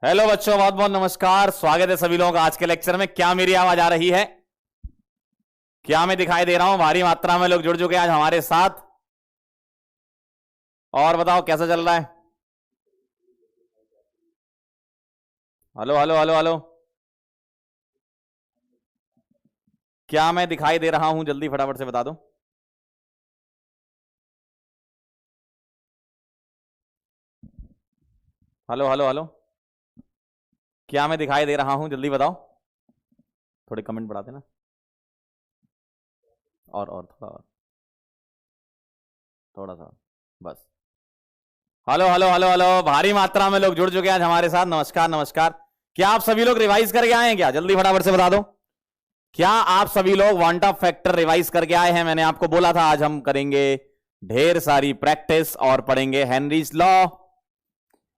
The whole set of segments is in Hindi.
हेलो बच्चों, बहुत बहुत नमस्कार। स्वागत है सभी लोगों का आज के लेक्चर में। क्या मेरी आवाज आ रही है? क्या मैं दिखाई दे रहा हूं? भारी मात्रा में लोग जुड़ चुके हैं आज हमारे साथ। और बताओ कैसा चल रहा है? Hello hello hello hello. क्या मैं दिखाई दे रहा हूं? जल्दी फटाफट से बता दो। Hello hello hello. क्या मैं दिखाई दे रहा हूं? जल्दी बताओ। थोड़े कमेंट बढ़ा देना। और थोड़ा सा बस। Hello hello hello hello. भारी मात्रा में लोग जुड़ चुके हैं आज हमारे साथ। नमस्कार नमस्कार। क्या आप सभी लोग रिवाइज करके आए हैं? क्या जल्दी फटाफट से बता दो। क्या आप सभी लोग वांट ऑफ फैक्टर रिवाइज करके आए हैं? मैंने आपको बोला था आज हम करेंगे ढेर सारी प्रैक्टिस और पढ़ेंगे Henry's law.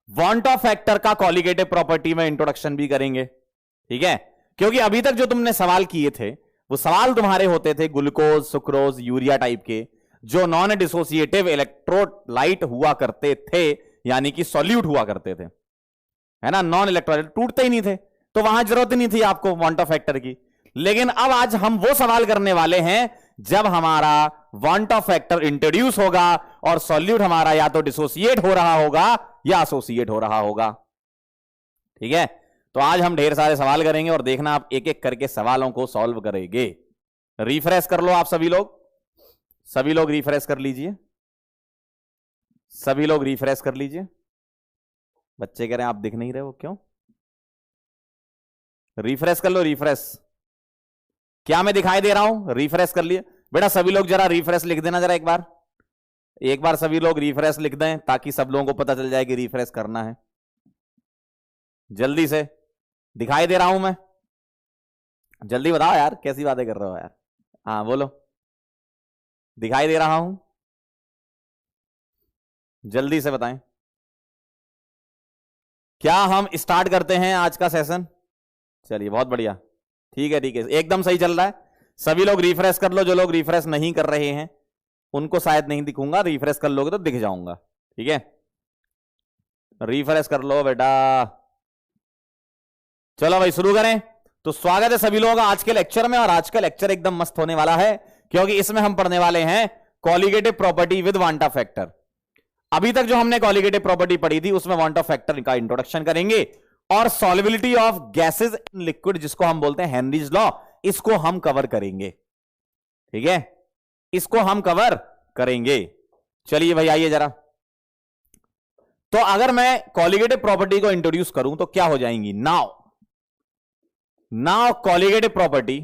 Want of factor का कॉलिगेटिव प्रॉपर्टी में इंट्रोडक्शन भी करेंगे, ठीक है? क्योंकि अभी तक जो तुमने सवाल किए थे वो सवाल तुम्हारे होते थे ग्लूकोज, सुक्रोज, यूरिया टाइप के, जो नॉन डिसोसिएटिव इलेक्ट्रोलाइट हुआ करते थे, यानी कि सॉल्यूट हुआ करते थे, है ना? नॉन इलेक्ट्रोलाइट टूटते ही नहीं थे, तो वहां जरूरत ही नहीं थी आपको वांट ऑफ फैक्टर की। लेकिन अब आज हम वो सवाल करने वाले हैं जब हमारा वांट ऑफ फैक्टर इंट्रोड्यूस होगा और सॉल्यूट हमारा या तो डिसोसिएट हो रहा होगा या एसोसिएट हो रहा होगा, ठीक है? तो आज हम ढेर सारे सवाल करेंगे और देखना आप एक एक करके सवालों को सॉल्व करेंगे। रिफ्रेश कर लो आप सभी लोग। सभी लोग रिफ्रेश कर लीजिए। सभी लोग रिफ्रेश कर लीजिए। बच्चे कह रहे हैं आप दिख नहीं रहे हो, क्यों? रिफ्रेश कर लो, रिफ्रेश। क्या मैं दिखाई दे रहा हूं? रिफ्रेश कर लिए बेटा। सभी लोग जरा रिफ्रेश लिख देना जरा एक बार सभी लोग रिफ्रेश लिख दें ताकि सब लोगों को पता चल जाए कि रिफ्रेश करना है। जल्दी से। दिखाई दे रहा हूं मैं? जल्दी बताओ यार, कैसी बातें कर रहे हो यार? हाँ बोलो। दिखाई दे रहा हूं? जल्दी से बताएं। क्या हम स्टार्ट करते हैं आज का सेशन? चलिए बहुत बढ़िया, ठीक है ठीक है, एकदम सही चल रहा है। सभी लोग रिफ्रेश कर लो। जो लोग रिफ्रेश नहीं कर रहे हैं उनको शायद नहीं दिखूंगा, रिफ्रेश कर लोगे तो दिख जाऊंगा, ठीक है? रिफ्रेश कर लो बेटा। चलो भाई शुरू करें। तो स्वागत है सभी लोगों का आज के लेक्चर में। और आज का लेक्चर एकदम मस्त होने वाला है क्योंकि इसमें हम पढ़ने वाले हैं colligative property with want of factor. अभी तक जो हमने कॉलिगेटिव प्रॉपर्टी पढ़ी थी उसमें वांट ऑफ फैक्टर का इंट्रोडक्शन करेंगे और solubility of gases in liquid, जिसको हम बोलते हैं हेनरीज लॉ, इसको हम कवर करेंगे, ठीक है? इसको हम कवर करेंगे। चलिए भाई आइए जरा। तो अगर मैं कॉलिगेटिव प्रॉपर्टी को इंट्रोड्यूस करूं तो क्या हो जाएंगी? नाउ कॉलिगेटिव प्रॉपर्टी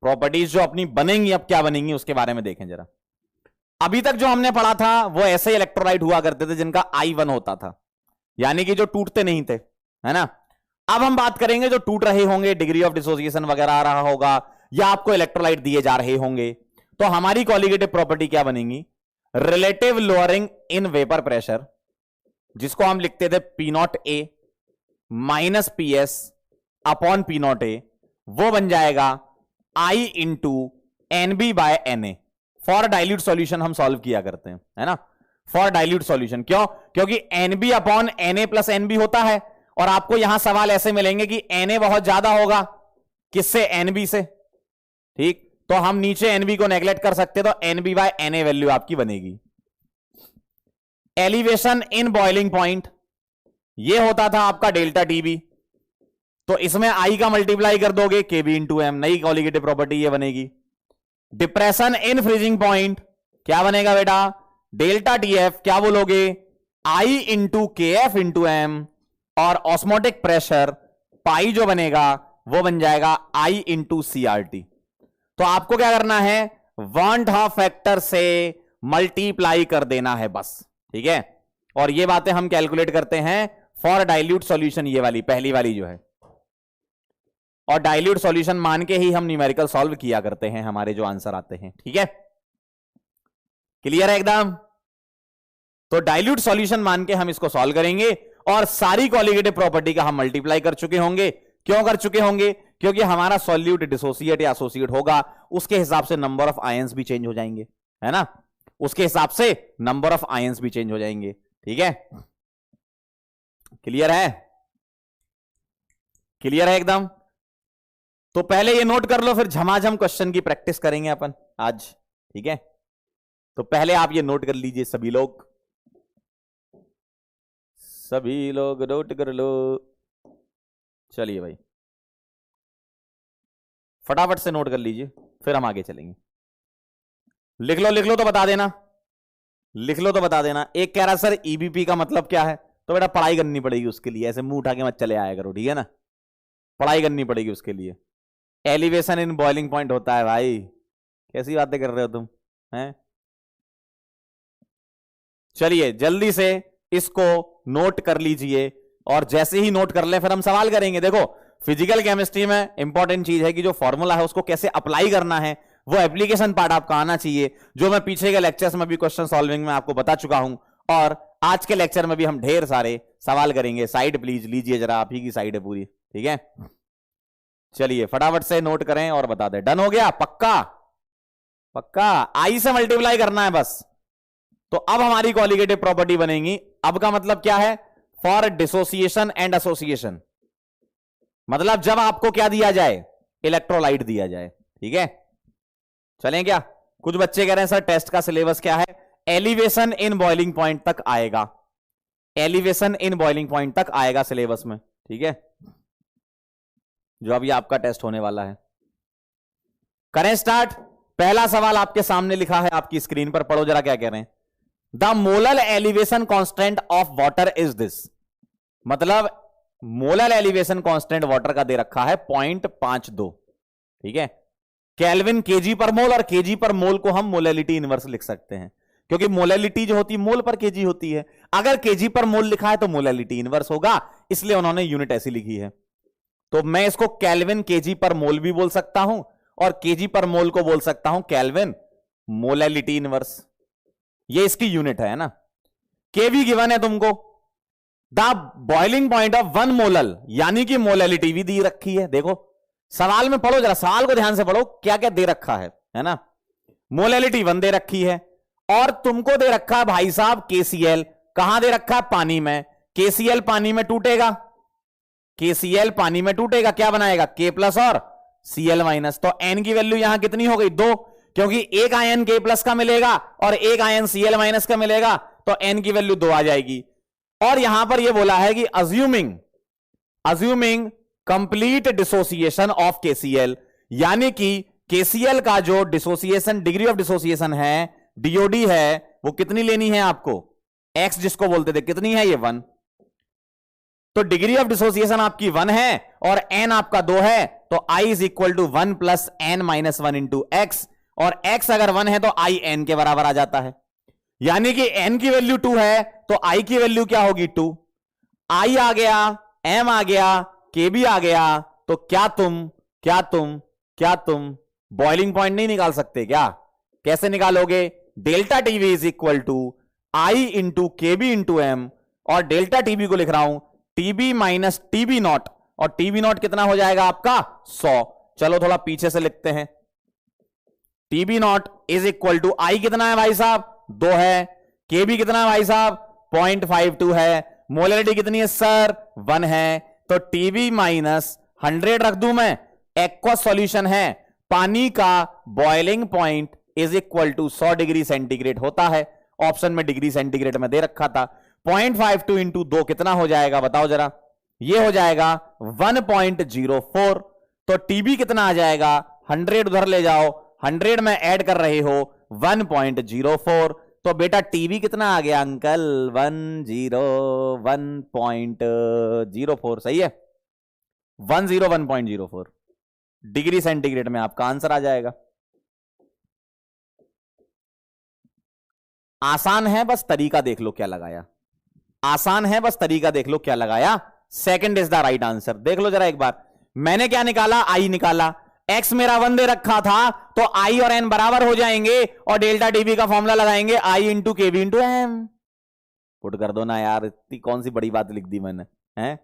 प्रॉपर्टीज जो अपनी बनेंगी, अब क्या बनेंगी उसके बारे में देखें जरा। अभी तक जो हमने पढ़ा था वो ऐसे इलेक्ट्रोलाइट हुआ करते थे जिनका I1 होता था, यानी कि जो टूटते नहीं थे, है ना? अब हम बात करेंगे जो टूट रहे होंगे, डिग्री ऑफ डिसोसिएशन वगैरह आ रहा होगा या आपको इलेक्ट्रोलाइट दिए जा रहे होंगे, तो हमारी कॉलिगेटिव प्रॉपर्टी क्या बनेंगी? Relative lowering in vapour pressure, जिसको हम लिखते थे P0A minus PS upon P0A, वो बन जाएगा I into NB by NA। For dilute solution हम सॉल्व किया करते हैं, है ना? फॉर डाइल्यूट सॉल्यूशन क्यों? क्योंकि NB upon NA plus NB होता है और आपको यहां सवाल ऐसे मिलेंगे कि NA बहुत ज्यादा होगा किससे? NB से, ठीक? तो हम नीचे NB को नेगलेक्ट कर सकते, तो NB बाय NA वैल्यू आपकी बनेगी। एलिवेशन इन बॉइलिंग पॉइंट, ये होता था आपका डेल्टा TB, तो इसमें I का मल्टीप्लाई कर दोगे KB इंटू M, नई कॉलिगेटिव प्रॉपर्टी ये बनेगी। डिप्रेशन इन फ्रीजिंग पॉइंट, क्या बनेगा बेटा? डेल्टा TF, क्या बोलोगे? I into KF into M, और ऑस्मोटिक प्रेशर पाई जो बनेगा वो बन जाएगा I इंटू CRT। तो आपको क्या करना है? वांट ऑफ फैक्टर से मल्टीप्लाई कर देना है बस, ठीक है? और ये बातें हम कैलकुलेट करते हैं फॉर डाइल्यूट सॉल्यूशन, ये वाली पहली वाली जो है, और डाइल्यूट सॉल्यूशन मान के ही हम न्यूमेरिकल सॉल्व किया करते हैं, हमारे जो आंसर आते हैं, ठीक है? क्लियर है एकदम? तो डाइल्यूट सॉल्यूशन मान के हम इसको सॉल्व करेंगे और सारी कॉलिगेटिव प्रॉपर्टी का हम मल्टीप्लाई कर चुके होंगे। क्यों कर चुके होंगे? क्योंकि हमारा सॉल्यूट डिसोसिएट या एसोसिएट होगा, उसके हिसाब से नंबर ऑफ आयंस भी चेंज हो जाएंगे, है ना, उसके हिसाब से नंबर ऑफ आयंस भी चेंज हो जाएंगे। ठीक है, क्लियर है, क्लियर है एकदम। तो पहले ये नोट कर लो, फिर झमाझम क्वेश्चन की प्रैक्टिस करेंगे अपन आज। ठीक है, तो पहले आप ये नोट कर लीजिए सभी लोग, सभी लोग नोट कर लो। चलिए भाई फटाफट से नोट कर लीजिए, फिर हम आगे चलेंगे। लिख लो, लिख लो तो बता देना, लिख लो तो बता देना। एक कह रहा सर ईबीपी का मतलब क्या है, तो बेटा पढ़ाई करनी पड़ेगी उसके लिए, ऐसे मुंह उठा के मत चले आया करो, ठीक है ना, पढ़ाई करनी पड़ेगी उसके लिए। एलिवेशन इन बॉइलिंग पॉइंट होता है भाई, कैसी बातें कर रहे हो तुम, हैं? चलिए जल्दी से इसको नोट कर लीजिए, और जैसे ही नोट कर ले फिर हम सवाल करेंगे। देखो फिजिकल केमिस्ट्री में इंपॉर्टेंट चीज है कि जो फॉर्मूला है उसको कैसे अप्लाई करना है, वो एप्लीकेशन पार्ट आपका आना चाहिए, जो मैं पीछे के लेक्चर्स में भी क्वेश्चन सॉल्विंग में आपको बता चुका हूं, और आज के लेक्चर में भी हम ढेर सारे सवाल करेंगे। साइड प्लीज लीजिए जरा, आप ही की साइड है पूरी, ठीक है। चलिए फटाफट से नोट करें और बता दें। डन हो गया, पक्का पक्का, आई से मल्टीप्लाई करना है बस। तो अब हमारी कॉलिगेटिव प्रॉपर्टी बनेगी। अब का मतलब क्या है, फॉर डिसोसिएशन एंड एसोसिएशन, मतलब जब आपको क्या दिया जाए, इलेक्ट्रोलाइट दिया जाए, ठीक है। चलें क्या, कुछ बच्चे कह रहे हैं सर टेस्ट का सिलेबस क्या है, एलिवेशन इन बॉइलिंग पॉइंट तक आएगा, एलिवेशन इन बॉइलिंग पॉइंट तक आएगा सिलेबस में, ठीक है, जो अभी आपका टेस्ट होने वाला है। करें स्टार्ट। पहला सवाल आपके सामने लिखा है, आपकी स्क्रीन पर पढ़ो जरा क्या कह रहे हैं। The molar elevation constant of water is this, मतलब मोलर एलिवेशन कांस्टेंट वाटर का दे रखा है 0.52, ठीक है। केल्विन केजी पर मोल, और केजी पर मोल को हम मोलैलिटी इनवर्स लिख सकते हैं, क्योंकि मोलैलिटी जो होती है मोल पर केजी होती है। अगर केजी पर मोल लिखा है तो मोलैलिटी इनवर्स होगा, इसलिए उन्होंने यूनिट ऐसी लिखी है। तो मैं इसको केल्विन केजी पर मोल भी बोल सकता हूं, और केजी पर मोल को बोल सकता हूं केल्विन मोलैलिटी इनवर्स, ये इसकी यूनिट है ना। केवी गिवन है तुमको, the boiling point of 1 molal, यानी कि मोलैलिटी भी दी रखी है। देखो सवाल में पढ़ो जरा, सवाल को ध्यान से पढ़ो, क्या क्या दे रखा है ना। मोलैलिटी 1 दे रखी है, और तुमको दे रखा है भाई साहब केसीएल, कहां दे रखा है, पानी में। केसीएल पानी में टूटेगा, केसीएल पानी में टूटेगा, क्या बनाएगा, के प्लस और सीएल माइनस। तो एन की वैल्यू यहां कितनी हो गई, 2, क्योंकि एक आयन के प्लस का मिलेगा और एक आयन सीएल माइनस का मिलेगा, तो एन की वैल्यू 2 आ जाएगी। और यहां पर यह बोला है कि assuming complete dissociation of KCL, यानी कि केसीएल का जो डिसोसिएशन, डिग्री ऑफ डिसोसिएशन है, डीओडी है, वो कितनी लेनी है आपको, एक्स जिसको बोलते थे, कितनी है ये 1। तो डिग्री ऑफ डिसोसिएशन आपकी 1 है और एन आपका 2 है, तो I is equal to 1 plus n minus 1 into x, और x अगर 1 है तो आई n के बराबर आ जाता है, यानी कि n की वैल्यू 2 है तो i की वैल्यू क्या होगी, 2। i आ गया, m आ गया, k भी आ गया, तो क्या तुम बॉइलिंग पॉइंट नहीं निकाल सकते क्या? कैसे निकालोगे, delta TB is equal to I into K B into M, और डेल्टा टीबी को लिख रहा हूं टीबी माइनस टीबी नॉट, और टीबी नॉट कितना हो जाएगा आपका 100। चलो थोड़ा पीछे से लिखते हैं, TB not is equal to I कितना है भाई साहब 2 है, के बी कितना है भाई साहब 0.52 है, मोलैरिटी कितनी है सर 1 है, तो टीबी माइनस 100 रख दूं मैं, एक्वस सॉल्यूशन है, पानी का boiling point is equal to 100 degree centigrade होता है, ऑप्शन में डिग्री सेंटीग्रेड में दे रखा था। 0.52 इंटू 2 कितना हो जाएगा बताओ जरा, ये हो जाएगा 1.04, तो टीबी कितना आ जाएगा, 100 उधर ले जाओ, 100 में ऐड कर रहे हो 1.04, तो बेटा टीवी कितना आ गया अंकल 101.04, सही है 101.04 डिग्री सेंटीग्रेड में आपका आंसर आ जाएगा। आसान है, बस तरीका देख लो क्या लगाया, आसान है, बस तरीका देख लो क्या लगाया। Second is the right answer, देख लो जरा एक बार, मैंने क्या निकाला, आई निकाला, एक्स मेरा 1 दे रखा था, तो आई और एन बराबर हो जाएंगे, और डेल्टा टीबी का फॉर्मूला लगाएंगे आई into K B into M. Put कर दो ना यार, इतनी कौन सी बड़ी बात लिख दी मैंने, हैं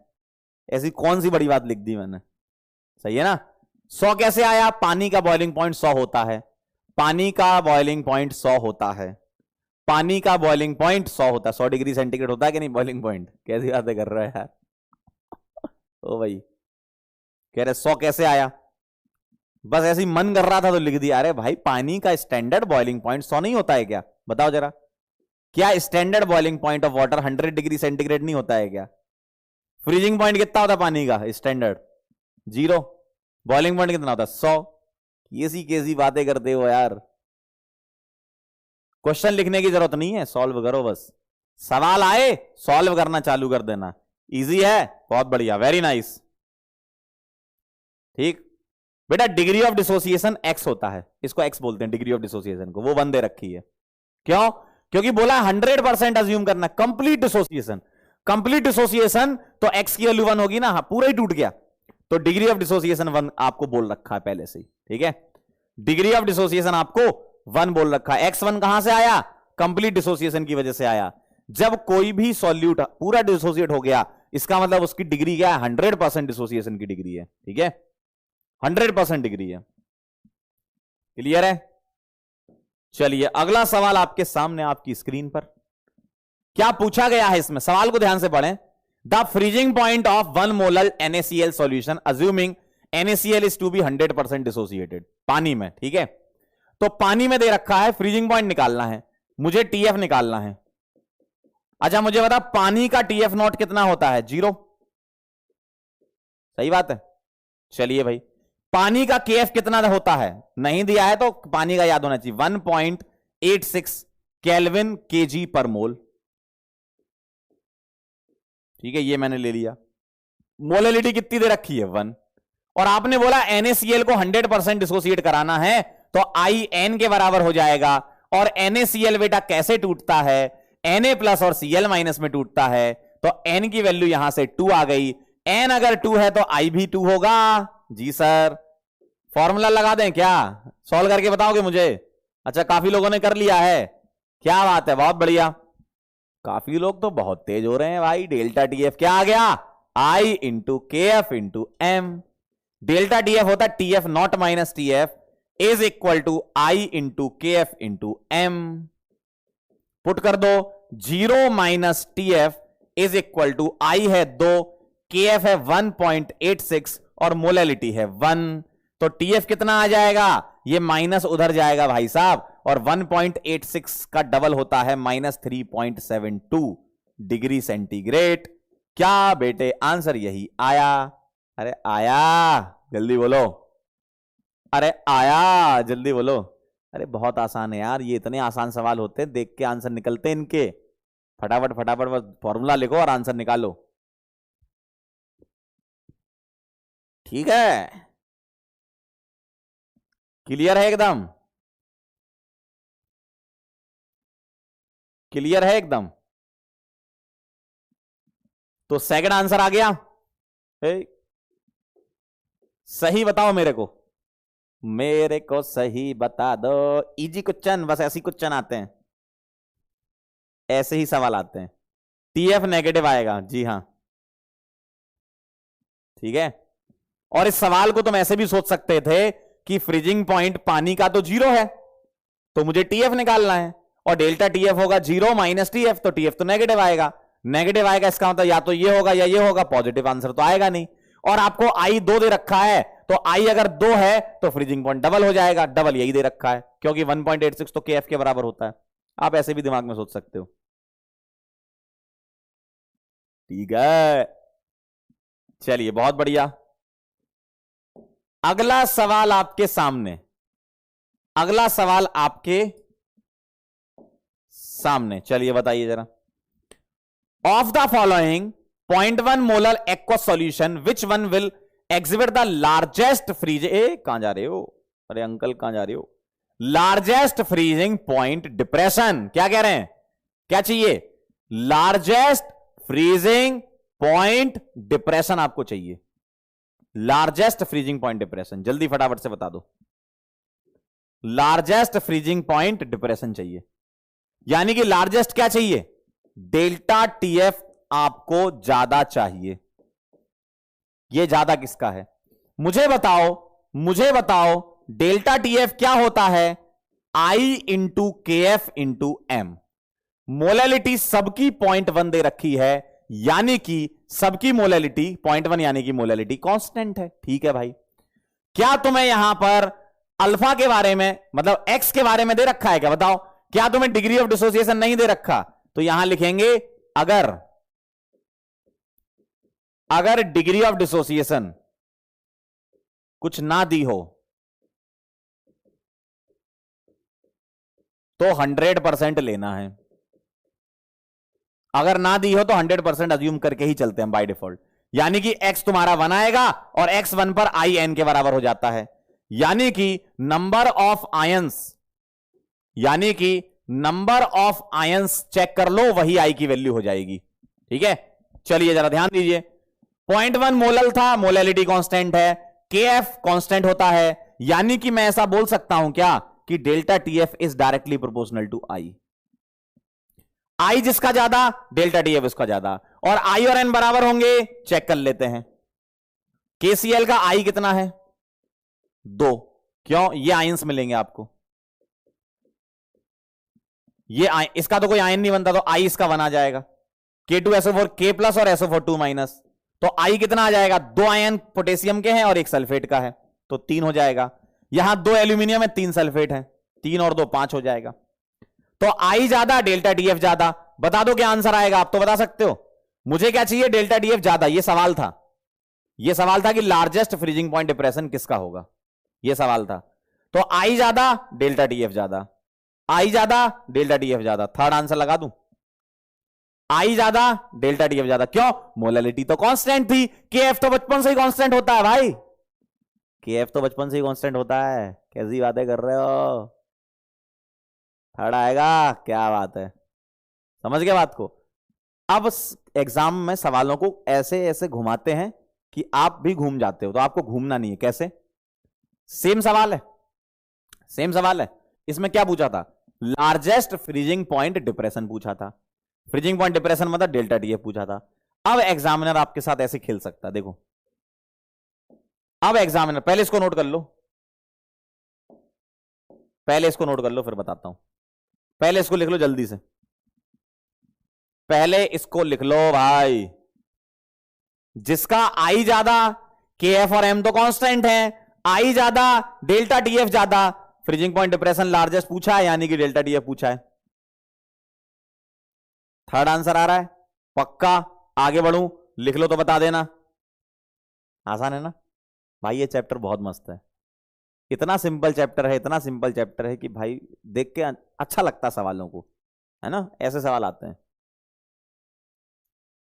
ऐसी कौन सी बड़ी बात लिख दी मैंने, सही है ना। 100 कैसे आया? पानी का बॉइलिंग पॉइंट 100 होता है, पानी का बॉइलिंग पॉइंट 100 होता है, पानी का बॉइलिंग पॉइंट 100 होता है। 100 डिग्री सेंटीग्रेड होता है कि नहीं बॉइलिंग पॉइंट? कैसी बातें कर रहा है यार। ओ भाई कह रहे 100 कैसे आया? बस ऐसे ही मन कर रहा था तो लिख दिया। अरे भाई पानी का स्टैंडर्ड बॉइलिंग पॉइंट 100 नहीं होता है क्या? बताओ जरा, क्या standard boiling point of water 100 degree centigrade नहीं होता है क्या? फ्रीजिंग पॉइंट कितना होता है पानी का स्टैंडर्ड? 0। बॉइलिंग पॉइंट कितना होता है? 100। कैसी कैसी बातें करते हो यार। क्वेश्चन लिखने की जरूरत नहीं है, सॉल्व करो बस। सवाल आए सॉल्व करना चालू कर देना। इजी है, बहुत बढ़िया, वेरी नाइस। ठीक बेटा, डिग्री ऑफ डिसोसिएशन एक्स होता है, इसको एक्स बोलते हैं डिग्री ऑफ डिसोसिएशन को। वो बंदे रखी है क्यों? क्योंकि बोला 100% अज्यूम करना, कंप्लीट डिसोसिएशन। कंप्लीट डिसोसिएशन तो एक्स की वैल्यू 1 होगी ना। हाँ, पूरा ही टूट गया तो डिग्री ऑफ डिसोसिएशन 1 आपको बोल रखा है पहले से ही। ठीक है, डिग्री ऑफ डिसोसिएशन आपको 1 बोल रखा है। x1 कहां से आया? कंप्लीट डिसोसिएशन की वजह से आया। जब कोई भी सॉल्यूट पूरा डिसोसिएट हो गया, इसका मतलब उसकी डिग्री क्या है? 100% डिसोसिएशन की डिग्री है। ठीक है, 100% डिग्री है। क्लियर है? चलिए अगला सवाल आपके सामने, आपकी स्क्रीन पर क्या पूछा गया है इसमें, सवाल को ध्यान से पढ़ें। The freezing point of 1 molar NaCl solution assuming NaCl is to be 100% dissociated. पानी में, ठीक है, तो पानी में दे रखा है, फ्रीजिंग पॉइंट निकालना है, मुझे TF निकालना है। अच्छा मुझे बता, पानी का TF नॉट कितना होता है? 0। सही बात है। चलिए भाई, पानी का KF कितना होता है? नहीं दिया है तो पानी का याद होना चाहिए, 1.86 केल्विन kg पर मोल। ठीक है, ये मैंने ले लिया। मोलैलिटी कितनी दे रखी है? 1। और आपने बोला NaCl को 100% डिसोसिएट कराना है तो I N के बराबर हो जाएगा। और NaCl बेटा कैसे टूटता है? Na प्लस और Cl माइनस में टूटता है, तो N की वैल्यू यहां से 2 आ गई। N अगर 2 है तो I भी 2 होगा। जी सर, फॉर्मूला लगा दें क्या? सॉल्व करके बताओगे मुझे? अच्छा, काफी लोगों ने कर लिया है, क्या बात है, बहुत बढ़िया। काफी लोग तो बहुत तेज हो रहे हैं भाई। डेल्टा TF क्या आ गया? I into KF into M। Delta TF होता है TF not minus TF is equal to I into KF into M। Put कर दो, 0 minus TF is equal to I है 2, KF है 1.86 और मोलैलिटी है 1। तो TF कितना आ जाएगा? ये माइनस उधर जाएगा भाई साहब, और 1.86 का डबल होता है -3.72 डिग्री सेंटीग्रेड। क्या बेटे आंसर यही आया? अरे आया, जल्दी बोलो। अरे आया, जल्दी बोलो। अरे बहुत आसान है यार, ये इतने आसान सवाल होते हैं, देख के आंसर निकलते हैं इनके। फटाफट फटाफट बस फॉर्मूला लिखो और आंसर निकालो। ठीक है, क्लियर है एकदम? क्लियर है एकदम? तो सेकंड आंसर आ गया। सही बताओ मेरे को, मेरे को सही बता दो। इजी क्वेश्चन, बस ऐसे ही क्वेश्चन आते हैं, ऐसे ही सवाल आते हैं। TF नेगेटिव आएगा, जी हां, ठीक है। और इस सवाल को तुम ऐसे भी सोच सकते थे कि फ्रीजिंग पॉइंट पानी का तो 0 है, तो मुझे TF निकालना है, और डेल्टा TF होगा 0 माइनस TF, तो TF तो नेगेटिव आएगा। नेगेटिव आएगा इसका मतलब या तो ये होगा या ये होगा, पॉजिटिव आंसर तो आएगा नहीं। और आपको I 2 दे रखा है, तो I अगर 2 है तो फ्रीजिंग पॉइंट डबल हो जाएगा। डबल यही दे रखा है क्योंकि 1.86 तो KF के बराबर होता है। आप ऐसे भी दिमाग में सोच सकते हो। ठीक है, चलिए बहुत बढ़िया। अगला सवाल आपके सामने, अगला सवाल आपके सामने, चलिए बताइए जरा। Of the following 0.1 molar aqua solution which one will exhibit the largest freeze, कहां जा रहे हो? अरे अंकल कहां जा रहे हो? Largest freezing point depression. क्या कह रहे हैं? क्या चाहिए? लार्जेस्ट फ्रीजिंग पॉइंट डिप्रेशन आपको चाहिए। लार्जेस्ट फ्रीजिंग पॉइंट डिप्रेशन, जल्दी फटाफट से बता दो। लार्जेस्ट फ्रीजिंग पॉइंट डिप्रेशन चाहिए, यानी कि लार्जेस्ट क्या चाहिए? डेल्टा TF आपको ज्यादा चाहिए। ये ज्यादा किसका है? मुझे बताओ डेल्टा टीएफ क्या होता है? I into K F into M. Molality सबकी 0.1 दे रखी है, यानी कि सबकी मोलैलिटी 0.1 यानी कि मोलैलिटी कांस्टेंट है। ठीक है भाई, क्या तुम्हें यहां पर अल्फा के बारे में मतलब एक्स के बारे में दे रखा है क्या? बताओ, क्या तुम्हें डिग्री ऑफ डिसोसिएशन नहीं दे रखा? तो यहां लिखेंगे अगर डिग्री ऑफ डिसोसिएशन कुछ ना दी हो तो 100% लेना है। अगर ना दी हो तो 100% अज्यूम करके ही चलते हैं बाय डिफॉल्ट। यानी कि x तुम्हारा 1 आएगा और x 1 पर i n के बराबर हो जाता है। यानी कि नंबर ऑफ आयंस चेक कर लो, वही i की वैल्यू हो जाएगी। ठीक है, चलिए जरा ध्यान दीजिए। 0.1 मोलल था, मोलैलिटी कांस्टेंट है, kf कांस्टेंट होता है, यानी कि मैं ऐसा बोल सकता हूं क्या कि delta TF is directly proportional to I जिसका ज्यादा डेल्टा टीएफ उसका ज्यादा, और आई और एन बराबर होंगे, चेक कर लेते हैं। केसीएल का आई कितना है? 2। क्यों? ये आयंस मिलेंगे आपको, ये इसका तो कोई आयन नहीं बनता, तो आई इसका 1 आ जाएगा। K2SO4 K प्लस और SO4 2 माइनस, तो आई कितना आ जाएगा? 2 आयन पोटेशियम के हैं और 1 सल्फेट का है, तो 3 हो जाएगा। यहां 2 एल्यूमिनियम है, 3 सल्फेट है, 3 और 2 5 हो जाएगा। तो आई ज्यादा डेल्टा टीएफ ज्यादा। बता दो क्या आंसर आएगा, आप तो बता सकते हो। मुझे क्या चाहिए? डेल्टा टीएफ ज्यादा। ये सवाल था कि लार्जेस्ट फ्रीजिंग पॉइंट डिप्रेशन किसका होगा, ये सवाल था। तो आई ज्यादा डेल्टा टीएफ ज्यादा, आई ज्यादा डेल्टा टीएफ ज्यादा। थर्ड आंसर लगा दूं, आई ज्यादा डेल्टा टीएफ ज्यादा। क्यों? मोलैलिटी तो कांस्टेंट थी, केएफ तो बचपन से ही कांस्टेंट होता है भाई, केएफ तो बचपन से ही कांस्टेंट होता है। कैसी बातें कर रहे हो? थर्ड आएगा, क्या बात है, समझ गए बात को। अब एग्जाम में सवालों को ऐसे ऐसे घुमाते हैं कि आप भी घूम जाते हो, तो आपको घूमना नहीं है। कैसे? सेम सवाल है। इसमें क्या पूछा था? लार्जेस्ट फ्रीजिंग पॉइंट डिप्रेशन पूछा था। फ्रीजिंग पॉइंट डिप्रेशन मतलब डेल्टा टीएफ पूछा था। अब एग्जामिनर आपके साथ ऐसे खेल सकता है, देखो। अब एग्जामिनर, पहले इसको नोट कर लो, फिर बताता हूं। पहले इसको लिख लो जल्दी से, पहले इसको लिख लो भाई। जिसका आई ज्यादा, के एफ और एम तो कांस्टेंट है, आई ज्यादा डेल्टा टीएफ ज्यादा, फ्रीजिंग पॉइंट डिप्रेशन लार्जेस्ट पूछा है, यानी कि डेल्टा टीएफ पूछा है। थर्ड आंसर आ रहा है पक्का? आगे बढ़ूं, लिख लो तो बता देना। आसान है ना भाई, ये चैप्टर बहुत मस्त है। इतना सिंपल चैप्टर है कि भाई देख के अच्छा लगता है सवालों को, है ना? ऐसे सवाल आते हैं।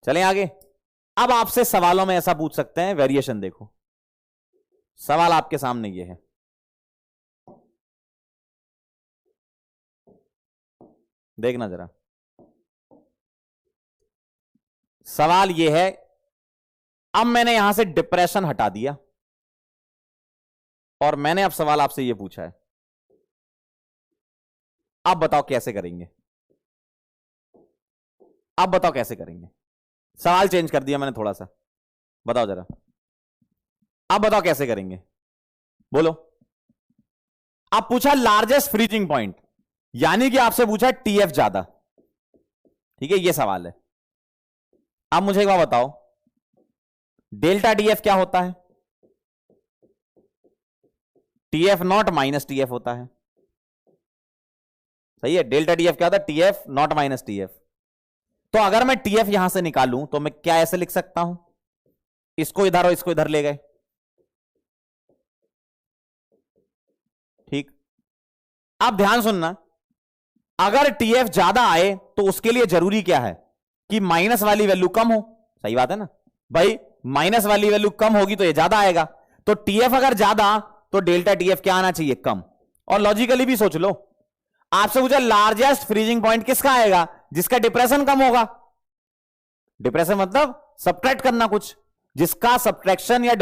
चलें आगे। अब आपसे सवालों में ऐसा पूछ सकते हैं, वेरिएशन देखो। सवाल आपके सामने ये है, देखना जरा। सवाल ये है, अब मैंने यहां से डिप्रेशन हटा दिया और मैंने अब सवाल आपसे यह पूछा है, अब बताओ कैसे करेंगे। सवाल चेंज कर दिया मैंने थोड़ा सा, बताओ जरा। अब बताओ कैसे करेंगे, बोलो। अब पूछा लार्जेस्ट फ्रीजिंग पॉइंट, यानी कि आपसे पूछा टीएफ ज्यादा। ठीक है, यह सवाल है। अब मुझे एक बात बताओ, डेल्टा टीएफ क्या होता है? टीएफ नॉट माइनस टीएफ होता है। सही है, डेल्टा टीएफ क्या होता है? TF not minus TF. तो अगर मैं टीएफ यहां से निकालूं तो मैं क्या ऐसे लिख सकता हूं? इसको इधर और इसको इधर ले गए, ठीक। अब ध्यान सुनना, अगर टीएफ ज्यादा आए तो उसके लिए जरूरी क्या है कि माइनस वाली वैल्यू कम हो। सही बात है ना भाई, माइनस वाली वैल्यू कम होगी तो ये ज्यादा आएगा। तो टीएफ अगर ज्यादा तो डेल्टा टीएफ क्या आना चाहिए? कम। और लॉजिकली भी सोच लो, आपसे पूछा लार्जेस्ट फ्रीजिंग पॉइंट किसका आएगा? जिसका डिप्रेशन कम होगा। डिप्रेशन मतलब सब्ट्रैक्ट करना कुछ, जिसका सब्ट्रैक्शन या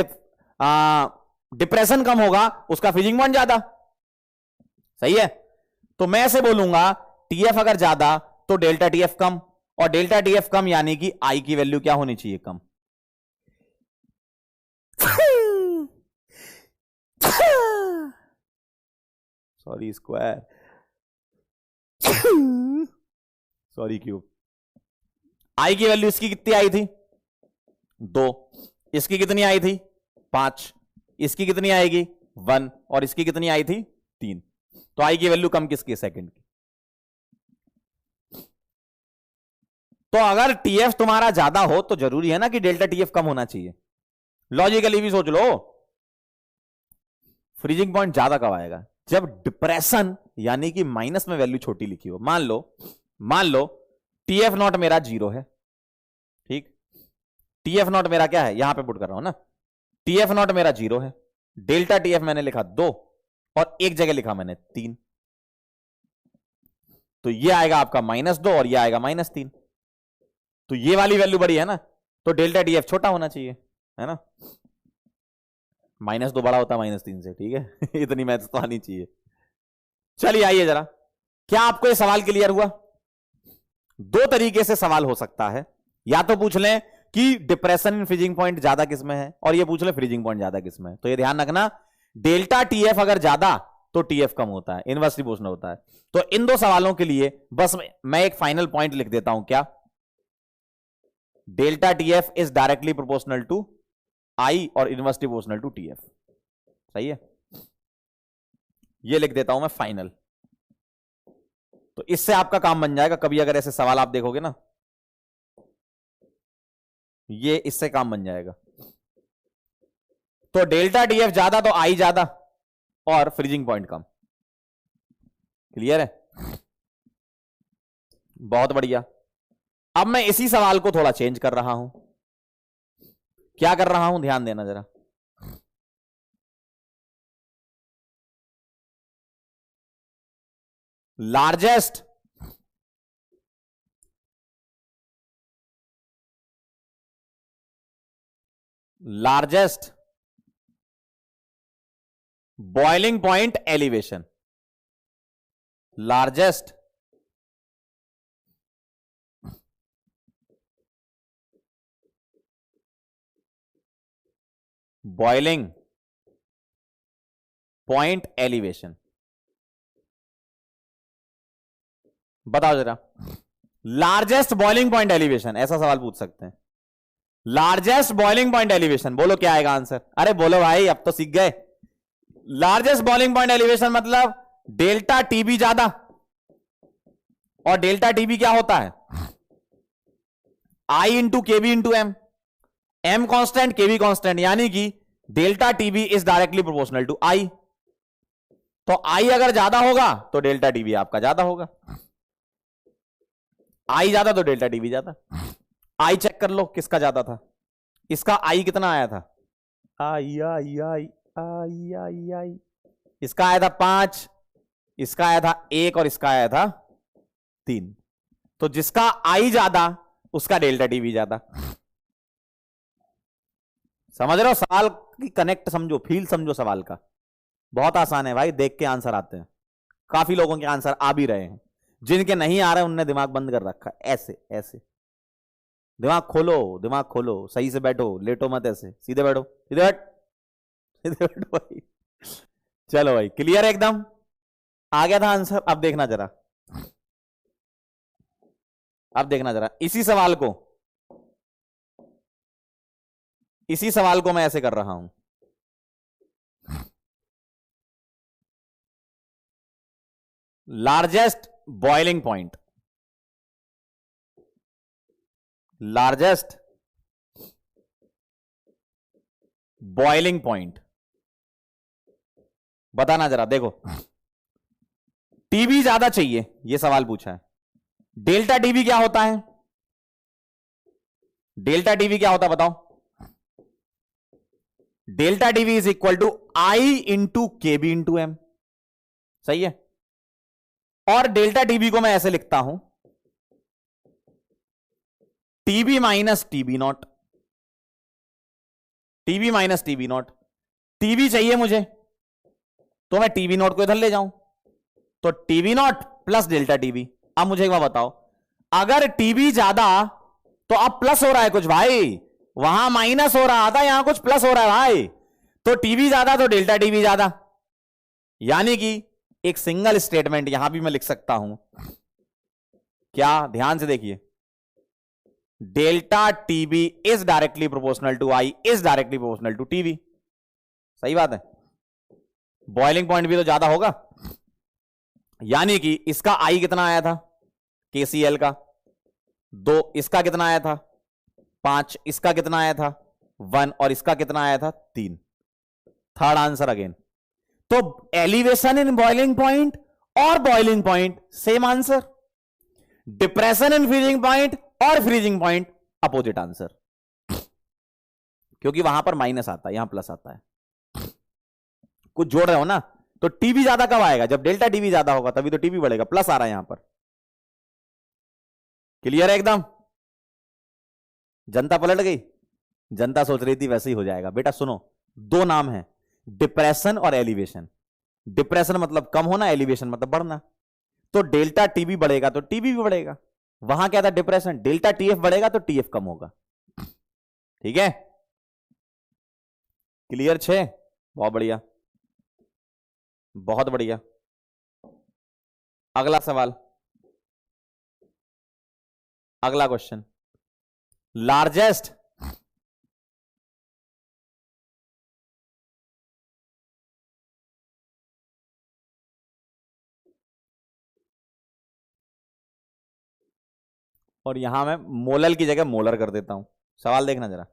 डिप्रेशन कम होगा उसका फ्रीजिंग पॉइंट ज्यादा। सही है, तो मैं ऐसे बोलूंगा टीएफ अगर ज्यादा तो डेल्टा टीएफ कम, और डेल्टा टीएफ कम यानी कि आई की वैल्यू क्या होनी चाहिए? कम। Sorry square, sorry cube. I की वैल्यू इसकी कितनी आई थी? 2। इसकी कितनी आई थी? 5। इसकी कितनी आएगी? 1। और इसकी कितनी आई थी? 3। तो आई की वैल्यू कम किसकी? सेकंड की। तो अगर टीएफ तुम्हारा ज्यादा हो तो जरूरी है ना कि डेल्टा टीएफ कम होना चाहिए। लॉजिकली भी सोच लो, फ्रीजिंग पॉइंट ज्यादा कब आएगा? जब डिप्रेशन यानी कि माइनस में वैल्यू छोटी लिखी हो। मान लो टीएफ नॉट मेरा 0 है, ठीक। टीएफ नॉट मेरा क्या है? यहां पे पुट कर रहा हूं ना, टीएफ नॉट मेरा 0 है। डेल्टा टीएफ मैंने लिखा 2 और एक जगह लिखा मैंने 3। तो ये आएगा आपका -2 और ये आएगा -3। तो ये वाली वैल्यू बड़ी है ना, तो डेल्टा टीएफ छोटा होना चाहिए, है ना। -2 बड़ा होता है -3 से, ठीक है। इतनी मैथ तो आनी चाहिए। चलिए आइए जरा, क्या आपको ये सवाल क्लियर हुआ? 2 तरीके से सवाल हो सकता है। या तो पूछ लें कि डिप्रेशन इन फ्रीजिंग पॉइंट ज्यादा किसमें है, और ये पूछ लें फ्रीजिंग पॉइंट ज्यादा किसमें है। तो ये ध्यान रखना, डेल्टा टीएफ अगर ज्यादा तो टीएफ कम होता है, इनवर्सली पूछना होता है। तो इन 2 सवालों के लिए बस मैं एक फाइनल पॉइंट लिख देता हूं, क्या? Delta TF is directly proportional to I और इनवर्सली प्रोपोर्शनल टू टीएफ। सही है, ये लिख देता हूं मैं फाइनल। तो इससे आपका काम बन जाएगा। कभी अगर ऐसे सवाल आप देखोगे ना, ये इससे काम बन जाएगा। तो डेल्टा टीएफ ज्यादा तो आई ज्यादा और फ्रीजिंग पॉइंट कम। क्लियर है? बहुत बढ़िया। अब मैं इसी सवाल को थोड़ा चेंज कर रहा हूं। क्या कर रहा हूं, ध्यान देना जरा। Largest boiling point elevation, largest boiling point elevation. बताओ जरा, लार्जेस्ट बॉइलिंग पॉइंट एलिवेशन, ऐसा सवाल पूछ सकते हैं। लार्जेस्ट बॉइलिंग पॉइंट एलिवेशन, बोलो क्या आएगा आंसर? अरे बोलो भाई, अब तो सीख गए। लार्जेस्ट बॉइलिंग पॉइंट एलिवेशन मतलब डेल्टा टीबी ज्यादा, और डेल्टा टीबी क्या होता है? I into KB into M. M constant, KB constant, यानी कि delta TB is directly proportional to I. तो आई अगर ज्यादा होगा तो डेल्टा टीबी आपका ज्यादा होगा। आई ज्यादा तो डेल्टा टीबी ज्यादा। आई चेक कर लो किसका ज्यादा था। इसका आई कितना आया था? आई आई आई आई आई आई। इसका आया था 5, इसका आया था 1 और इसका आया था 3। तो जिसका आई ज्यादा उसका डेल्टा टीबी ज्यादा। समझ रहे हो सवाल की कनेक्ट? समझो, फील समझो सवाल का। बहुत आसान है भाई, देख के आंसर आते हैं। काफी लोगों के आंसर आ भी रहे हैं, जिनके नहीं आ रहे उनने दिमाग बंद कर रखा है। ऐसे ऐसे दिमाग खोलो, दिमाग खोलो, सही से बैठो, लेटो मत, ऐसे सीधे बैठो, सीधे बैठ, सीधे बैठो भाई। चलो भाई, क्लियर है एकदम? आ गया था आंसर? अब देखना जरा, अब देखना जरा। इसी सवाल को मैं ऐसे कर रहा हूं। Largest boiling point, largest boiling point बताना जरा। देखो, टीबी ज्यादा चाहिए, यह सवाल पूछा है। डेल्टा टीबी क्या होता है? डेल्टा टीबी क्या होता है बताओ? Delta TB is equal to I into KB into M. सही है? और डेल्टा टीबी को मैं ऐसे लिखता हूं, TB minus TB not, TB minus TB not. TB चाहिए मुझे तो मैं टीबी नॉट को इधर ले जाऊं, तो TB naught plus delta TB. अब मुझे एक बात बताओ, अगर टीबी ज्यादा तो अब प्लस हो रहा है कुछ भाई, वहां माइनस हो रहा था, यहां कुछ प्लस हो रहा है भाई। तो टीबी ज्यादा तो डेल्टा टीबी ज्यादा, यानी कि एक सिंगल स्टेटमेंट यहां भी मैं लिख सकता हूं, क्या, ध्यान से देखिए, delta TB is directly proportional to I is directly proportional to TB. सही बात है, बॉइलिंग पॉइंट भी तो ज्यादा होगा, यानी कि इसका आई कितना आया था केसीएल का 2, इसका कितना आया था 5, इसका कितना आया था 1 और इसका कितना आया था 3। Third answer again. तो एलिवेशन इन बॉइलिंग पॉइंट और boiling point same answer, depression in freezing point और फ्रीजिंग पॉइंट अपोजिट आंसर, क्योंकि वहां पर माइनस आता है यहां प्लस आता है, कुछ जोड़ रहे हो ना। तो टीबी ज्यादा कब आएगा, जब डेल्टा टीबी ज्यादा होगा तभी तो टीबी बढ़ेगा, प्लस आ रहा है यहां पर। क्लियर है एकदम, जनता पलट गई, जनता सोच रही थी वैसे ही हो जाएगा। बेटा सुनो, दो नाम है, डिप्रेशन और एलिवेशन। डिप्रेशन मतलब कम होना, एलिवेशन मतलब बढ़ना। तो डेल्टा टीबी बढ़ेगा तो टीबी भी बढ़ेगा, वहां क्या था डिप्रेशन, डेल्टा टीएफ बढ़ेगा तो टीएफ कम होगा। ठीक है, क्लियर 6, बहुत बढ़िया, बहुत बढ़िया। अगला सवाल, अगला क्वेश्चन, लार्जेस्ट और यहां मैं मोलर की जगह मोलर कर देता हूं। सवाल देखना जरा,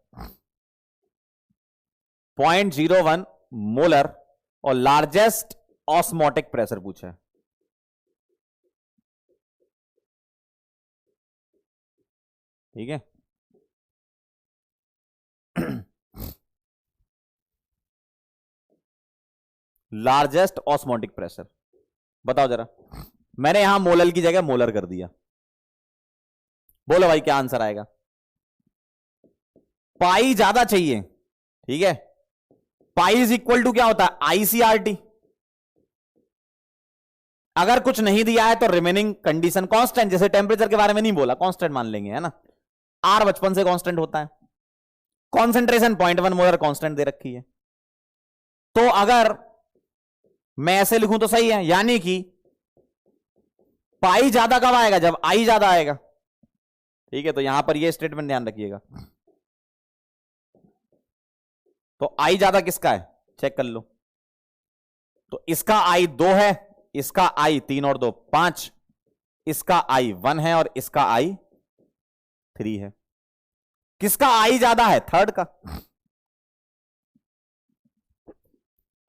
0.01 मोलर और लार्जेस्ट ऑस्मोटिक प्रेशर पूछा है। ठीक है, लार्जेस्ट ऑस्मोटिक प्रेशर बताओ जरा, मैंने यहां मोलर की जगह मोलर कर दिया, बोलो भाई क्या आंसर आएगा। पाई ज्यादा चाहिए, ठीक है, पाई इज इक्वल टू क्या होता है आईसीआरटी। अगर कुछ नहीं दिया है तो रिमेनिंग कंडीशन कांस्टेंट, जैसे टेम्परेचर के बारे में नहीं बोला, कांस्टेंट मान लेंगे, है ना, आर बचपन से कांस्टेंट होता है, कॉन्सेंट्रेशन 0.1 मोलर कांस्टेंट दे रखी है। तो अगर मैं ऐसे लिखूं तो सही है, यानी कि पाई ज्यादा कब आएगा, जब आई ज्यादा आएगा। ठीक है, तो यहां पर ये स्टेटमेंट ध्यान रखिएगा। तो आई ज्यादा किसका है चेक कर लो, तो इसका आई 2 है, इसका आई 3 और 2 5, इसका आई 1 है और इसका आई 3 है। किसका आई ज्यादा है, थर्ड का।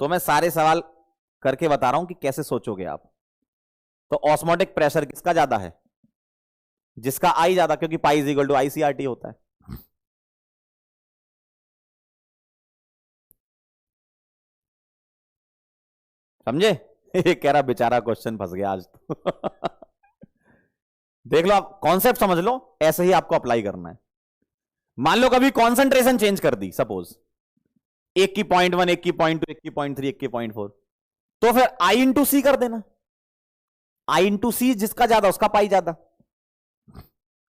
तो मैं सारे सवाल करके बता रहा हूं कि कैसे सोचोगे आप। तो ऑस्मोटिक प्रेशर किसका ज्यादा है, जिसका आई ज्यादा, क्योंकि pi is equal to ICRT होता है। समझे कह रहा बेचारा क्वेश्चन फंस गया आज तो देख लो, आप कॉन्सेप्ट समझ लो, ऐसे ही आपको अप्लाई करना है। मान लो कभी कॉन्सेंट्रेशन चेंज कर दी, सपोज एक की 0.1, एक की 0.2, एक की 0.3, एक की 0.4, तो फिर आई इंटू सी कर देना, आई इंटू सी, जिसका ज्यादा उसका पाई ज्यादा।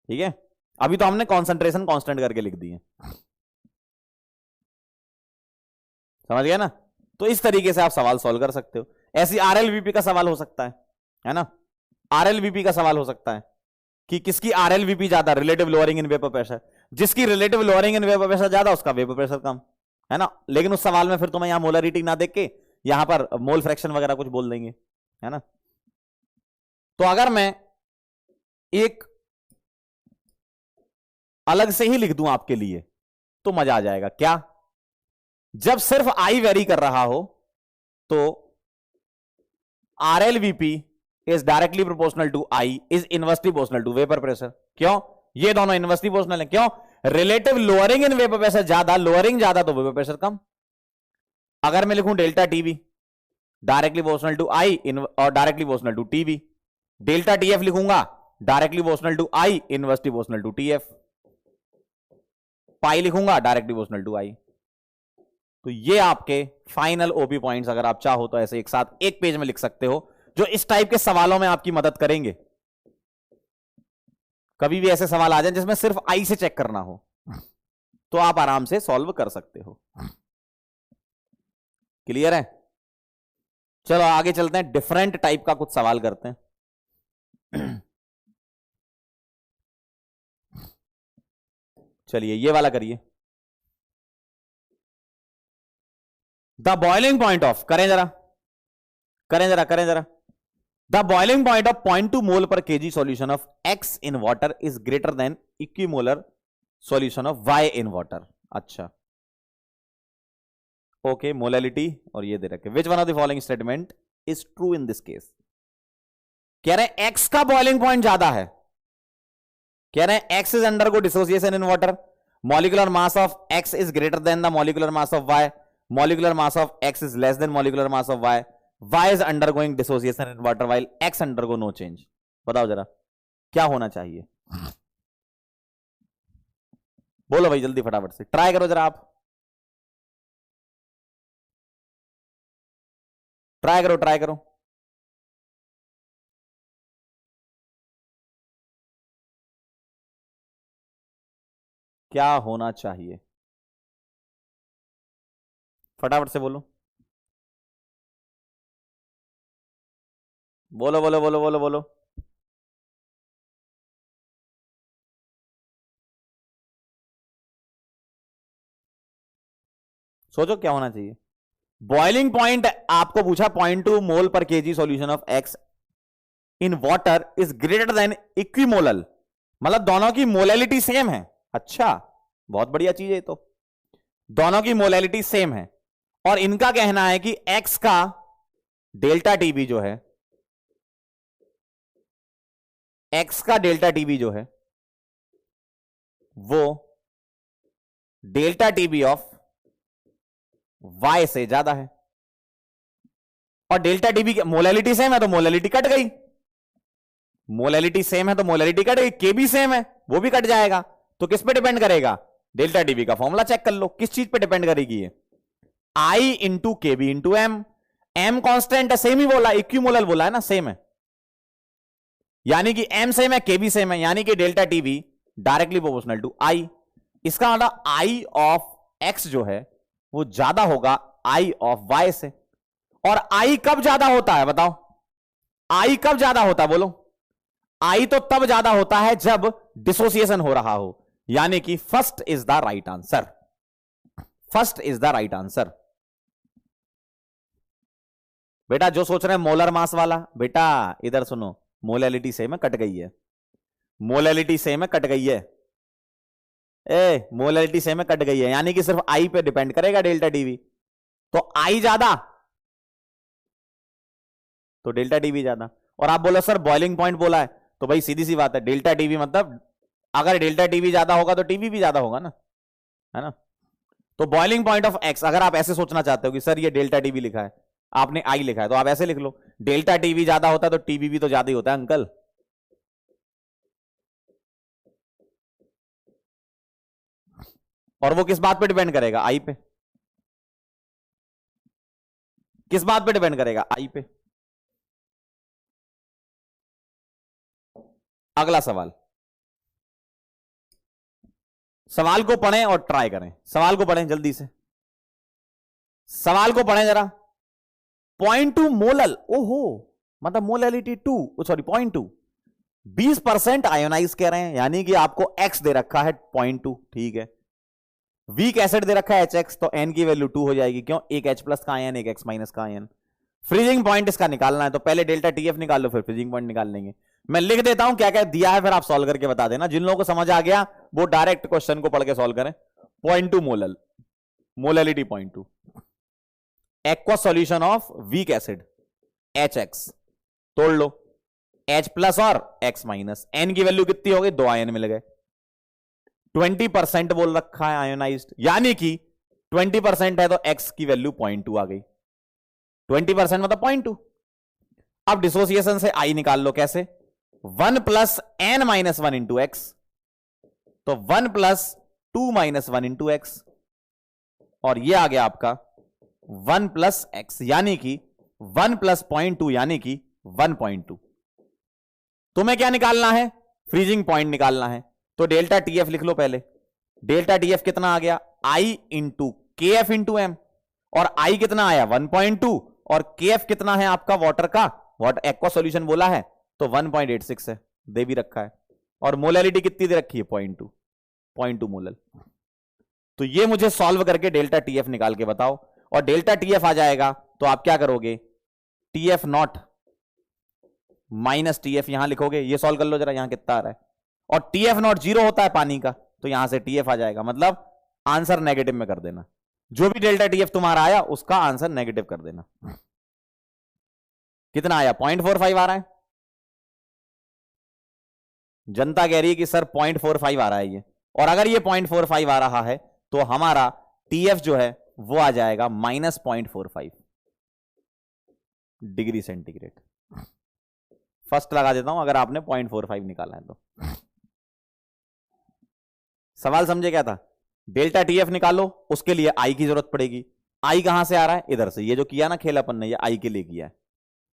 ठीक है, अभी तो हमने कॉन्सेंट्रेशन कांस्टेंट करके लिख दी है, समझ गया ना। तो इस तरीके से आप सवाल सॉल्व कर सकते हो। ऐसी आरएलवीपी का सवाल हो सकता है ना, आरएलवीपी का सवाल हो सकता है कि किसकी आरएलवीपी ज्यादा, relative lowering in vapour pressure, जिसकी relative lowering in vapour pressure ज्यादा उसका वेपर प्रेशर कम, है ना। लेकिन उस सवाल में फिर तुम्हें यहां मोलरिटी ना देख के यहां पर मोल फ्रैक्शन वगैरह कुछ बोल देंगे, है ना। तो अगर मैं एक अलग से ही लिख दूं आपके लिए तो मजा आ जाएगा। क्या, जब सिर्फ आई वेरी कर रहा हो तो RLVP is directly proportional to I is inversely proportional to vapour pressure. क्यों, ये दोनों इनवर्सली प्रोपोर्शनल है, क्यों, relative lowering in vapour pressure ज्यादा, लोअरिंग ज्यादा तो वेपर प्रेशर कम। अगर मैं लिखूं delta TB directly proportional to I और directly proportional to TB, delta TF लिखूंगा directly proportional to I inversely proportional to TF, pi लिखूंगा डायरेक्टली प्रोपोर्शनल टू आई। तो ये आपके फाइनल ओपी पॉइंट्स, अगर आप चाहो तो ऐसे एक साथ एक पेज में लिख सकते हो, जो इस टाइप के सवालों में आपकी मदद करेंगे। कभी भी ऐसे सवाल आ जाए जिसमें सिर्फ आई से चेक करना हो तो आप आराम से सॉल्व कर सकते हो। क्लियर है, चलो आगे चलते हैं, डिफरेंट टाइप का कुछ सवाल करते हैं। चलिए ये वाला करिए। द बॉइलिंग पॉइंट ऑफ, करें जरा, करें जरा, करें जरा। द बॉइलिंग पॉइंट ऑफ 0.2 मोल पर KG solution of x in water is greater than equimolar solution of Y in water. अच्छा ओके, मोलैलिटी और ये दे रखे। Which one of the following statement is true in this case? कह रहे हैं एक्स का बॉइलिंग पॉइंट ज्यादा है, कह रहे हैं X is undergo dissociation in water, molecular mass of X is greater than the molecular mass of Y, molecular mass of X is less than molecular mass of Y, Y is undergoing dissociation in water while X undergo no change. बताओ जरा क्या होना चाहिए? बोलो भाई जल्दी फटाफट से, ट्राई करो जरा, आप ट्राई करो, ट्राई करो। क्या होना चाहिए? फटाफट से बोलो, बोलो बोलो बोलो बोलो बोलो। सोचो क्या होना चाहिए। बॉइलिंग पॉइंट आपको पूछा 0.2 मोल पर KG solution of x in water is greater than equimolal, मतलब दोनों की मोलैलिटी सेम है। अच्छा बहुत बढ़िया चीज है, तो दोनों की मोलैलिटी सेम है और इनका कहना है कि एक्स का डेल्टा टीबी जो है, एक्स का डेल्टा टीबी जो है वो डेल्टा टीबी ऑफ वाई से ज्यादा है। और डेल्टा टीबी की मोलैलिटी सेम है तो मोलैलिटी कट गई, मोलैलिटी सेम है तो मोलैलिटी कट गई, के भी सेम है वो भी कट जाएगा। तो किस पे डिपेंड करेगा? डेल्टा टीबी का फॉर्मूला चेक कर लो, किस चीज पे डिपेंड करेगी ये? I into K B into M. M constant है, सेम ही बोला, इक्विमोलल बोला है ना, सेम है, यानी कि एम सेम है के बी सेम है, यानी कि delta TB directly proportional to I. इसका मतलब आई ऑफ एक्स जो है वो ज्यादा होगा आई ऑफ वाई से। और आई कब ज्यादा होता है बताओ? आई कब ज्यादा होता है बोलो? आई तो तब ज्यादा होता है जब डिसोसिएशन हो रहा हो, यानी कि first is the right answer, first is the right answer. बेटा जो सोच रहे हैं मोलर मास वाला, बेटा इधर सुनो, मोलैलिटी सेम है, कट गई है, मोलैलिटी सेम है, कट गई है, ए मोलैलिटी सेम है, कट गई है, यानी कि सिर्फ आई पे डिपेंड करेगा डेल्टा टीवी। तो आई ज्यादा तो डेल्टा टीवी ज्यादा। और आप बोलो सर बॉइलिंग पॉइंट बोला है, तो भाई सीधी सी बात है, डेल्टा टीवी मतलब अगर डेल्टा टीवी ज्यादा होगा तो टीवी भी ज्यादा होगा ना, है ना। तो बॉइलिंग पॉइंट ऑफ एक्स, अगर आप ऐसे सोचना चाहते हो कि सर ये डेल्टा टीवी लिखा है, आपने आई लिखा है, तो आप ऐसे लिख लो, डेल्टा टीवी ज्यादा होता है तो टीवी भी तो ज्यादा ही होता है अंकल। और वो किस बात पे डिपेंड करेगा? आई पे। किस बात पे डिपेंड करेगा? आई पे। अगला सवाल, सवाल को पढ़ें और ट्राई करें, सवाल को पढ़ें जल्दी से, सवाल को पढ़ें जरा। 0.2 मोलल, ओहो मतलब मोलैलिटी 2, सॉरी 0.2, 20% आयोनाइज कह रहे हैं, यानी कि आपको एक्स दे रखा है 0.2, ठीक है। वीक एसिड दे रखा है HX, तो N की वैल्यू 2 हो जाएगी, क्यों? एक H प्लस का आयन, एक X माइनस का आयन। फ्रीजिंग पॉइंट इसका निकालना है, तो पहले डेल्टा TF निकाल लो, फिर फ्रीजिंग पॉइंट निकाल लेंगे। मैं लिख देता हूं क्या क्या दिया है, फिर आप सॉल्व करके बता देना। जिन लोगों को समझ आ गया वो डायरेक्ट क्वेश्चन को पढ़ के सॉल्व करें। 0.2 molal, molality 0.2, aqua solution of weak acid HX, तोड़ लो, H प्लस और X माइनस, N की वैल्यू कितनी हो गई? 2 आयन मिल गए। 20% बोल रखा है आयोनाइज्ड, यानी कि 20% है तो X की वैल्यू 0.2 आ गई, 20% मतलब 0.2। अब डिसोसिएशन से I निकाल लो, कैसे? 1 plus N minus 1 into x, तो 1 प्लस 2 माइनस 1 इंटू एक्स, और ये आ गया आपका 1 प्लस एक्स, यानी कि 1 प्लस 0.2 यानी कि 1.2। तुम्हें क्या निकालना है? फ्रीजिंग पॉइंट निकालना है, तो डेल्टा TF लिख लो पहले। डेल्टा TF कितना आ गया? I into KF into M, और I कितना आया? 1.2, और KF कितना है आपका वाटर का, वाटर एक्वा सॉल्यूशन बोला है तो 1.86 है, दे भी रखा है। और मोलैलिटी कितनी दे रखी है, 0.2 मोलल। तो ये मुझे सॉल्व करके डेल्टा TF निकाल के बताओ। और डेल्टा TF आ जाएगा तो आप क्या करोगे, TF नॉट माइनस TF यहां लिखोगे, ये सॉल्व कर लो जरा, यहां कितना आ रहा है। और TF नॉट 0 होता है पानी का, तो यहां से TF आ जाएगा, मतलब आंसर नेगेटिव में कर देना। जो भी डेल्टा TF तुम्हारा आया उसका आंसर नेगेटिव कर देना। कितना आया, 0.45 आ रहा है। जनता कह रही है कि सर 0.45 आ रहा है ये, और अगर ये 0.45 आ रहा है तो हमारा TF जो है वो आ जाएगा -0.45 डिग्री सेंटीग्रेड। फर्स्ट लगा देता हूं अगर आपने 0.45 निकाला है तो। सवाल समझे क्या था, डेल्टा TF निकालो, उसके लिए आई की जरूरत पड़ेगी। आई कहां से आ रहा है, इधर से, ये जो किया ना खेल अपन ने, ये आई के लिए किया है।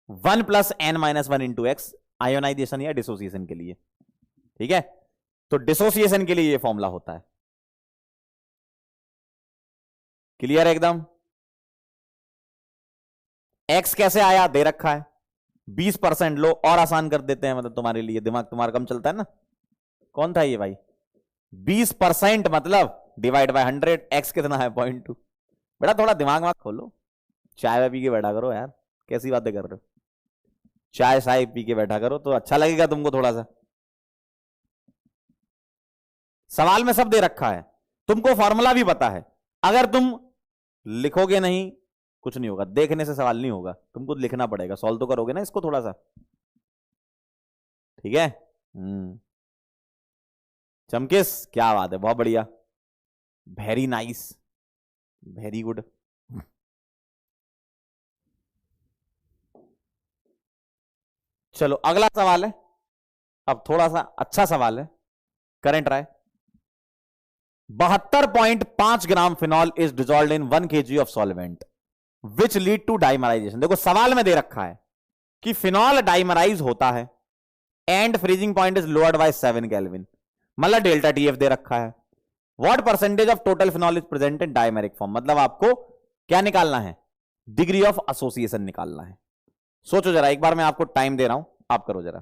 1 + n-1 × x आयोनाइजेशन या डिसोसिएशन के लिए, ठीक है। तो डिसोसिएशन के लिए ये फॉर्मूला होता है। क्लियर है एकदम। x कैसे आया, दे रखा है, 20% लो, और आसान कर देते हैं, मतलब तुम्हारे लिए दिमाग तुम्हारा कम चलता है ना। कौन था ये भाई, 20% मतलब डिवाइड बाय 100, x कितना है 0.2। बेटा थोड़ा दिमाग मत खोलो, चाय पी के बैठा करो यार, कैसी बातें कर रहे हो। चाय साय पी के बैठा करो तो अच्छा लगेगा तुमको थोड़ा सा। सवाल में सब दे रखा है, तुमको फॉर्मूला भी पता है। अगर तुम लिखोगे नहीं कुछ नहीं होगा, देखने से सवाल नहीं होगा, तुमको लिखना पड़ेगा, सॉल्व तो करोगे ना इसको थोड़ा सा, ठीक है। चमकिस क्या बात है, बहुत बढ़िया, वेरी नाइस, वेरी गुड। चलो अगला सवाल है, अब थोड़ा सा अच्छा सवाल है, करंट राय। 72.5 gram phenol is dissolved in 1 kg of solvent which lead to dimerization. देखो सवाल में दे रखा है कि फिनॉल डाइमराइज होता है and freezing point is lowered by 7 kelvin, मतलब डेल्टा TF दे रखा है। What percentage of total phenol is present in dimeric form, मतलब आपको क्या निकालना है, डिग्री ऑफ एसोसिएशन निकालना है। सोचो जरा, एक बार मैं आपको टाइम दे रहा हूं, आप करो जरा।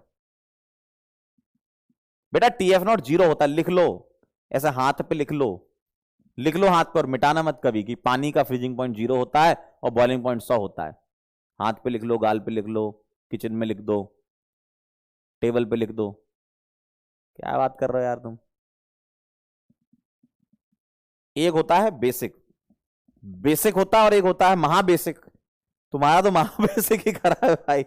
बेटा TF नॉट 0 होता है, लिख लो, ऐसा हाथ पे लिख लो, लिख लो हाथ पर, मिटाना मत कभी, कि पानी का फ्रीजिंग पॉइंट 0 होता है और बॉइलिंग पॉइंट 100 होता है। हाथ पे लिख लो, गाल पे लिख लो, किचन में लिख दो, टेबल पे लिख दो। क्या बात कर रहे हो यार तुम। एक होता है बेसिक, बेसिक होता है, और एक होता है महाबेसिक। तुम्हारा तो महाबेसिक ही करा है भाई।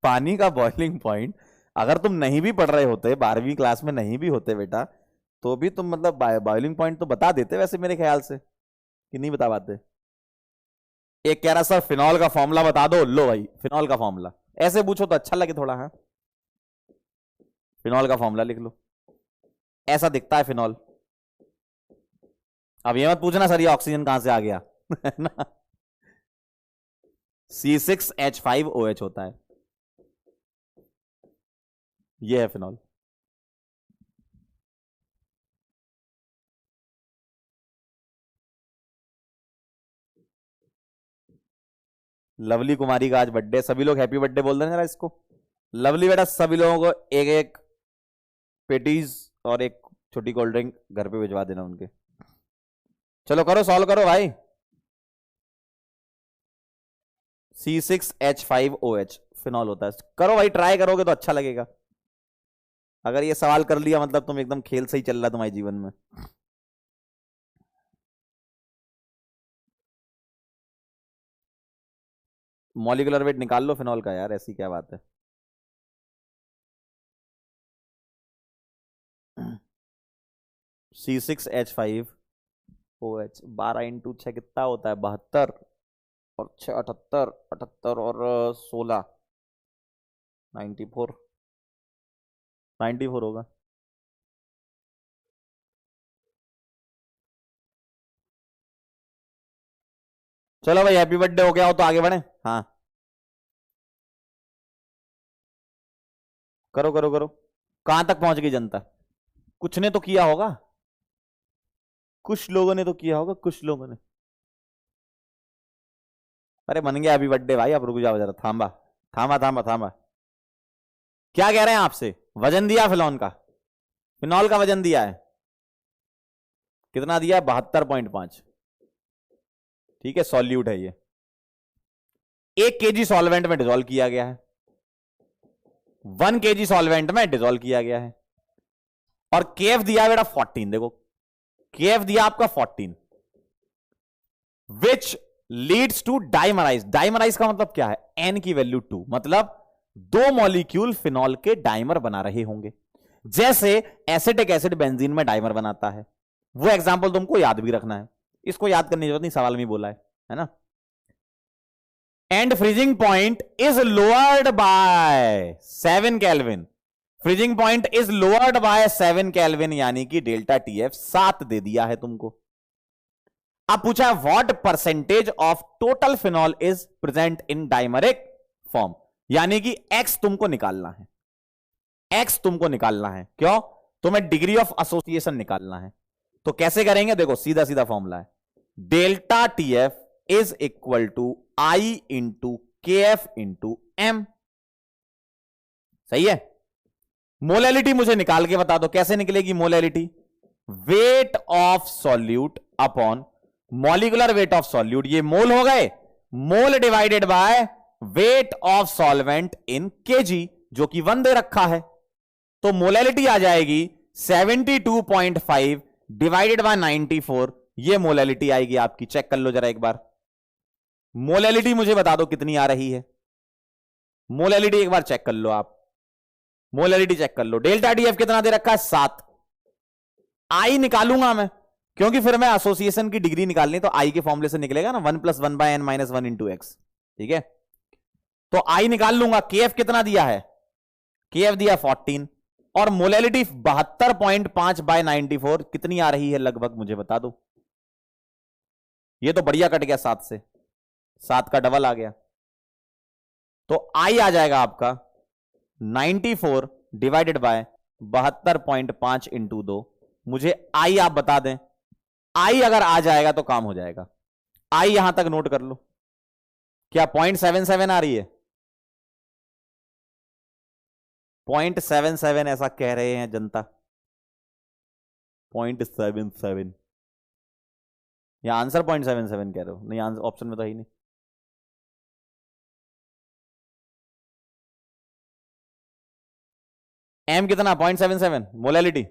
पानी का बॉइलिंग पॉइंट अगर तुम नहीं भी पढ़ रहे होते, 12वीं क्लास में नहीं भी होते बेटा, तो भी तुम मतलब बॉइलिंग पॉइंट तो बता देते वैसे मेरे ख्याल से, कि नहीं बता पाते। एक कह रहा सर फिनॉल का फॉर्मूला बता दो, लो भाई फिनॉल का फॉर्मूला, ऐसे पूछो तो अच्छा लगे थोड़ा। हाँ फिनॉल का फॉर्मूला लिख लो, ऐसा दिखता है फिनॉल। अब ये मत पूछना सर ये ऑक्सीजन कहां से आ गया है ना। C6H5OH होता है, ये है फिनॉल। लवली कुमारी का आज बर्थडे, सभी लोग हैप्पी बर्थडे बोल देना जरा इसको। लवली बेटा सभी लोगों को एक एक पेटीज और एक छोटी कोल्ड ड्रिंक घर पे भिजवा देना उनके। चलो करो, सॉल्व करो भाई। C6H5OH फिनॉल होता है, करो भाई, ट्राई करोगे तो अच्छा लगेगा। अगर ये सवाल कर लिया मतलब तुम एकदम खेल सही चल रहा है तुम्हारे जीवन में। मॉलिक्यूलर वेट निकाल लो फिनॉल का यार, ऐसी क्या बात है। C6H5OH 12 × 6 कितना होता है, 72, और 6 78, 78 और 16 94, 94 होगा। चलो भाई हैप्पी बर्थडे हो गया हो तो आगे बढ़े। हाँ करो करो करो, कहां तक पहुंच गई जनता, कुछ ने तो किया होगा, कुछ लोगों ने तो किया होगा, कुछ लोगों ने। अरे बन गया अभी बर्थडे भाई, अब रुक जाओ जरा, थांबा थांबा थांबा थांबा। क्या कह रहे हैं आपसे? वजन दिया फिनॉल का, फिनॉल का वजन दिया है, कितना दिया है? 72.5। ठीक है, सॉल्यूट है ये, 1 kg सॉल्वेंट में डिसॉल्व किया गया है, 1 kg सॉल्वेंट में डिसॉल्व किया गया है। और केएफ दिया बेटा 14, देखो केएफ दिया आपका 14, which leads to dimerize. Dimerize का मतलब क्या है? एन की वैल्यू 2, मतलब 2 मॉलिक्यूल फिनॉल के डाइमर बना रहे होंगे, जैसे एसिटिक एसिड बेंजीन में डाइमर बनाता है। वो एग्जांपल तुमको याद भी रखना है, इसको याद करने की जरूरत नहीं, सवाल में बोला है ना। And freezing point is lowered by 7 kelvin, freezing point is lowered by 7 kelvin, यानी कि डेल्टा टीएफ 7 दे दिया है तुमको। अब पूछा है what percentage of total phenol is present in dimeric form, यानी कि एक्स तुमको निकालना है, एक्स तुमको निकालना है। क्यों? तुम्हें डिग्री ऑफ एसोसिएशन निकालना है। तो कैसे करेंगे? देखो सीधा सीधा फॉर्मूला है, delta TF is equal to I into K F into M. सही है। मोलैलिटी मुझे निकाल के बता दो, कैसे निकलेगी molality? Weight of solute upon molecular weight of solute, ये मोल हो गए, मोल divided by weight of solvent in KG, जो कि 1 दे रखा है। तो मोलैलिटी आ जाएगी 72.5 डिवाइडेड बाय 94, ये मोलैलिटी आएगी आपकी। चेक कर लो जरा एक बार, मोलैलिटी मुझे बता दो कितनी आ रही है। मोलैलिटी एक बार चेक कर लो आप, मोलैलिटी चेक कर लो। डेल्टा टीएफ कितना दे रखा है? 7। आई निकालूंगा मैं, क्योंकि फिर मैं एसोसिएशन की डिग्री निकालनी, तो आई के फॉर्मूले से निकलेगा ना 1 + 1 / n - 1 × x। ठीक है, तो आई निकाल लूंगा। केएफ कितना दिया है? केएफ दिया 14, और मोलैलिटी 72.5/94 कितनी आ रही है लगभग, मुझे बता दो। ये तो बढ़िया कट गया 7 से, 7 का डबल आ गया, तो आई आ जाएगा आपका 94 डिवाइडेड बाय 72.5 × 2। मुझे आई आप बता दें, आई अगर आ जाएगा तो काम हो जाएगा। आई यहां तक नोट कर लो, क्या 0.77 आ रही है? 0.77 ऐसा कह रहे हैं जनता, 0.77, या आंसर 0.77 कह रहे हो? नहीं, आंसर ऑप्शन में तो ही नहीं। एम कितना? 0.77 मोलैलिटी,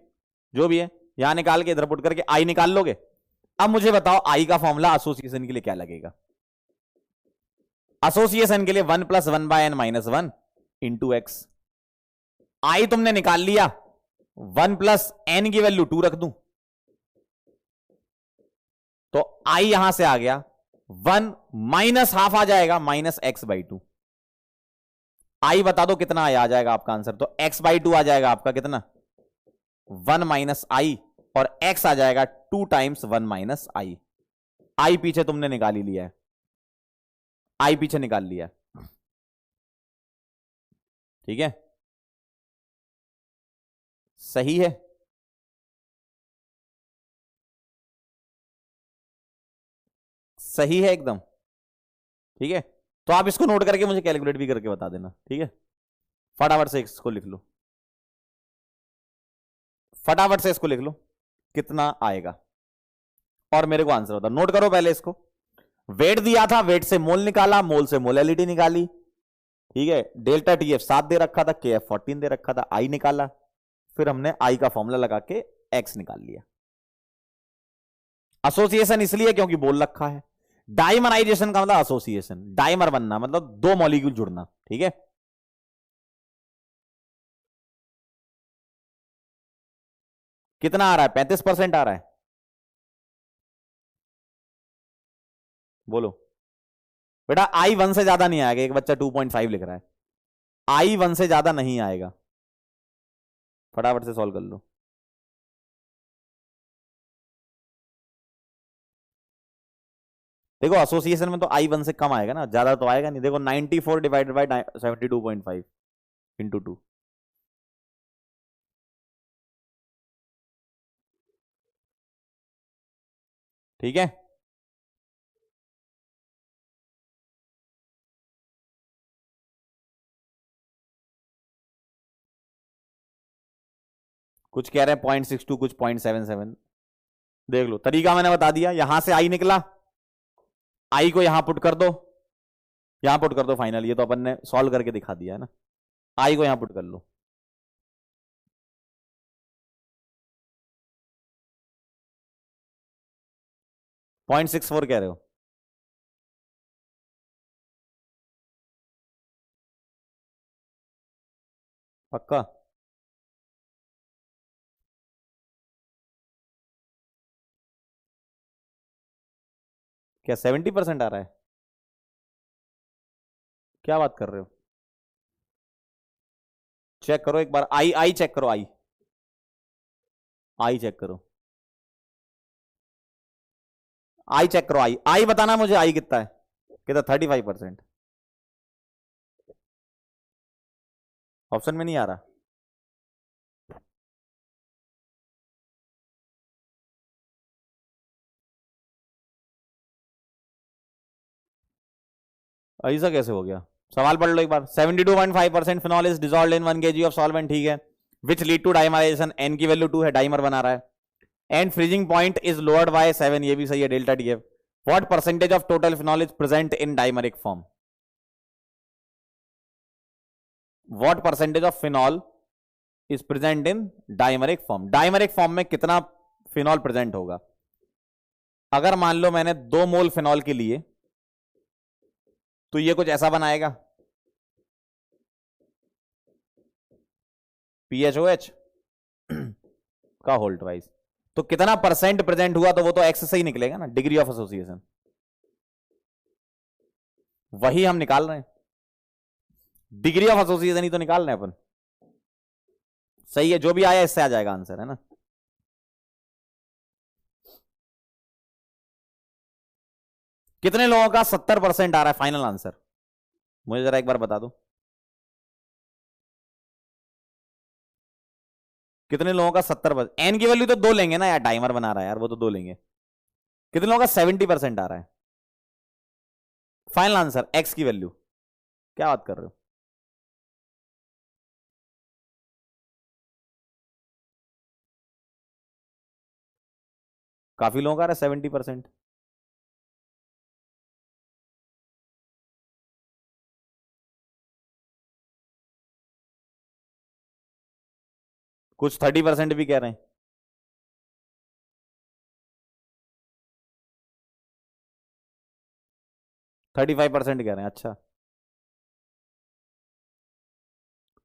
जो भी है यहां निकाल के इधर पुट करके आई निकाल लोगे। अब मुझे बताओ आई का फॉर्मूला एसोसिएशन के लिए क्या लगेगा? एसोसिएशन के लिए 1 + 1 / n - 1 × x। आई तुमने निकाल लिया, 1 + n की वैल्यू 2 रख दूं, तो आई यहां से आ गया 1 - ½ आ जाएगा -x/2। आई बता दो कितना आ जाएगा आपका आंसर? तो x/2 आ जाएगा आपका कितना? 1 - i, और x आ जाएगा 2 × 1 - i। आई पीछे तुमने निकाल ही लिया है, आई पीछे निकाल लिया। ठीक है, सही है। सही है एकदम। ठीक है, तो आप इसको नोट करके मुझे कैलकुलेट भी करके बता देना। ठीक है, फटाफट से इसको लिख लो, फटाफट से इसको लिख लो कितना आएगा, और मेरे को आंसर बता। नोट करो पहले इसको, वेट दिया था, वेट से मोल निकाला, मोल से मोलैलिटी निकाली। ठीक है, डेल्टा टीएफ 7 दे रखा था, केएफ 14 दे रखा था, आई निकाला, फिर हमने आई का फॉर्मूला लगा के एक्स निकाल लिया। एसोसिएशन इसलिए क्योंकि बोल रखा है। डाइमराइजेशन का मतलब एसोसिएशन, डाइमर बनना मतलब 2 मॉलिक्यूल जुड़ना। ठीक है, कितना आ रहा है? 35% आ रहा है, बोलो बेटा। आई 1 से ज्यादा नहीं आएगा, एक बच्चा 2.5 लिख रहा है, आई 1 से ज्यादा नहीं आएगा। फटाफट से सॉल्व कर लो। देखो एसोसिएशन में तो आई 1 से कम आएगा ना, ज्यादा तो आएगा नहीं। देखो 94 डिवाइडेड बाय 72.5 × 2। ठीक है, कुछ कह रहे हैं 0.62, कुछ 0.77। देख लो, तरीका मैंने बता दिया। यहां से आई निकला, आई को यहां पुट कर दो, यहां पुट कर दो फाइनल। ये तो अपन ने सॉल्व करके दिखा दिया है ना। आई को यहां पुट कर लो। पॉइंट 64 कह रहे हो? पक्का? क्या 70% आ रहा है? क्या बात कर रहे हो? चेक करो एक बार, आई आई चेक करो, आई आई चेक करो, आई चेक करो, आई आई बताना मुझे, आई कितना है? कितना? 35%। ऑप्शन में नहीं आ रहा। ऐसा कैसे हो गया? सवाल पढ़ लो एक बार। 72.5% phenol is dissolved in 1 kg of solvent, ठीक है, which lead to dimerization. N की वैल्यू 2 है, डाइमर बना रहा है। And freezing point is lowered by 7, ये भी सही है, delta T F. What percentage of total phenol is present in dimeric form? What percentage of phenol is present in dimeric form? Dimeric form में कितना फिनॉल प्रेजेंट होगा? अगर मान लो मैंने 2 मोल फिनॉल के लिए, तो ये कुछ ऐसा बनाएगा, PHOH का होल ट्वाइस। तो कितना परसेंट प्रेजेंट हुआ, तो वो तो एक्स से ही निकलेगा ना, डिग्री ऑफ एसोसिएशन। वही हम निकाल रहे हैं, डिग्री ऑफ एसोसिएशन ही तो निकाल रहे हैं अपन। सही है, जो भी आया इससे आ जाएगा आंसर, है ना। कितने लोगों का 70% आ रहा है फाइनल आंसर? मुझे जरा एक बार बता दो, कितने लोगों का 70%? एन की वैल्यू तो 2 लेंगे ना यार, टाइमर बना रहा है यार, वो तो 2 लेंगे। कितने लोगों का 70% आ रहा है फाइनल आंसर? एक्स की वैल्यू, क्या बात कर रहे हो? काफी लोगों का आ रहा है 70%। कुछ 30% भी कह रहे हैं। 35% कह रहे हैं, अच्छा।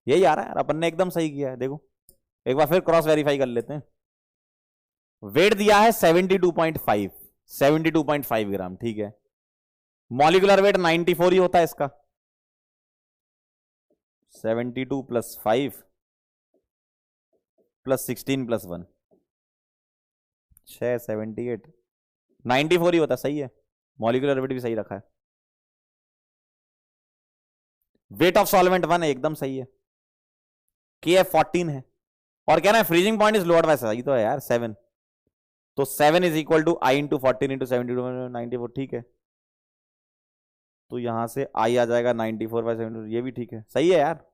यही आ रहा है यार, अपन ने एकदम सही किया है। देखो एक बार फिर क्रॉस वेरीफाई कर लेते हैं। वेट दिया है 72.5, 72.5 ग्राम, ठीक है। मॉलिकुलर वेट 94 ही होता है इसका। 72 + 5 + 16 + 1, 6, 78, 94 ही होता है, सही है। मॉलिकुलर वेट भी सही रखा है। वेट ऑफ सॉल्वेंट 1 है, एकदम सही है। KF 14 है, और कह रहा है freezing point is lower by, सही तो है यार, 7। तो 7 = I × 14 × 72 94, ठीक है। तो यहां से I आ जाएगा 94/72, ये भी ठीक है, सही है यार,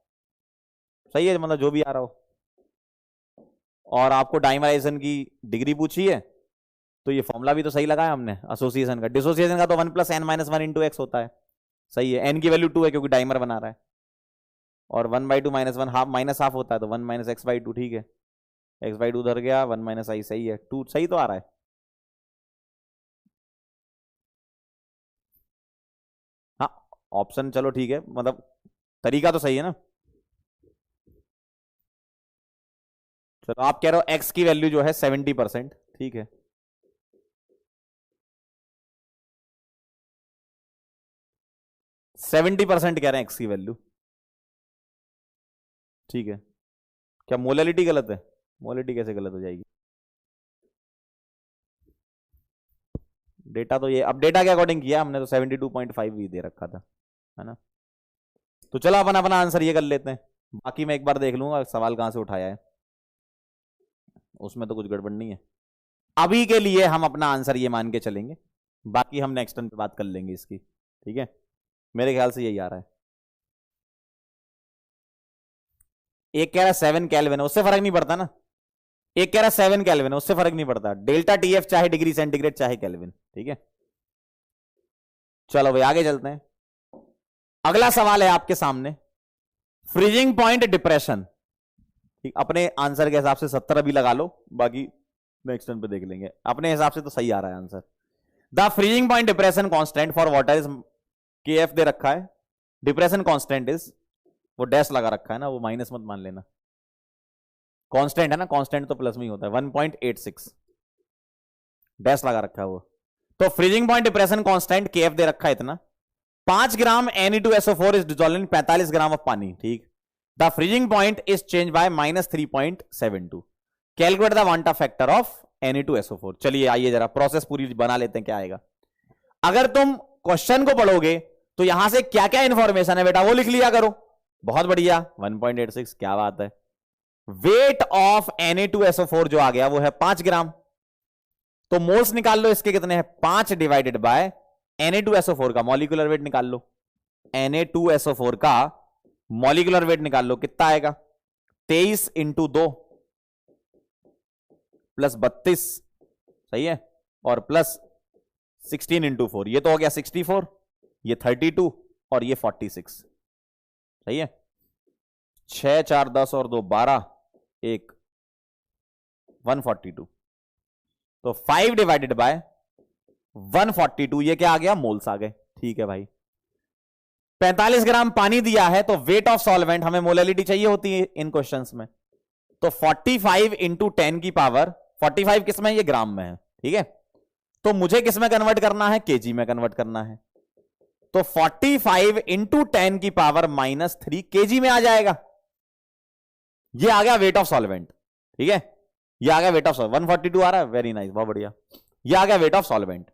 सही है, मतलब जो भी आ रहा हो। और आपको डाइमराइजेशन की डिग्री पूछी है, तो ये फॉर्मूला भी तो सही लगाया हमने एसोसिएशन का। डिसोसिएशन का तो 1 + n - 1 × x होता है, सही है। n की वैल्यू 2 है क्योंकि डाइमर बना रहा है, और 1/2 - 1 हाफ माइनस हाफ होता है, तो 1 - x/2, ठीक है। x/2 उधर गया, 1 - I, सही है। 2 सही तो आ रहा है। हाँ, ऑप्शन चलो ठीक है, मतलब तरीका तो सही है ना। चलो आप कह रहे हो x की वैल्यू जो है 70%, ठीक है। 70% कह रहे हैं x की वैल्यू, ठीक है। क्या मोलैलिटी गलत है? मोलैलिटी कैसे गलत हो जाएगी? डेटा तो ये, अब डेटा के अकॉर्डिंग किया हमने, तो 72.5 ही दे रखा था, है ना। तो चलो अपन अपना आंसर ये कर लेते हैं। बाकी मैं एक बार देख लूंगा सवाल कहां से उठाया है, उसमें तो कुछ गड़बड़ नहीं है। अभी के लिए हम अपना आंसर ये मान के चलेंगे, बाकी हम नेक्स्ट टर्न पे बात कर लेंगे इसकी, ठीक है। मेरे ख्याल से यही आ रहा है। एक कह रहा है 7 केल्विन है, उससे फर्क नहीं पड़ता ना। एक कह रहा 7 केल्विन है, उससे फर्क नहीं पड़ता, डेल्टा टीएफ चाहे डिग्री सेंटीग्रेड चाहे केल्विन, ठीक है। चलो भाई आगे चलते हैं। अगला सवाल है आपके सामने, फ्रीजिंग पॉइंट डिप्रेशन, ठीक, अपने आंसर के हिसाब से 70 अभी लगा लो, बाकी नेक्स्ट टर्न पे देख लेंगे। अपने हिसाब से तो सही आ रहा है answer. The freezing point depression constant for water is के एफ दे रखा है, डिप्रेशन कांस्टेंट इज, वो डैश लगा रखा है ना, वो माइनस मत मान लेना, कांस्टेंट है ना, कांस्टेंट तो प्लस में ही होता है, 1.86 डैश लगा रखा है वो। तो freezing point depression constant K F दे रखा है इतना, 5 gram Na2SO4 is dissolve in 45 gram of पानी, ठीक। The freezing point is change by -3.72, calculate the van't factor of Na2SO4। चलिए आइए जरा प्रोसेस पूरी बना लेते हैं, क्या आएगा। अगर तुम क्वेश्चन को पढ़ोगे तो यहां से क्या क्या इंफॉर्मेशन है बेटा वो लिख लिया करो, बहुत बढ़िया, 1.86, क्या बात है। वेट ऑफ Na2SO4 जो आ गया वो है 5 ग्राम, तो मोल्स निकाल लो इसके कितने हैं, 5 डिवाइडेड बाय Na2SO4 का मॉलिक्यूलर वेट निकाल लो, Na2SO4 का मॉलिक्यूलर वेट निकाल लो, कितना आएगा, 23 इंटू 2 प्लस 32, सही है, और प्लस 16 इंटू 4, ये तो हो गया 64, ये 32 और ये 46, सही है। 6 4 10 और 2 12, 1 142, तो 5 डिवाइडेड बाय 142, ये क्या आ गया, मोल्स आ गए, ठीक है भाई। 45 ग्राम पानी दिया है, तो वेट ऑफ सॉल्वेंट, हमें मोलैलिटी चाहिए होती है इन क्वेश्चंस में, तो 45 इंटू 10 की पावर, 45 किस में, ये ग्राम में है, ठीक है। तो मुझे किस में कन्वर्ट करना है, केजी में कन्वर्ट करना है, तो 45 इंटू 10 की पावर -3 केजी में आ जाएगा। ये आ गया वेट ऑफ सॉल्वेंट, ठीक है, ये आ गया वेट ऑफ सॉल्वेंट, 142 आ रहा है, वेरी नाइस, बहुत बढ़िया। ये आ गया वेट ऑफ सॉल्वेंट,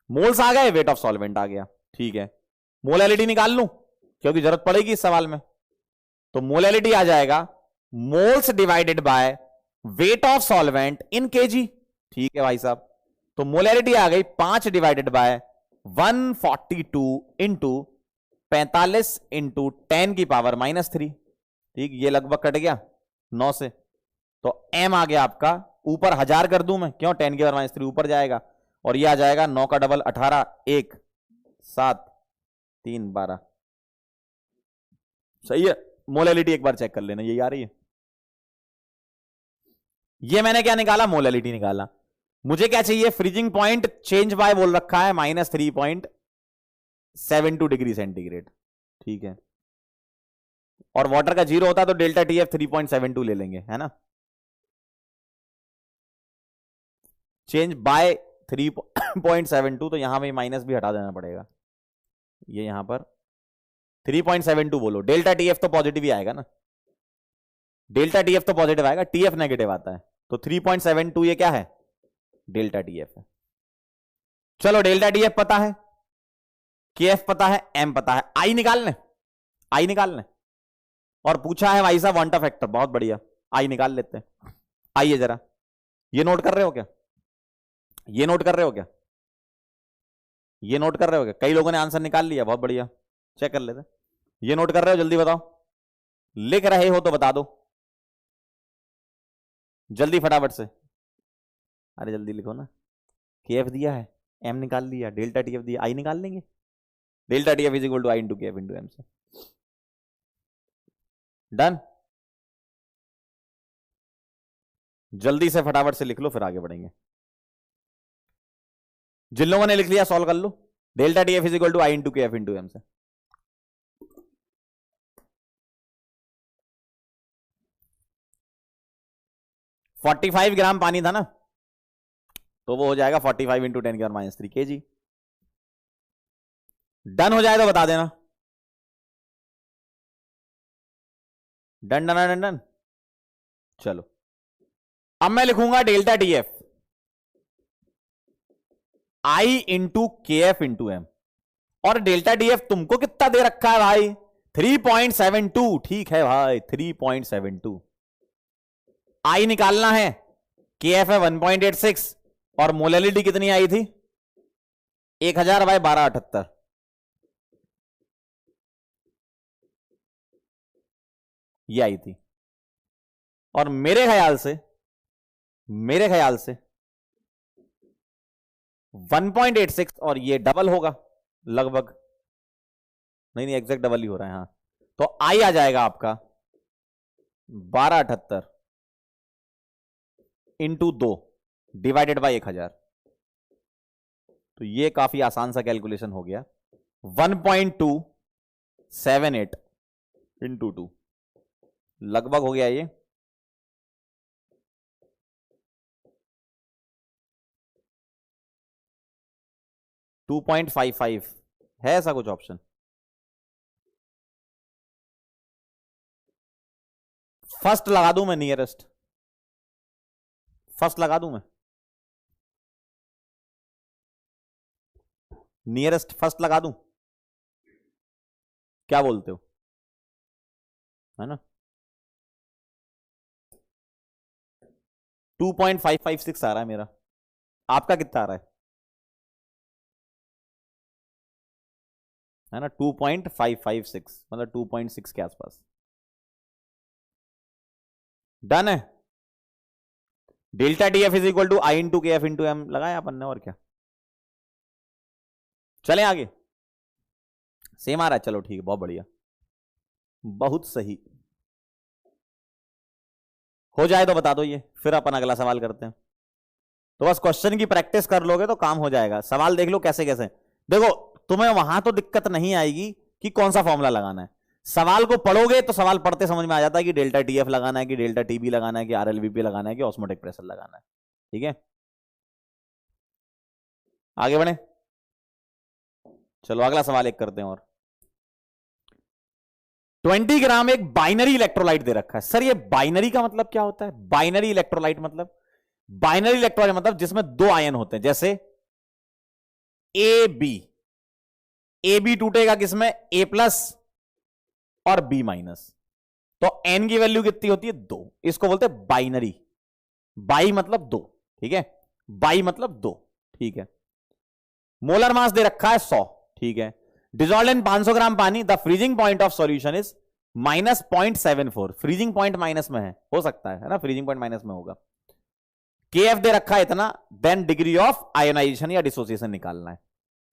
मोल्स आ गए, वेट ऑफ सॉल्वेंट आ गया, ठीक है। मोलैलिटी निकाल लूं क्योंकि जरूरत पड़ेगी इस सवाल में, तो मोलैलिटी आ जाएगा moles divided by weight of solvent in KG, ठीक है भाई साहब। तो मोलैलिटी आ गई 5 डिवाइडेड बाय 142 इंटू 45 इंटू 10 की पावर -3, ठीक, ये लगभग कट गया 9 से, तो m आ गया आपका, ऊपर 1000 कर दूं मैं, क्यों, 10 की पावर -3 ऊपर जाएगा, और ये आ जाएगा 9 का डबल 18, 1 7 3 12, सही है। मोलैलिटी एक बार चेक कर लेना, यही आ रही है। ये मैंने क्या निकाला, मोलैलिटी निकाला। मुझे क्या चाहिए, फ्रीजिंग पॉइंट चेंज बाय बोल रखा है -3.72 डिग्री सेंटीग्रेड, ठीक है, और वाटर का 0 होता तो डेल्टा टीएफ 3.72 ले लेंगे, है ना। चेंज बाय 3.72, तो यहां में माइनस भी हटा देना पड़ेगा, ये यहां पर 3.72 बोलो, डेल्टा टीएफ तो पॉजिटिव ही आएगा ना, डेल्टा टीएफ तो पॉजिटिव आएगा, टीएफ नेगेटिव आता है, तो 3.72 ये क्या है, डेल्टा टीएफ है। चलो डेल्टा टीएफ पता है, केएफ पता है, एम पता है, आई निकाल लें, आई निकाल लें, और पूछा है भाई साहब वांटा फैक्टर, बहुत बढ़िया, आई निकाल लेते हैं। आइए जरा, ये नोट कर रहे हो क्या, ये नोट कर रहे हो क्या, ये नोट कर रहे हो क्या, कई लोगों ने आंसर निकाल लिया, बहुत बढ़िया, चेक कर लेते। ये नोट कर रहे हो, जल्दी बताओ, लिख रहे हो तो बता दो जल्दी फटाफट से, अरे जल्दी लिखो ना। केएफ दिया है, एम निकाल लिया, डेल्टा टीएफ दिया, आई निकाल लेंगे, delta TF is equal to I into KF into M से, डन। जल्दी से फटाफट से लिख लो, फिर आगे बढ़ेंगे। जिन लोगों ने लिख लिया सॉल्व कर लो, delta TF is equal to I into KF into M से। $45 ग्राम पानी था ना, तो वो हो जाएगा 45 इंटू 10 की पावर -3 kg। डन हो जाए तो बता देना, डन डन डन डन। चलो अब मैं लिखूंगा डेल्टा टीएफ आई into K F into M, और डेल्टा टीएफ तुमको कितना दे रखा है भाई, 3.72, ठीक है भाई 3.72। आई निकालना है, के एफ है 1.86, और मोलैलिटी कितनी आई थी, 1000 बाय 1278, ये आई थी। और मेरे ख्याल से मेरे ख्याल से 1.86 और ये डबल होगा लगभग, नहीं नहीं एग्जैक्ट डबल ही हो रहा है। हाँ, तो आई आ जाएगा आपका 1278 इंटू 2 डिवाइडेड बाई 1000। तो ये काफी आसान सा कैलकुलेशन हो गया। 1.278 इंटू 2 लगभग हो गया ये। $2.55 है ऐसा कुछ ऑप्शन? फर्स्ट लगा दूं मैं, नियरेस्ट फर्स्ट लगा दूं मैं, नियरेस्ट फर्स्ट लगा दूं, क्या बोलते हो? है ना, 2.556 आ रहा है मेरा, आपका कितना आ रहा है ना? 2.556 मतलब 2.6 के आसपास। डन है। Delta D F is equal to I into K F into M लगाया अपन ने, और क्या। चले आगे, सेम आ रहा है, चलो ठीक है, बहुत बढ़िया, बहुत सही। हो जाए तो बता दो ये, फिर अपन अगला सवाल करते हैं। तो बस क्वेश्चन की प्रैक्टिस कर लोगे तो काम हो जाएगा। सवाल देख लो कैसे कैसे। देखो तुम्हें वहां तो दिक्कत नहीं आएगी कि कौन सा फॉर्मूला लगाना है, सवाल को पढ़ोगे तो सवाल पढ़ते समझ में आ जाता है कि डेल्टा टीएफ लगाना है, कि डेल्टा टीबी लगाना है, कि आरएलवीपी लगाना है, कि ऑस्मोटिक प्रेशर लगाना है। ठीक है, आगे बढ़े। चलो अगला सवाल एक करते हैं और। 20 ग्राम एक बाइनरी इलेक्ट्रोलाइट दे रखा है। सर ये बाइनरी का मतलब क्या होता है? बाइनरी इलेक्ट्रोलाइट मतलब, बाइनरी इलेक्ट्रोलाइट मतलब जिसमें दो आयन होते हैं, जैसे ए बी। ए बी टूटेगा किसमें? ए प्लस और बी माइनस। तो एन की वैल्यू कितनी होती है? 2। इसको बोलते हैं बाइनरी। बाई मतलब 2, ठीक है, बाई मतलब 2, ठीक है। मोलर मास दे रखा है 100, ठीक है। डिजॉल्व इन 500 ग्राम पानी, the freezing point of solution is -0.74। Freezing point minus में है, हो सकता है ना, फ्रीजिंग पॉइंट माइनस में होगा। के एफ दे रखा है इतना, देन डिग्री ऑफ आयोनाइजेशन या डिसोसिएशन निकालना है।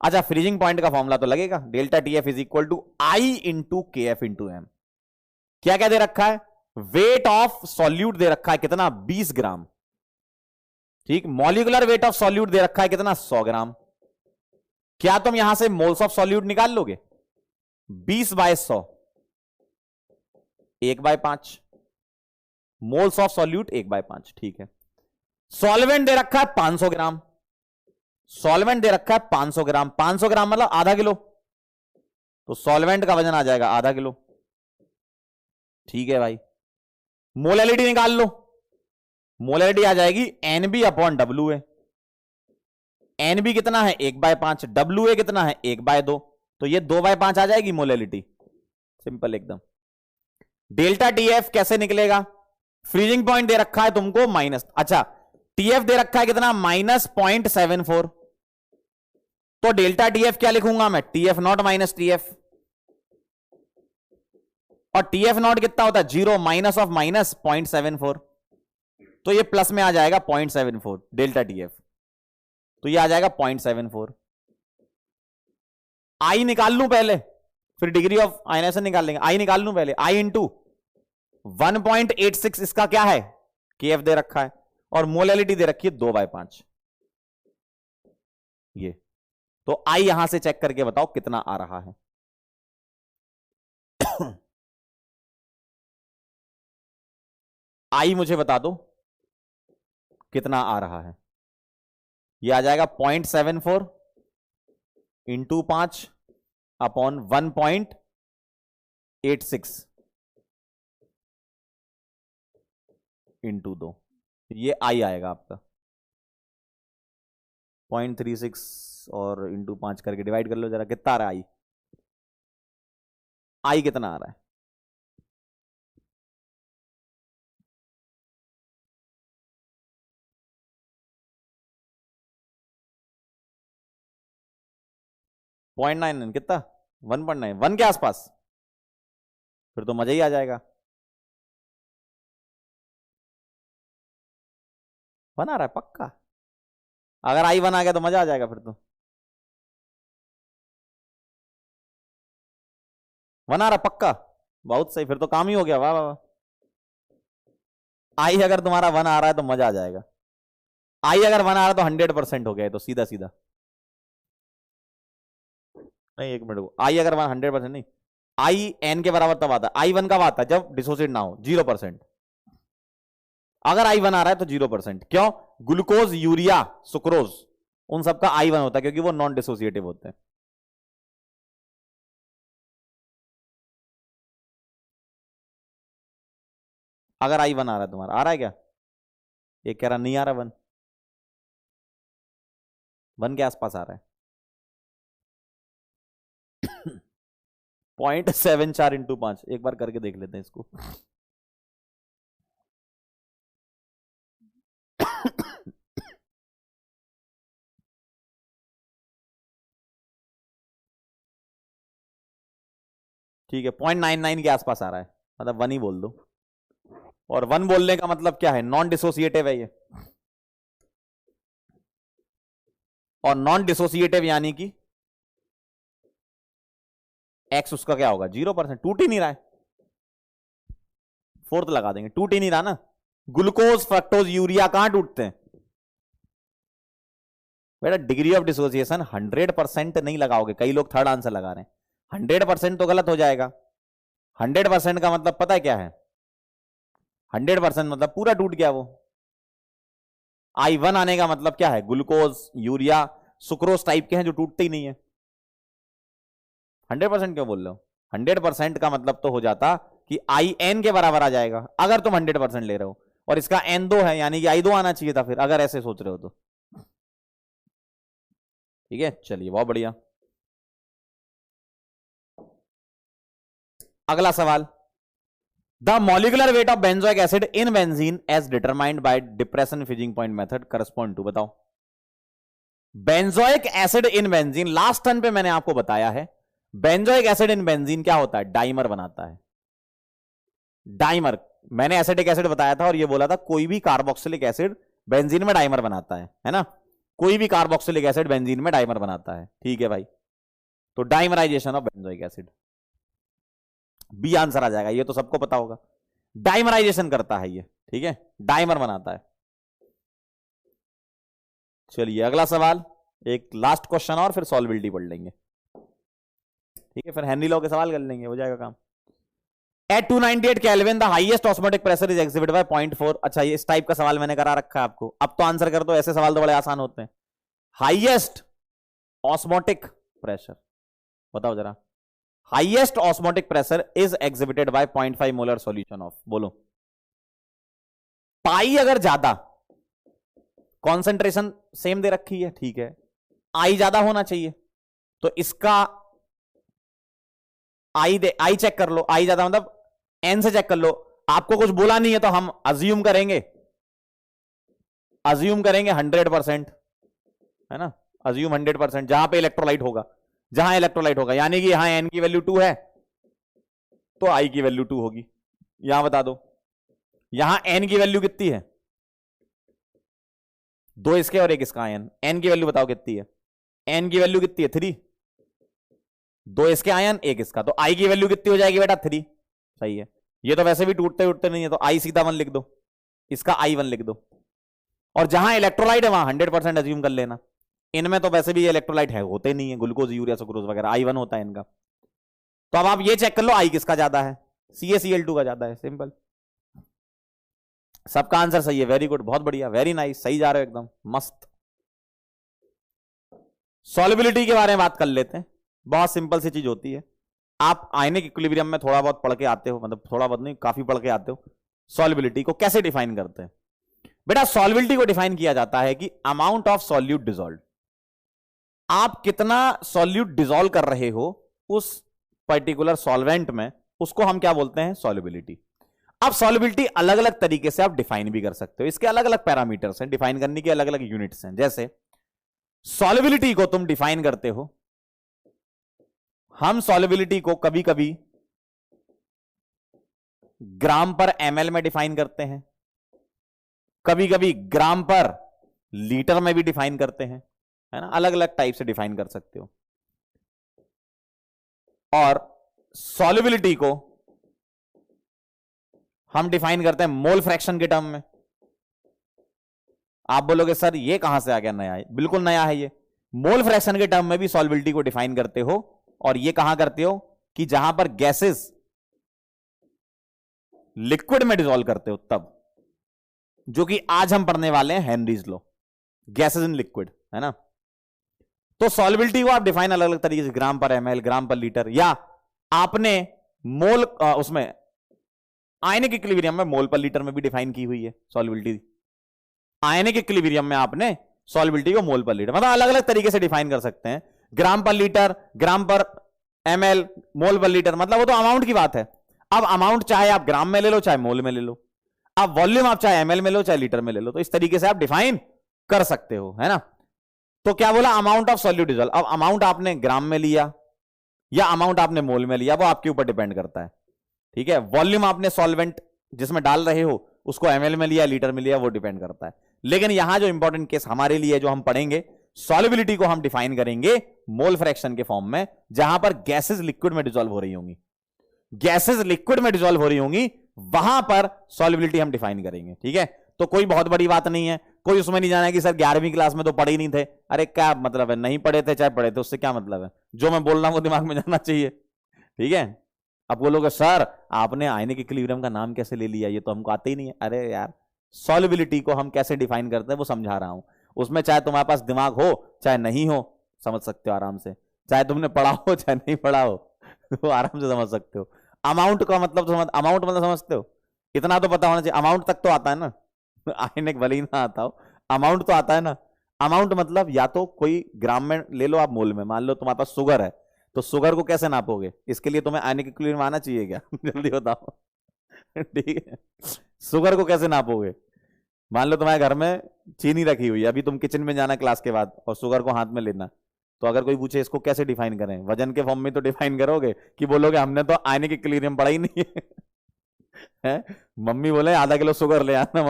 अच्छा, फ्रीजिंग पॉइंट का फॉर्मूला तो लगेगा, delta T F is equal to I into K F into M. क्या क्या दे रखा है? वेट ऑफ सॉल्यूट दे रखा है कितना? 20 ग्राम, ठीक। मॉलिकुलर वेट ऑफ सॉल्यूट दे रखा है कितना? 100 ग्राम। क्या तुम यहां से मोल्स ऑफ सॉल्यूट निकाल लोगे? 20/100 1/5, मोल्स ऑफ सॉल्यूट 1/5, ठीक है। सॉल्वेंट दे रखा है 500 ग्राम, सॉल्वेंट दे रखा है 500 ग्राम, 500 ग्राम मतलब आधा किलो, तो सॉल्वेंट का वजन आ जाएगा आधा किलो, ठीक है भाई। मोलैलिटी निकाल लो, मोलैलिटी आ जाएगी NB upon W A. NB कितना है? 1/5, डब्ल्यू ए कितना है? 1/2, तो ये 2/5 आ जाएगी मोलैलिटी, सिंपल एकदम। डेल्टा टीएफ कैसे निकलेगा? फ्रीजिंग पॉइंट दे रखा है तुमको माइनस, अच्छा टीएफ दे रखा है कितना? -0.74, तो डेल्टा टीएफ क्या लिखूंगा मैं? टीएफ नॉट माइनस टीएफ, और टीएफ नॉट कितना होता है? 0 माइनस ऑफ -0.74, तो ये प्लस में आ जाएगा 0.74 डेल्टा टीएफ, तो ये आ जाएगा 0.74। आई निकाल लूं पहले, फिर डिग्री ऑफ आयनाइजेशन निकाल लेंगे। आई निकाल लूं पहले, आई इंटू 1.86 इसका क्या है? केएफ दे रखा है, और मोलैलिटी दे रखी है 2/5, ये। तो आई यहां से चेक करके बताओ कितना आ रहा है। आई मुझे बता दो कितना आ रहा है। ये आ जाएगा 0.74 इंटू 5 अपॉन 1.86 इंटू 2, ये आई आएगा आपका 0.36, और इंटू 5 करके डिवाइड कर लो जरा, कितना आ रहा है आई? आई कितना आ रहा है? .99 कितना? 1.9, 1 के आसपास, फिर तो मजा ही आ जाएगा। वन आ रहा है पक्का? अगर आई वन आ गया तो मजा आ जाएगा फिर तो। वन आ रहा है पक्का? बहुत सही, फिर तो काम ही हो गया। वाह वाह वाह। आई अगर तुम्हारा वन आ रहा है तो मजा आ जाएगा। आई अगर वन आ रहा है तो 100% हो गया, तो सीधा सीधा। नहीं एक मिनट को, आई अगर वन 100% नहीं, आई एन के बराबर तब आता है, आई वन कब आता है? जब डिसोसिएट ना हो, 0%। अगर आई वन आ रहा है तो 0%। क्यों? ग्लूकोज, यूरिया, सुक्रोज, उन सबका आई वन होता है क्योंकि वो नॉन डिसोसिएटिव होते हैं। अगर आई वन आ रहा है तुम्हारा, आ रहा है क्या? ये कह रहा नहीं आ रहा वन, वन के आसपास आ रहा है। 0.74 × 5, एक बार करके देख लेते हैं इसको। ठीक है, 0.99 के आसपास आ रहा है, मतलब वन ही बोल दो। और वन बोलने का मतलब क्या है? नॉन डिसोसिएटिव है ये। और नॉन डिसोसिएटिव यानी कि एक्स उसका क्या होगा? 0%। टूट ही नहीं रहा है, फोर्थ लगा देंगे, टूट ही नहीं रहा ना। ग्लूकोज, फ्रक्टोज, यूरिया कहां टूटते हैं बेटा? डिग्री ऑफ डिसोसिएशन 100% नहीं लगाओगे, कई लोग थर्ड आंसर लगा रहे हैं। 100% तो गलत हो जाएगा। 100% का मतलब पता है क्या है? 100% मतलब पूरा टूट गया वो। आई वन आने का मतलब क्या है? ग्लूकोज, यूरिया, सुक्रोज टाइप के हैं जो टूटते ही नहीं है। 100% क्यों बोल रहे हो? 100% का मतलब तो हो जाता कि आई एन के बराबर आ जाएगा अगर तुम 100% ले रहे हो, और इसका एन 2 है यानी कि आई 2 आना चाहिए था फिर, अगर ऐसे सोच रहे हो तो। ठीक है, चलिए बहुत बढ़िया। अगला सवाल, the molecular weight of benzoic acid in benzene as determined by depression freezing point method correspond to, बताओ। Benzoic acid in benzene, last turn पे मैंने आपको बताया है, बेंजोइक एसिड इन बेंजीन क्या होता है? डाइमर बनाता है। डाइमर, मैंने एसिटिक एसिड बताया था और ये बोला था कोई भी कार्बोक्सिलिक एसिड बेंजीन में डाइमर बनाता है ना? कोई भी कार्बोक्सिलिक एसिड बेंजीन में डाइमर बनाता है। ठीक है भाई, तो dimerization of benzoic acid, B answer आ जाएगा, ये तो सबको पता होगा। डाइमराइजेशन करता है ये, ठीक है, डाइमर बनाता है। चलिए अगला सवाल, एक लास्ट क्वेश्चन और फिर सॉल्विलिटी पढ़ लेंगे। ठीक है, फिर हेनरी लॉ के सवाल कर लेंगे, हो जाएगा काम। At 298 kelvin the highest osmotic pressure is exhibited by 0.4। अच्छा, ये इस टाइप का सवाल मैंने करा रखा है आपको, अब तो आंसर कर दो, ऐसे सवाल तो बड़े आसान होते हैं। हाईएस्ट ऑस्मोटिक प्रेशर बताओ जरा। Highest osmotic pressure is exhibited by 0.5 molar solution of, बोलो। पाई अगर ज्यादा, कॉन्सेंट्रेशन सेम दे रखी है, ठीक है, आई ज्यादा होना चाहिए, तो इसका आई चेक कर लो, आई ज्यादा मतलब एन से चेक कर लो। आपको कुछ बोला नहीं है तो हम अज्यूम करेंगे, 100%, है ना? अज्यूम 100%, जहां पे इलेक्ट्रोलाइट होगा, जहां इलेक्ट्रोलाइट होगा, यानी कि यहां एन की वैल्यू 2 है तो आई की वैल्यू 2 होगी। यहां बता दो, यहां एन की वैल्यू कितनी है? 2 इसके और 1 इसका। एन की वैल्यू बताओ कितनी है? एन की वैल्यू कितनी है? 3। 2 इसके आयन, 1 इसका, तो आई की वैल्यू कितनी हो जाएगी बेटा? 3। सही है, ये तो वैसे भी टूटते उठते नहीं है, तो आई सीधा 1 लिख दो, इसका आई 1 लिख दो। और जहां इलेक्ट्रोलाइट है वहां 100% अज्यूम कर लेना। इनमें तो वैसे भी इलेक्ट्रोलाइट है, होते नहीं है, ग्लूकोज, यूरिया, सुक्रोज वगैरह, आई 1 होता है इनका। तो अब आप ये चेक कर लो आई किसका ज्यादा है, CaCl2 का ज्यादा है, सिंपल। सबका आंसर सही है, वेरी गुड, बहुत बढ़िया, वेरी नाइस, सही जा रहे हो एकदम मस्त। सॉल्युबिलिटी के बारे में बात कर लेते हैं, बहुत सिंपल सी चीज होती है। आप आयनिक इक्विलिब्रियम में थोड़ा बहुत पढ़ के आते हो, मतलब थोड़ा बहुत नहीं, काफी पढ़ के आते हो। सॉल्युबिलिटी को कैसे डिफाइन करते हैं बेटा? सॉल्युबिलिटी को डिफाइन किया जाता है कि अमाउंट ऑफ सॉल्यूट डिसॉल्व, आप कितना सॉल्यूट डिसॉल्व कर रहे हो उस पर्टिकुलर सॉल्वेंट में, उसको हम क्या बोलते हैं? सॉल्युबिलिटी। अब सॉल्युबिलिटी अलग अलग तरीके से आप डिफाइन भी कर सकते हो, इसके अलग अलग पैरामीटर्स हैं, डिफाइन करने के अलग अलग यूनिट्स हैं। जैसे सॉल्युबिलिटी को तुम डिफाइन करते हो, हम सॉल्युबिलिटी को कभी कभी ग्राम पर ml में डिफाइन करते हैं, कभी कभी ग्राम पर लीटर में भी डिफाइन करते हैं, है ना, अलग अलग टाइप से डिफाइन कर सकते हो। और सॉल्युबिलिटी को हम डिफाइन करते हैं मोल फ्रैक्शन के टर्म में। आप बोलोगे सर ये कहां से आ गया नया है? बिल्कुल नया है ये। मोल फ्रैक्शन के टर्म में भी सॉल्युबिलिटी को डिफाइन करते हो, और ये कहां करते हो कि जहां पर गैसेस लिक्विड में डिसॉल्व करते हो तब, जो कि आज हम पढ़ने वाले हैं Henry's law, gases in liquid, है ना। तो सॉल्युबिलिटी को आप डिफाइन अलग अलग तरीके से, ग्राम पर एमएल, ग्राम पर लीटर, या आपने मोल उसमें आयनिक इक्विलिब्रियम में मोल पर लीटर में भी डिफाइन की हुई है सॉल्युबिलिटी। आयनिक इक्विलिब्रियम में आपने सॉल्युबिलिटी को मोल पर लीटर, मतलब अलग अलग तरीके से डिफाइन कर सकते हैं। ग्राम पर लीटर, ग्राम पर एमएल, मोल पर लीटर, मतलब वो तो अमाउंट की बात है। अब अमाउंट चाहे आप ग्राम में ले लो चाहे मोल में ले लो, अब वॉल्यूम आप चाहे एमएल में लो चाहे लीटर में ले लो, तो इस तरीके से आप डिफाइन कर सकते हो, है ना। तो क्या बोला, अमाउंट ऑफ सॉल्यूट डिसॉल्व। अब अमाउंट आपने ग्राम में लिया या अमाउंट आपने मोल में लिया, वो आपके ऊपर डिपेंड करता है, ठीक है। वॉल्यूम आपने सॉल्वेंट जिसमें डाल रहे हो उसको एमएल में लिया, लीटर में लिया, वो डिपेंड करता है। लेकिन यहां जो इंपॉर्टेंट केस हमारे लिए जो हम पढ़ेंगे, सॉल्युबिलिटी को हम डिफाइन करेंगे मोल फ्रैक्शन के फॉर्म में, जहां पर गैसेस लिक्विड में डिसॉल्व हो रही होंगी, गैसेस लिक्विड में डिसॉल्व हो रही होंगी, वहां पर सॉल्युबिलिटी हम डिफाइन करेंगे, ठीक है। तो कोई बहुत बड़ी बात नहीं है, कोई उसमें नहीं जाना है कि सर 11वीं क्लास में तो पढ़े ही नहीं थे। अरे क्या मतलब है, नहीं पढ़े थे चाहे पढ़े थे, उससे क्या मतलब है, जो मैं बोल रहा हूं वो दिमाग में जाना चाहिए, ठीक है। अब बोलोगे सर आपने आयनिक इक्विलिब्रियम का नाम कैसे ले लिया, ये तो हमको आते ही नहीं है। अरे यार, सॉल्युबिलिटी को हम कैसे डिफाइन करते हैं वो समझा रहा हूं। उसमें चाहे तुम्हारे पास दिमाग हो चाहे नहीं हो, समझ सकते हो आराम से, चाहे तुमने पढ़ा हो चाहे नहीं पढ़ा हो, तो आराम से समझ सकते हो। अमाउंट का मतलब अमाउंट मतलब समझते हो, इतना तो पता होना चाहिए। अमाउंट तक तो आता है ना, आयनिक भले ही ना आता हो, अमाउंट तो आता है ना। अमाउंट मतलब या तो कोई ग्राम में ले लो आप, मोल में। मान लो तुम्हारे पास शुगर है, तो शुगर को कैसे नापोगे, इसके लिए तुम्हें आयनिक इक्विलिब्रियम आना चाहिए क्या? जल्दी बताओ। ठीक है, शुगर को कैसे नापोगे? मान लो तुम्हारे घर में चीनी रखी हुई है, अभी तुम किचन में जाना क्लास के बाद और शुगर को हाथ में लेना, तो अगर कोई पूछे इसको कैसे डिफाइन करें, वजन के फॉर्म में तो डिफाइन करोगे कि बोलोगे हमने तो आयनिक इक्विलिब्रियम पढ़ा ही नहीं है। मम्मी बोले आधा किलो शुगर ले आना,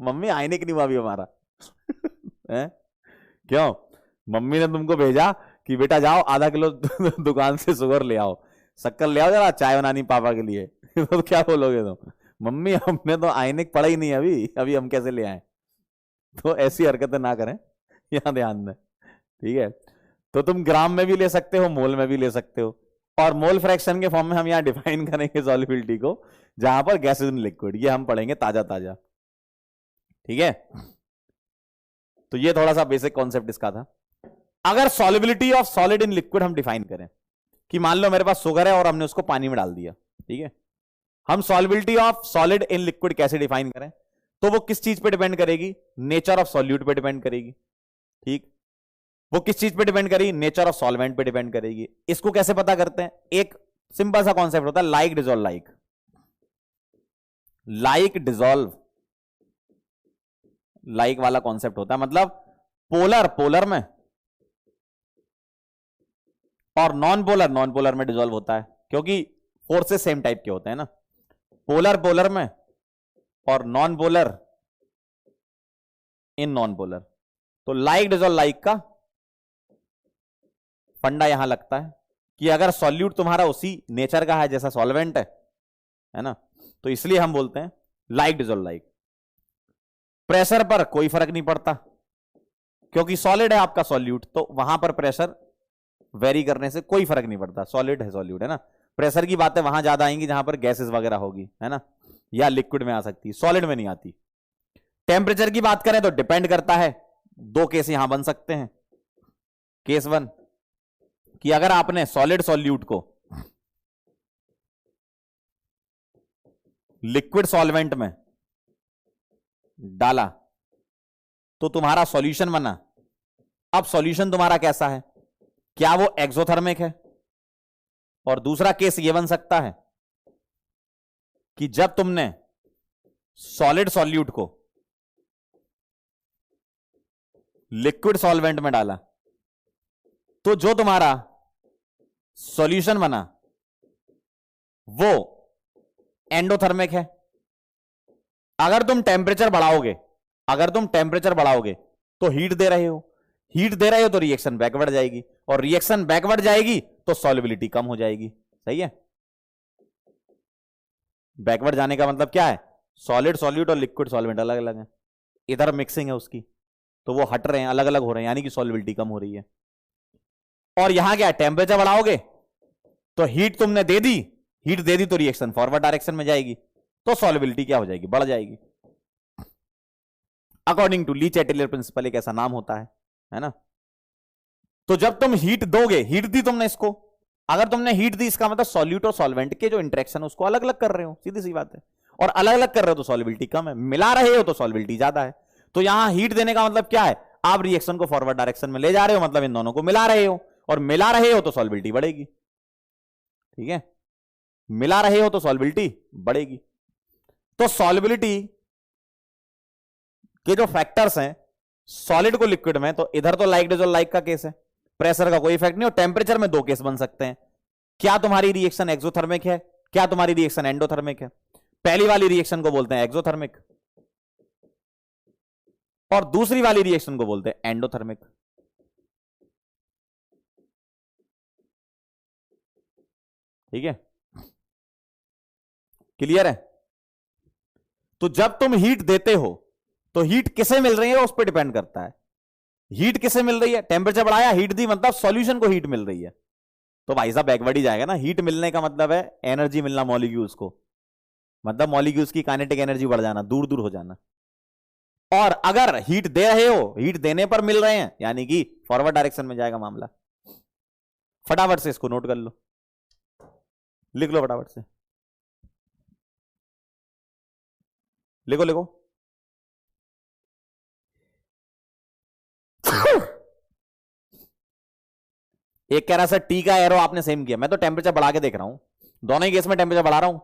मम्मी आयनिक नहीं हुआ अभी हमारा। है क्यों? मम्मी ने तुमको भेजा कि बेटा जाओ आधा किलो दुकान से शुगर ले आओ, शक्कर ले आओ जरा चाय बनानी पापा के लिए। तो क्या बोलोगे तुम? मम्मी हमने तो आयनिक पढ़ा ही नहीं अभी हम कैसे ले आए? तो ऐसी हरकतें ना करें, यहां ध्यान दें, ठीक है। तो तुम ग्राम में भी ले सकते हो, मोल में भी ले सकते हो, और मोल फ्रैक्शन के फॉर्म में हम यहां डिफाइन करेंगे सॉल्युबिलिटी को, जहां पर गैसेस इन लिक्विड, ये हम पढ़ेंगे ताजा ताजा, ठीक है। तो ये थोड़ा सा बेसिक कॉन्सेप्ट इसका था। अगर solubility of solid in liquid हम डिफाइन करें, कि मान लो मेरे पास शुगर है और हमने उसको पानी में डाल दिया, ठीक है, हम solubility of solid in liquid कैसे डिफाइन करें? तो वो किस चीज पे डिपेंड करेगी? नेचर ऑफ सॉल्यूट पे डिपेंड करेगी, ठीक। वो किस चीज पे डिपेंड करेगी? नेचर ऑफ सॉल्वेंट पे डिपेंड करेगी। इसको कैसे पता करते हैं? एक सिंपल सा कॉन्सेप्ट होता है, like dissolve like. Like dissolve like वाला कॉन्सेप्ट होता है, मतलब पोलर पोलर में और नॉन पोलर में डिसॉल्व होता है, क्योंकि फोर्सेस सेम टाइप के होते हैं ना, पोलर पोलर में और non polar in non polar. तो लाइक डिसॉल्व लाइक का फंडा यहां लगता है कि अगर सॉल्यूट तुम्हारा उसी नेचर का है जैसा सॉल्वेंट है ना, तो इसलिए हम बोलते हैं लाइक डिसॉल्व लाइक। प्रेशर पर कोई फर्क नहीं पड़ता, क्योंकि सॉलिड है आपका सॉल्यूट, तो वहां पर प्रेशर वेरी करने से कोई फर्क नहीं पड़ता, सॉलिड है सॉल्यूट, है ना। प्रेशर की बातें वहां ज्यादा आएंगी जहां पर गैसेस वगैरह होगी, है ना, या लिक्विड में आ सकती है, सॉलिड में नहीं आती। टेम्परेचर की बात करें तो डिपेंड करता है, दो केस यहां बन सकते हैं। केस वन, कि अगर आपने सॉलिड सॉल्यूट को लिक्विड सॉल्वेंट में डाला तो तुम्हारा सॉल्यूशन बना। अब सॉल्यूशन तुम्हारा कैसा है? क्या वो एक्सोथर्मिक है? और दूसरा केस ये बन सकता है कि जब तुमने सॉलिड सॉल्यूट को लिक्विड सॉल्वेंट में डाला तो जो तुम्हारा सॉल्यूशन बना वो एंडोथर्मिक है। अगर तुम टेम्परेचर बढ़ाओगे अगर तुम टेम्परेचर बढ़ाओगे तो हीट दे रहे हो, हीट दे रहे हो तो रिएक्शन बैकवर्ड जाएगी, और रिएक्शन बैकवर्ड जाएगी तो सॉल्युबिलिटी कम हो जाएगी। सही है? बैकवर्ड जाने का मतलब क्या है? सॉलिड सॉल्यूट और लिक्विड सॉल्वेंट अलग अलग है, इधर मिक्सिंग है उसकी, तो वो हट रहे हैं, अलग अलग हो रहे हैं, यानी कि सॉल्युबिलिटी कम हो रही है। और यहां क्या है? टेम्परेचर बढ़ाओगे तो हीट तुमने दे दी, हीट दे दी तो रिएक्शन फॉरवर्ड डायरेक्शन में जाएगी, तो सॉल्युबिलिटी क्या हो जाएगी? बढ़ जाएगी। अकॉर्डिंग टू लीच-एटेलियर प्रिंसिपल एक ऐसा नाम होता है ना? तो जब तुम हीट दोगे, हीट दी तुमने इसको, अगर तुमने हीट दी इसका मतलब सॉल्यूट और सॉल्वेंट के जो इंटरेक्शन है उसको अलग अलग कर रहे हो, सीधी सी बात है। और अलग अलग कर रहे हो तो सॉल्युबिलिटी कम है, मिला रहे हो तो सॉल्युबिलिटी ज्यादा है। तो यहां हीट देने का मतलब क्या है? आप रिएक्शन को फॉरवर्ड डायरेक्शन में ले जा रहे हो, मतलब इन दोनों को मिला रहे हो, और मिला रहे हो तो सॉल्युबिलिटी बढ़ेगी। ठीक है? मिला रहे हो तो सॉल्युबिलिटी बढ़ेगी। तो सॉल्युबिलिटी के जो फैक्टर्स हैं सॉलिड को लिक्विड में, तो इधर तो लाइक डिसॉल्व लाइक का केस है, प्रेशर का कोई इफेक्ट नहीं, और टेम्परेचर में दो केस बन सकते हैं। क्या तुम्हारी रिएक्शन एक्सोथर्मिक है, क्या तुम्हारी रिएक्शन एंडोथर्मिक है? पहली वाली रिएक्शन को बोलते हैं एक्सोथर्मिक, और दूसरी वाली रिएक्शन को बोलते हैं एंडोथर्मिक। ठीक है? क्लियर है? तो जब तुम हीट देते हो तो हीट किसे मिल रही है उस पर डिपेंड करता है। हीट किसे मिल रही है? टेम्परेचर बढ़ाया, हीट दी, मतलब सॉल्यूशन को हीट मिल रही है, तो भाई साहब बैकवर्ड ही जाएगा ना। हीट मिलने का मतलब है एनर्जी मिलना मॉलिक्यूल्स को, मतलब मॉलिक्यूल्स की काइनेटिक एनर्जी बढ़ जाना, दूर दूर हो जाना। और अगर हीट दे रहे हो, हीट देने पर मिल रहे हैं, यानी कि फॉरवर्ड डायरेक्शन में जाएगा मामला। फटाफट से इसको नोट कर लो, लिख लो फटाफट से, लिखो लिखो। एक कह रहा सर टी का एरो आपने सेम किया, मैं तो टेम्परेचर बढ़ा के देख रहा हूं, दोनों ही केस में टेम्परेचर बढ़ा रहा हूं।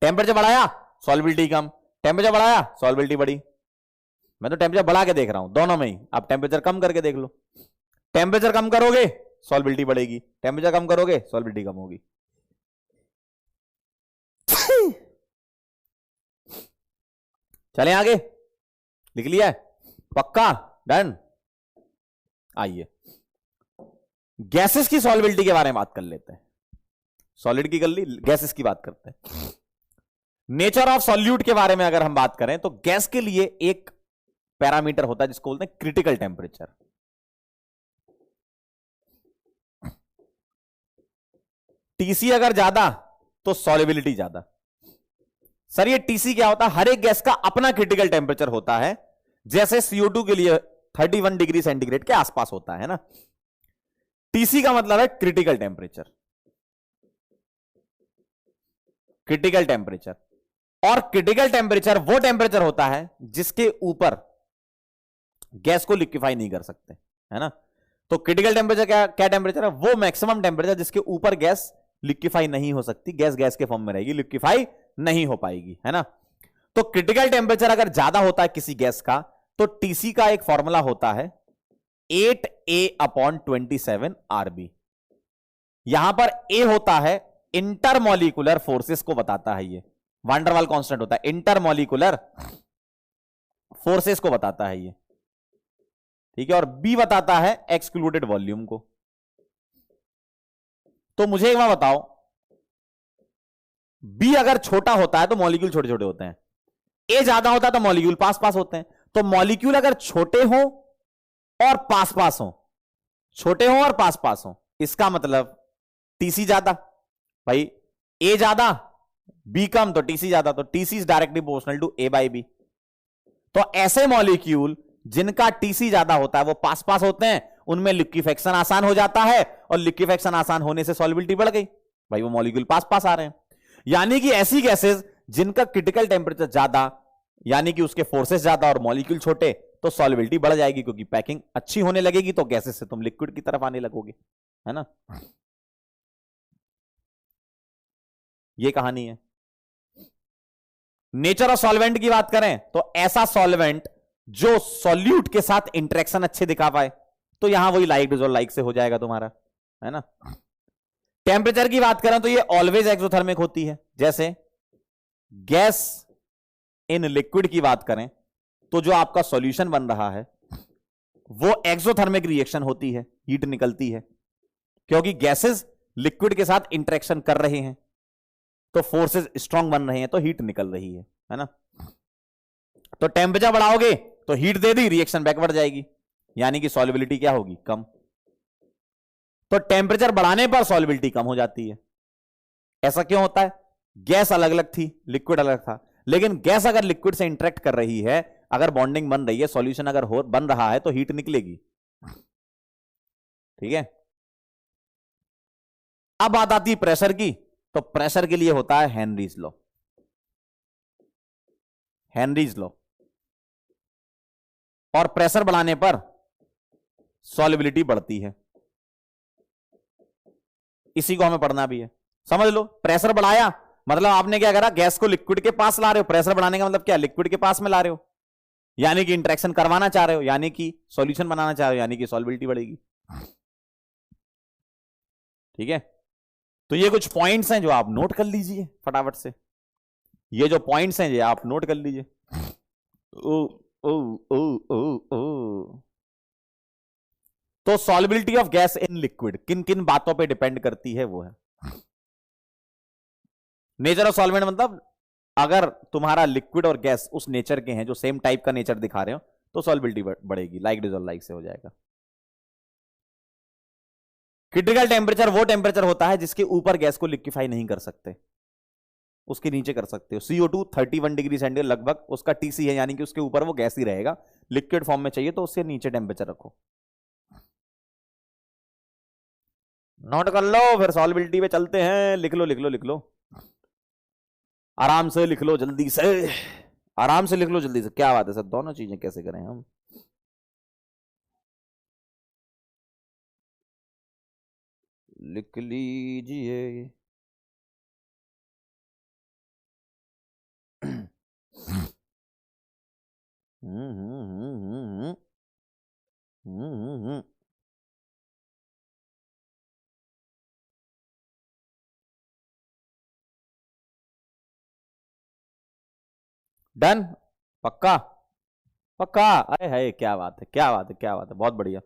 टेम्परेचर बढ़ाया सॉल्युबिलिटी कम, टेम्परेचर बढ़ाया सॉल्युबिलिटी बढ़ी, मैं तो टेम्परेचर बढ़ा के देख रहा हूं दोनों में ही। आप टेम्परेचर कम करके देख लो, टेम्परेचर कम करोगे सॉल्युबिलिटी बढ़ेगी, टेम्परेचर कम करोगे सॉल्युबिलिटी कम होगी। चलें आगे, लिख लिया है? पक्का? डन? आइए गैसेस की सॉल्युबिलिटी के बारे में बात कर लेते हैं। सॉलिड की कर ली, गैसेस की बात करते हैं। नेचर ऑफ सॉल्यूट के बारे में अगर हम बात करें तो गैस के लिए एक पैरामीटर होता है जिसको बोलते हैं क्रिटिकल टेम्परेचर। टीसी अगर ज्यादा तो सॉल्युबिलिटी ज्यादा। सर ये टीसी क्या होता है? हर एक गैस का अपना क्रिटिकल टेम्परेचर होता है, जैसे CO2 के लिए 31 डिग्री सेंटीग्रेड के आसपास होता है ना। टीसी का मतलब है क्रिटिकल टेम्परेचर, क्रिटिकल टेम्परेचर। और क्रिटिकल टेम्परेचर वो टेम्परेचर होता है जिसके ऊपर गैस को लिक्विफाई नहीं कर सकते, है ना। तो क्रिटिकल टेम्परेचर क्या टेम्परेचर है? वो मैक्सिमम टेम्परेचर जिसके ऊपर गैस लिक्विफाई नहीं हो सकती, गैस गैस के फॉर्म में रहेगी, लिक्विफाई नहीं हो पाएगी, है ना। तो क्रिटिकल टेम्परेचर अगर ज्यादा होता है किसी गैस का तो टीसी का एक फॉर्मूला होता है 8A/27 RB। यहां पर A होता है इंटरमॉलिक्यूलर फोर्सेस को बताता है, ये वान डर वाल कांस्टेंट होता है, इंटरमॉलिक्यूलर फोर्सेस को बताता है ये, ठीक है। और B बताता है एक्सक्लूडेड वॉल्यूम को। तो मुझे एक बात बताओ, B अगर छोटा होता है तो मॉलिक्यूल छोटे छोटे होते हैं, A ज्यादा होता है तो मॉलिक्यूल पास पास होते हैं। तो मॉलिक्यूल अगर छोटे हो और पास पास हो, छोटे हो और पास पास हो, इसका मतलब टीसी ज्यादा। भाई A ज्यादा B कम तो टीसी ज्यादा, तो TC is directly proportional to A/B। तो ऐसे मॉलिक्यूल जिनका टीसी ज्यादा होता है वो पास पास होते हैं, उनमें लिक्विफेक्शन आसान हो जाता है, और लिक्विफेक्शन आसान होने से सॉल्युबिलिटी बढ़ गई, भाई वो मॉलिक्यूल पास पास आ रहे हैं। यानी कि ऐसी गैसेस जिनका क्रिटिकल टेम्परेचर ज्यादा, यानी कि उसके फोर्सेस ज्यादा और मॉलिक्यूल छोटे, तो सॉल्युबिलिटी बढ़ जाएगी, क्योंकि पैकिंग अच्छी होने लगेगी, तो गैसेस से तुम लिक्विड की तरफ आने लगोगे, है ना। ये कहानी है। नेचर ऑफ सॉल्वेंट की बात करें तो ऐसा सॉल्वेंट जो सॉल्यूट के साथ इंटरेक्शन अच्छे दिखा पाए, तो यहां वही लाइक डिसॉल्व लाइक से हो जाएगा तुम्हारा, है ना। टेम्परेचर की बात करें तो ये ऑलवेज एक्सोथर्मिक होती है। जैसे गैस इन लिक्विड की बात करें तो जो आपका सॉल्यूशन बन रहा है वो एक्सोथर्मिक रिएक्शन होती है, हीट निकलती है, क्योंकि गैसेस लिक्विड के साथ इंटरेक्शन कर रहे हैं तो फोर्सेस स्ट्रांग बन रहे हैं, तो हीट निकल रही है ना। तो टेम्परेचर बढ़ाओगे तो हीट दे दी, रिएक्शन बैकवर्ड जाएगी, यानी कि सॉल्युबिलिटी क्या होगी, कम। तो टेम्परेचर बढ़ाने पर सॉल्युबिलिटी कम हो जाती है। ऐसा क्यों होता है? गैस अलग अलग थी, लिक्विड अलग था, लेकिन गैस अगर लिक्विड से इंटरेक्ट कर रही है, अगर बॉन्डिंग बन रही है, सॉल्यूशन अगर बन रहा है, तो हीट निकलेगी। ठीक है। अब बात आती है प्रेशर की, तो प्रेशर के लिए होता है हेनरीज लॉ। हेनरीज लॉ, और प्रेशर बढ़ाने पर सॉल्युबिलिटी बढ़ती है। इसी को हमें पढ़ना भी है, समझ लो। प्रेशर बढ़ाया मतलब आपने क्या करा, गैस को लिक्विड के पास ला रहे हो। प्रेशर बढ़ाने का मतलब क्या, लिक्विड के पास में ला रहे हो, यानी कि इंटरेक्शन करवाना चाह रहे हो, यानी कि सॉल्यूशन बनाना चाह रहे हो, यानी कि सॉल्युबिलिटी बढ़ेगी। ठीक है। तो ये कुछ पॉइंट्स हैं जो आप नोट कर लीजिए फटाफट से। ये जो पॉइंट्स हैं ये आप नोट कर लीजिए। ओ ओ ओ ओ ओ तो solubility of gas in liquid किन किन बातों पे डिपेंड करती है, वो है नेचर ऑफ सॉल्वेंट। मतलब अगर तुम्हारा लिक्विड और गैस उस नेचर के हैं जो सेम टाइप का नेचर दिखा रहे हो, तो सॉल्युबिलिटी बढ़ेगी, लाइक डिसॉल्व लाइक से हो जाएगा। क्रिटिकल टेम्परेचर वो टेम्परेचर होता है जिसके ऊपर गैस को लिक्विफाई नहीं कर सकते, उसके नीचे कर सकते हो। CO2 31 डिग्री सेंटीग्रेड लगभग उसका TC है, यानी कि उसके ऊपर वो गैस ही रहेगा। लिक्विड फॉर्म में चाहिए तो उससे नीचे टेम्परेचर रखो। नोट कर लो, फिर सॉल्युबिलिटी पे चलते हैं। लिख लो लिख लो लिख लो, आराम से लिख लो, जल्दी से, आराम से लिख लो जल्दी से। क्या बात है सर, दोनों चीजें कैसे करें हम? लिख लीजिए। डन, पक्का पक्का। अरे है, क्या बात है क्या बात है क्या बात है, बहुत बढ़िया।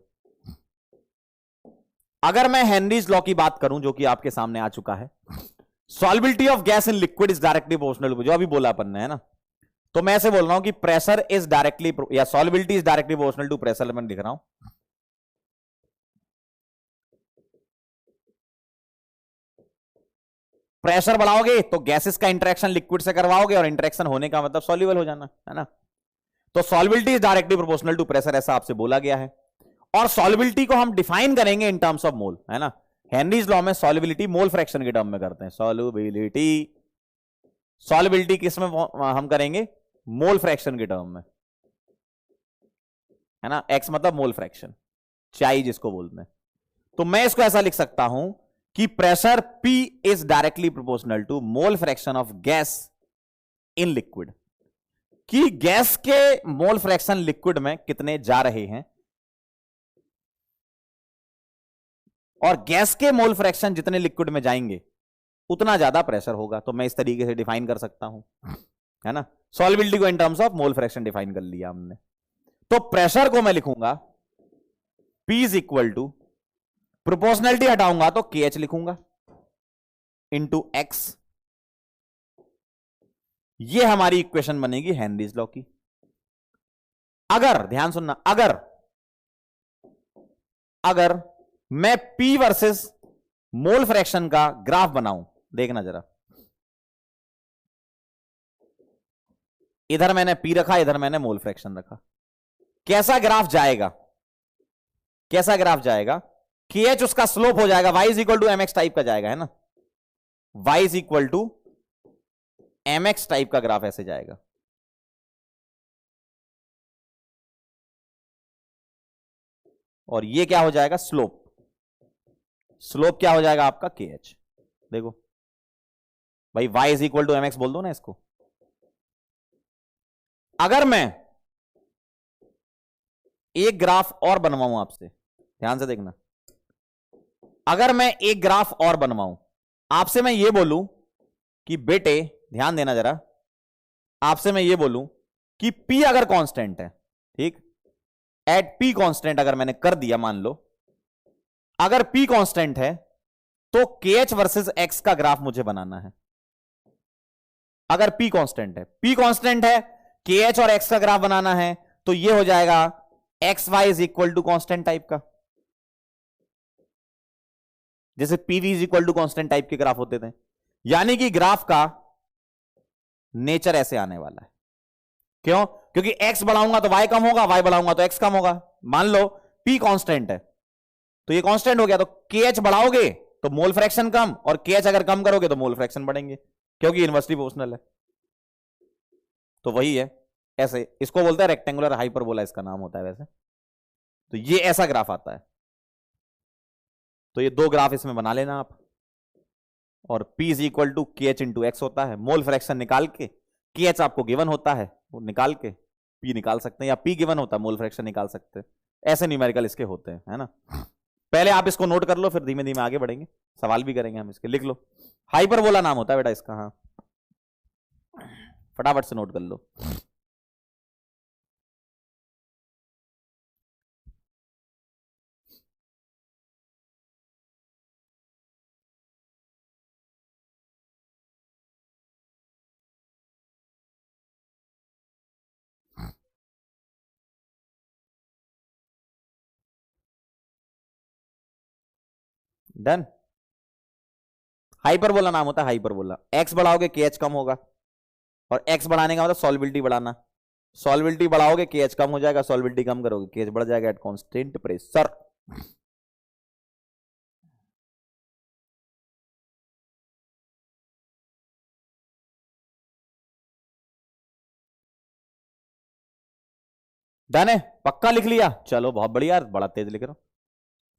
अगर मैं हेनरीज लॉ की बात करूं जो कि आपके सामने आ चुका है, solubility of gas in liquid is directly proportional, जो अभी बोला अपन ने, है ना। तो मैं ऐसे बोल रहा हूं कि प्रेशर इज डायरेक्टली, या solubility is directly proportional to pressure. मैं लिख रहा हूं प्रेशर बढ़ाओगे तो गैसेस का इंटरेक्शन लिक्विड से करवाओगे, और इंटरेक्शन होने का मतलब सॉल्युबल हो जाना, है ना। तो solubility is directly proportional to pressure, ऐसा आपसे बोला गया है। और सॉल्युबिलिटी को हम डिफाइन करेंगे इन टर्म्स ऑफ मोल, है ना। हेनरीज लॉ में सॉल्युबिलिटी मोल फ्रैक्शन के टर्म में करते हैं। सॉल्युबिलिटी किस में हम करेंगे, मोल फ्रैक्शन के टर्म में, है ना। एक्स मतलब मोल फ्रैक्शन, चाई जिसको बोलते हैं। तो मैं इसको ऐसा लिख सकता हूं कि pressure P is directly proportional to mole fraction of gas in liquid, कि गैस के मोल फ्रैक्शन लिक्विड में कितने जा रहे हैं, और गैस के मोल फ्रैक्शन जितने लिक्विड में जाएंगे उतना ज्यादा प्रेशर होगा। तो मैं इस तरीके से डिफाइन कर सकता हूं, है ना। सॉल्युबिलिटी को in terms of mole fraction define कर लिया हमने। तो प्रेशर को मैं लिखूंगा P is equal to, proportionality हटाऊंगा तो KH लिखूंगा इंटू X। ये हमारी इक्वेशन बनेगी हेनरीज लॉ की। अगर ध्यान सुनना, अगर मैं P वर्सेस मोल फ्रैक्शन का ग्राफ बनाऊं, देखना जरा, इधर मैंने P रखा, इधर मैंने मोल फ्रैक्शन रखा, कैसा ग्राफ जाएगा, कैसा ग्राफ जाएगा। KH उसका स्लोप हो जाएगा, y is equal to MX type का जाएगा, है ना। y is equal to MX type का ग्राफ ऐसे जाएगा। और ये क्या हो जाएगा, स्लोप। स्लोप क्या हो जाएगा आपका, KH। देखो भाई, y is equal to MX बोल दो ना इसको। अगर मैं एक ग्राफ और बनवाऊं आपसे, ध्यान से देखना, अगर मैं एक ग्राफ और बनवाऊं आपसे, मैं ये बोलूं कि बेटे ध्यान देना जरा, आपसे मैं ये बोलूं कि P अगर कांस्टेंट है, ठीक, एट P कांस्टेंट अगर मैंने कर दिया, मान लो अगर P कांस्टेंट है तो KH वर्सेस X का ग्राफ मुझे बनाना है। अगर P कांस्टेंट है, P कांस्टेंट है, KH और X का ग्राफ बनाना है, तो ये हो जाएगा X Y is equal to constant type का, जैसे PV is equal to constant type के ग्राफ होते थे। यानी कि ग्राफ का नेचर ऐसे आने वाला है। क्यों? क्योंकि x बढ़ाऊंगा तो y कम होगा, y बढ़ाऊंगा तो x कम होगा। मान लो p कांस्टेंट है तो ये कांस्टेंट हो गया, तो kh बढ़ाओगे तो मोल फ्रैक्शन कम, और kh अगर कम करोगे तो मोल फ्रैक्शन बढ़ेंगे, क्योंकि इनवर्सली प्रोपोर्शनल है। तो वही है, ऐसे इसको बोलते हैं रेक्टेंगुलर हाइपरबोला, इसका नाम होता है वैसे। तो ये ऐसा ग्राफ आता है। तो ये दो ग्राफ इसमें बना लेना आप, और P इज इक्वल टू के एच इंटू एक्स होता है। मोल फ्रैक्शन निकाल के, के एच आपको गिवन होता है, वो निकाल के P निकाल सकते हैं, या P गिवन होता है मोल फ्रैक्शन निकाल सकते हैं। ऐसे न्यूमेरिकल इसके होते हैं, है ना। पहले आप इसको नोट कर लो, फिर धीमे धीमे आगे बढ़ेंगे, सवाल भी करेंगे हम इसके। लिख लो, हाइपरबोला नाम होता है बेटा इसका। हाँ, फटाफट से नोट कर लो। डन। हाइपरबोला नाम होता है हाइपरबोला। एक्स बढ़ाओगे के एच कम होगा, और एक्स बढ़ाने का मतलब सॉल्युबिलिटी बढ़ाना। सॉल्युबिलिटी बढ़ाओगे के एच कम हो जाएगा, सॉल्युबिलिटी कम करोगे के एच बढ़ जाएगा एट कांस्टेंट प्रेशर। डन है, पक्का लिख लिया? चलो बहुत बढ़िया, बड़ा तेज लिख रहा हूं।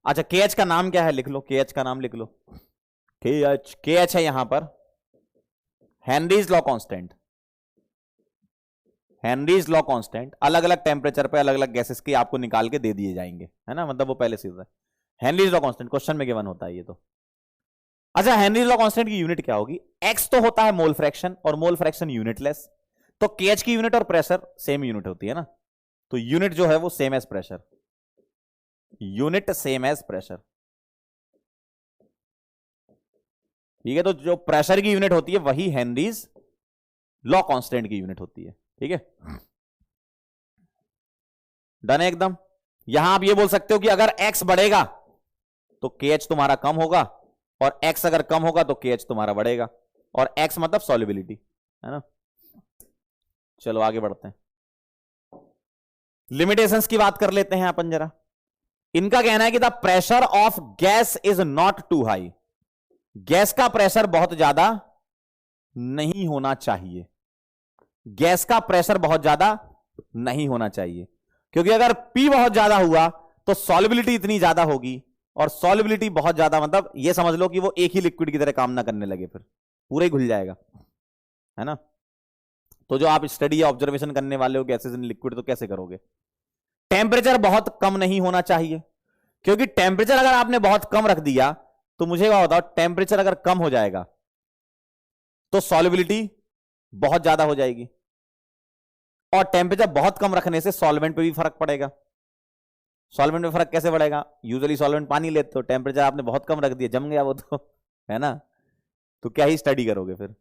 अच्छा, के एच का नाम क्या है? लिख लो, के एच का नाम लिख लो। के एच है यहां पर Henrys law constant. Henrys law constant अलग अलग टेम्परेचर पे अलग अलग गैसेस की आपको निकाल के दे दिए जाएंगे, है ना, मतलब वो पहले से है। हेनरीज लॉ कांस्टेंट क्वेश्चन में गिवन होता है ये तो। अच्छा, हेनरीज लॉ कांस्टेंट की यूनिट क्या होगी? एक्स तो होता है मोल फ्रैक्शन, और मोल फ्रैक्शन यूनिटलेस, तो केएच की यूनिट और प्रेशर सेम यूनिट होती है ना, तो यूनिट जो है वो same as pressure, unit same as pressure. ठीक है, तो जो प्रेशर की यूनिट होती है वही हेनरीज लॉ कांस्टेंट की यूनिट होती है। ठीक है, डन है एकदम। यहां आप ये बोल सकते हो कि अगर एक्स बढ़ेगा तो केएच तुम्हारा कम होगा, और एक्स अगर कम होगा तो केएच तुम्हारा बढ़ेगा, और एक्स मतलब सॉल्युबिलिटी, है ना। चलो आगे बढ़ते हैं, लिमिटेशंस की बात कर लेते हैं अपन जरा। इनका कहना है कि the pressure of gas is not too high, gas का प्रेशर बहुत ज्यादा नहीं होना चाहिए, गैस का प्रेशर बहुत ज्यादा नहीं होना चाहिए, क्योंकि अगर P बहुत ज्यादा हुआ तो सॉल्युबिलिटी इतनी ज्यादा होगी, और सॉल्युबिलिटी बहुत ज्यादा मतलब ये समझ लो कि वो एक ही लिक्विड की तरह काम ना करने लगे, फिर पूरा ही घुल जाएगा, है ना। तो जो आप स्टडी या ऑब्जर्वेशन करने वाले हो गैसेस इन लिक्विड, तो कैसे करोगे? टेम्परेचर बहुत कम नहीं होना चाहिए, क्योंकि टेम्परेचर अगर आपने बहुत कम रख दिया तो मुझे क्या बताओ, टेम्परेचर अगर कम हो जाएगा तो सॉल्युबिलिटी बहुत ज्यादा हो जाएगी, और टेम्परेचर बहुत कम रखने से सॉल्वेंट पे भी फर्क पड़ेगा। सॉल्वेंट में फर्क कैसे पड़ेगा? यूजुअली सॉल्वेंट पानी लेते हो, टेम्परेचर आपने बहुत कम रख दिया, जम गया वो तो, है ना, तो क्या ही स्टडी करोगे फिर।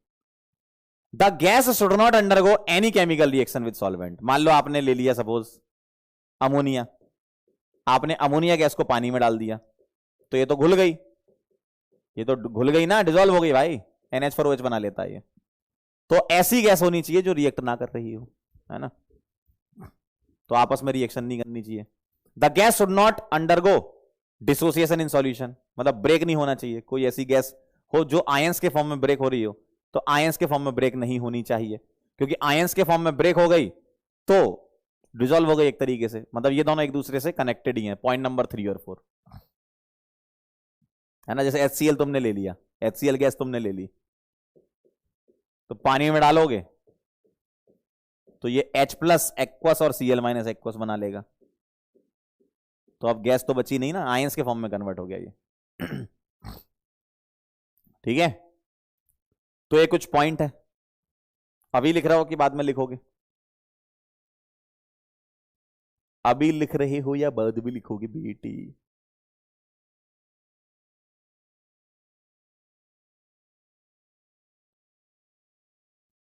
The gas should not undergo any chemical reaction with solvent. मान लो आपने ले लिया सपोज अमोनिया, आपने अमोनिया गैस को पानी में डाल दिया, तो ये तो घुल गई, ये तो घुल गई ना, डिजोल्व हो गई भाई, NH4OH बना लेता है ये। तो ऐसी गैस होनी चाहिए जो रिएक्ट ना कर रही हो, है ना, तो आपस में रिएक्शन नहीं करनी चाहिए। The gas should not undergo dissociation in solution, मतलब ब्रेक नहीं होना चाहिए, कोई ऐसी गैस हो जो आयंस के फॉर्म में ब्रेक हो रही हो, तो आयंस के फॉर्म में ब्रेक नहीं होनी चाहिए, क्योंकि आयंस के फॉर्म में ब्रेक हो गई तो डिसॉल्व हो गई एक तरीके से, मतलब ये दोनों एक दूसरे से कनेक्टेड ही हैं। पॉइंट नंबर 3 और 4, है ना। जैसे HCl तुमने ले लिया, HCl गैस तुमने ले ली, तो पानी में डालोगे तो ये H+ एक्वस और Cl- एक्वस बना लेगा, तो अब गैस तो बची नहीं ना, आयंस के फॉर्म में कन्वर्ट हो गया ये। ठीक है, तो ये कुछ पॉइंट है, अभी लिख रहा हो कि बाद में लिखोगे? अभी लिख रहे हो या बाद में लिखोगे बेटी?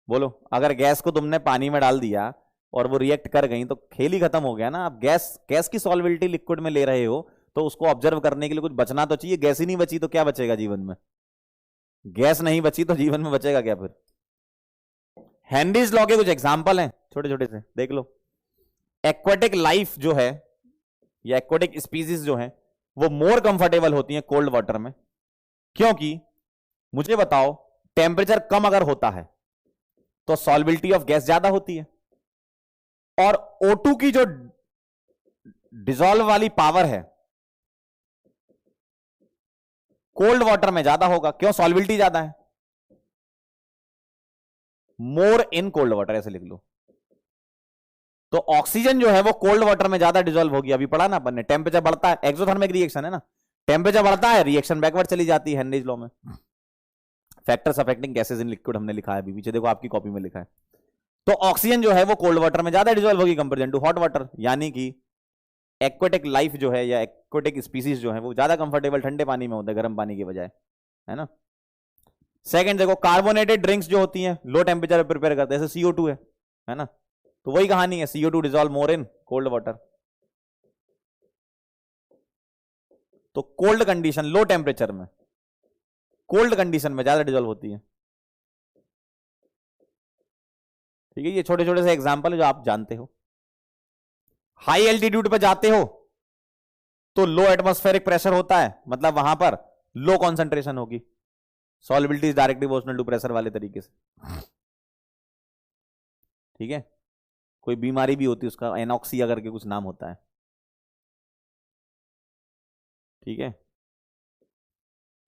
बोलो, अगर गैस को तुमने पानी में डाल दिया और वो रिएक्ट कर गई तो खेल ही खत्म हो गया ना। अब गैस गैस की सॉल्विलिटी लिक्विड में ले रहे हो तो उसको ऑब्जर्व करने के लिए कुछ बचना तो चाहिए। गैस ही नहीं बची तो क्या बचेगा जीवन में? गैस नहीं बची तो जीवन में बचेगा क्या फिर? हेनरीज लॉ के कुछ एग्जांपल हैं छोटे छोटे से, देख लो। एक्वाटिक लाइफ जो है या एक्वाटिक स्पीसीज जो है वो मोर कंफर्टेबल होती है कोल्ड वाटर में, क्योंकि मुझे बताओ टेम्परेचर कम अगर होता है तो सॉल्बिलिटी ऑफ गैस ज्यादा होती है, और O2 की जो डिसॉल्व वाली पावर है कोल्ड वाटर में ज्यादा होगा। क्यों? सॉल्बिलिटी ज्यादा है। मोर इन कोल्ड वाटर ऐसे लिख लो। तो ऑक्सीजन जो है वो कोल्ड वाटर में ज्यादा डिसॉल्व होगी। अभी पढ़ा ना अपन ने, टेम्परेचर बढ़ता है, एक्सोथर्मिक रिएक्शन है ना, टेम्परेचर बढ़ता है रिएक्शन बैकवर्ड चली जाती है हेनरीज लॉ में। Factors affecting gases in liquid हमने लिखा है अभी पीछे, देखो आपकी कॉपी में लिखा है। तो ऑक्सीजन जो है वो कोल्ड वाटर में ज्यादा डिसॉल्व होगी कंपेरिजन टू हॉट वाटर, यानी कि एक्वाटिक लाइफ जो है या एक्वाटिक स्पीसीज जो है वो ज्यादा कंफर्टेबल ठंडे पानी में होता है गर्म पानी के बजाय, है ना। सेकंड देखो, कार्बोनेटेड ड्रिंक्स जो होती हैं लो टेम्परेचर पर प्रिपेयर करते हैं, जैसे CO2 है ना, तो वही कहानी है, CO2 dissolve more in cold water. तो कोल्ड कंडीशन, लो टेम्परेचर में, कोल्ड कंडीशन में ज्यादा डिसॉल्व होती है। ठीक है, ये छोटे छोटे से एग्जांपल है जो आप जानते हो। हाई एल्टीट्यूड पे जाते हो तो लो एटमॉस्फेरिक प्रेशर होता है, मतलब वहां पर लो कॉन्सेंट्रेशन होगी, solubility is directly proportional to pressure वाले तरीके से। ठीक है, कोई बीमारी भी होती है उसका एनॉक्सिया करके कुछ नाम होता है। ठीक है,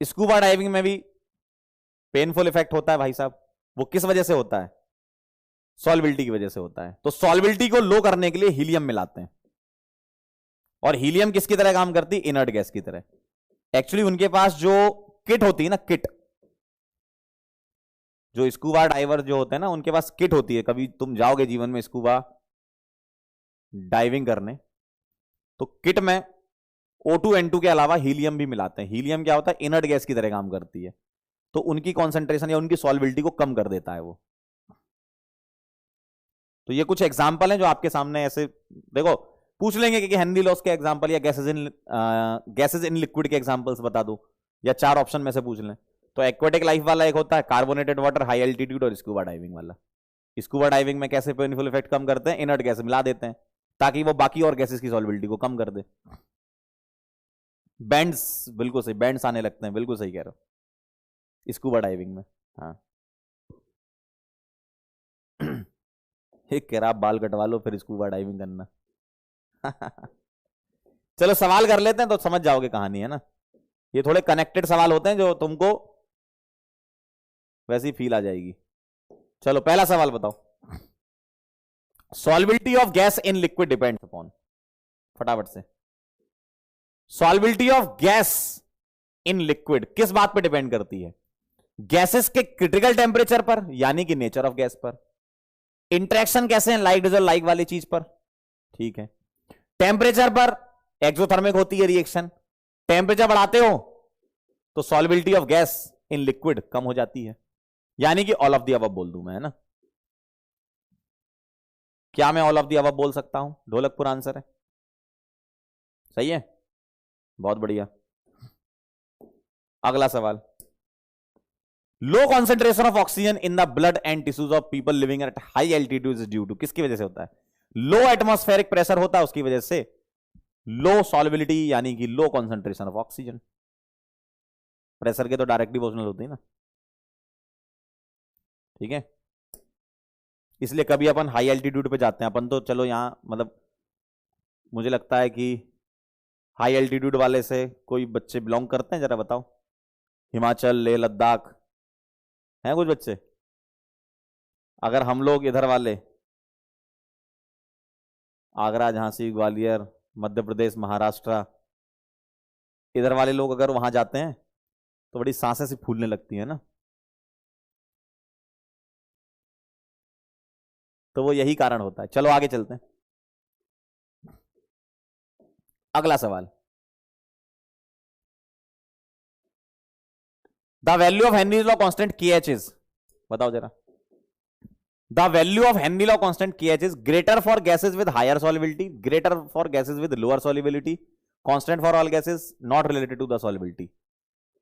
स्कूबा डाइविंग में भी पेनफुल इफेक्ट होता है भाई साहब, वो किस वजह से होता है? सॉल्युबिलिटी की वजह से होता है। तो सॉल्युबिलिटी को लो करने के लिए हीलियम मिलाते हैं, और हीलियम किसकी तरह काम करती है? इनर्ट गैस की तरह। एक्चुअली उनके पास जो किट होती है ना, किट, जो स्कूबा डाइवर जो होते हैं ना उनके पास किट होती है, कभी तुम जाओगे जीवन में स्कूबा डाइविंग करने तो किट में O2N2 के अलावा हीलियम भी मिलाते हैं। हीलियम क्या होता है? इनर्ट गैस की तरह काम करती है, तो उनकी कॉन्सेंट्रेशन या उनकी सॉल्युबिलिटी को कम कर देता है वो। तो ये कुछ एग्जांपल हैं जो आपके सामने ऐसे देखो, पूछ लेंगे कि हेनरी लॉस के एग्जांपल या गैसेज इन लिक्विड के एग्जांपल्स बता दो, या 4 ऑप्शन में से पूछ लें। तो एक्वाटिक लाइफ वाला एक होता है कार्बोनेटेड वाटर, हाई एल्टीट्यूड, और स्कूबा डाइविंग वाला। स्कूबा डाइविंग में कैसे पेनफुल इफेक्ट कम करते हैं? इनर्ट गैस मिला देते हैं ताकि वो बाकी और गैसेस की सॉल्युबिलिटी को कम कर दे। बैंड्स, बिल्कुल सही, बैंड्स आने लगते हैं, बिल्कुल सही कह रहे हो स्कूबा डाइविंग में। हाँ एक कह रहा आप बाल कटवा लो फिर स्कूबा डाइविंग करना। चलो सवाल कर लेते हैं तो समझ जाओगे कहानी, है ना। ये थोड़े कनेक्टेड सवाल होते हैं जो तुमको वैसी फील आ जाएगी। चलो पहला सवाल बताओ, solubility of gas in liquid depends upon, फटाफट से। Solubility of gas in liquid किस बात पे डिपेंड करती है? गैसेस के क्रिटिकल टेम्परेचर पर, यानी कि नेचर ऑफ गैस पर। इंटरेक्शन कैसे हैं? लाइक डिजॉल्व लाइक वाली चीज पर। ठीक है, टेम्परेचर पर, एक्सोथर्मिक होती है रिएक्शन, टेम्परेचर बढ़ाते हो तो solubility of gas in liquid कम हो जाती है, यानी कि ऑल ऑफ द अबव बोल दूं मैं, है ना। क्या मैं ऑल ऑफ द अबव बोल सकता हूं? ढोलकपुर आंसर है, सही है, बहुत बढ़िया। अगला सवाल, low concentration of oxygen in the blood and tissues of people living at high altitude is due to, किसकी वजह से होता है? लो एटमॉस्फेरिक प्रेशर होता है उसकी वजह से, लो सॉल्युबिलिटी यानी कि लो कॉन्सेंट्रेशन ऑफ ऑक्सीजन। प्रेशर के तो डायरेक्टली प्रोपोर्शनल होती है ना। ठीक है, इसलिए कभी अपन हाई एल्टीट्यूड पे जाते हैं अपन तो, चलो यहां मतलब मुझे लगता है कि हाई एल्टीट्यूड वाले से कोई बच्चे बिलोंग करते हैं, जरा बताओ। हिमाचल, लेह लद्दाख, हैं कुछ बच्चे? अगर हम लोग इधर वाले आगरा, झांसी, ग्वालियर, मध्य प्रदेश, महाराष्ट्र, इधर वाले लोग अगर वहां जाते हैं तो बड़ी सांसें सी फूलने लगती है ना, तो वो यही कारण होता है। चलो आगे चलते हैं। अगला सवाल, the value of Henry's law constant KH is, बताओ जरा। The value of Henry law constant KH is greater for gases with higher solubility, greater for gases with lower solubility, constant for all gases, not related to the solubility.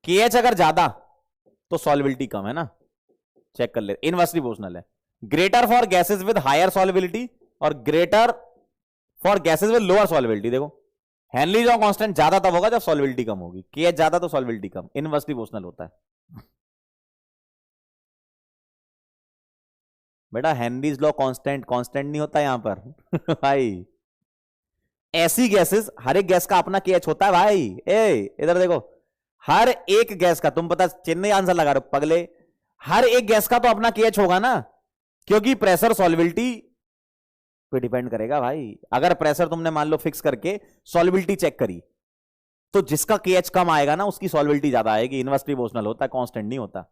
KH अगर ज्यादा तो सॉल्युबिलिटी कम है ना, चेक कर ले, इनवर्सली प्रोपोर्शनल है। Greater for gases with higher solubility और greater for gases with lower solubility. देखो हेनरी लॉ कांस्टेंट ज्यादा तब होगा जब सॉल्युबिलिटी कम होगी, KH ज्यादा तो सॉल्युबिलिटी कम, इनवर्सली प्रोपोर्शनल होता है बेटा। हेनरीज लॉ कांस्टेंट कांस्टेंट नहीं होता यहां पर भाई। ऐसी गैसेस, हर एक गैस का अपना KH होता है भाई। इधर देखो, हर एक गैस का, तुम पता चेन्नई आंसर लगा रहे हो पगले, हर एक गैस का तो अपना KH होगा ना, क्योंकि प्रेशर सॉल्युबिलिटी पे डिपेंड करेगा भाई। अगर प्रेशर तुमने मान लो फिक्स करके सॉल्युबिलिटी चेक करी, तो जिसका KH कम आएगा ना उसकी सॉल्युबिलिटी ज्यादा आएगी, इनवर्सली प्रोपोर्शनल होता है, कांस्टेंट नहीं होता।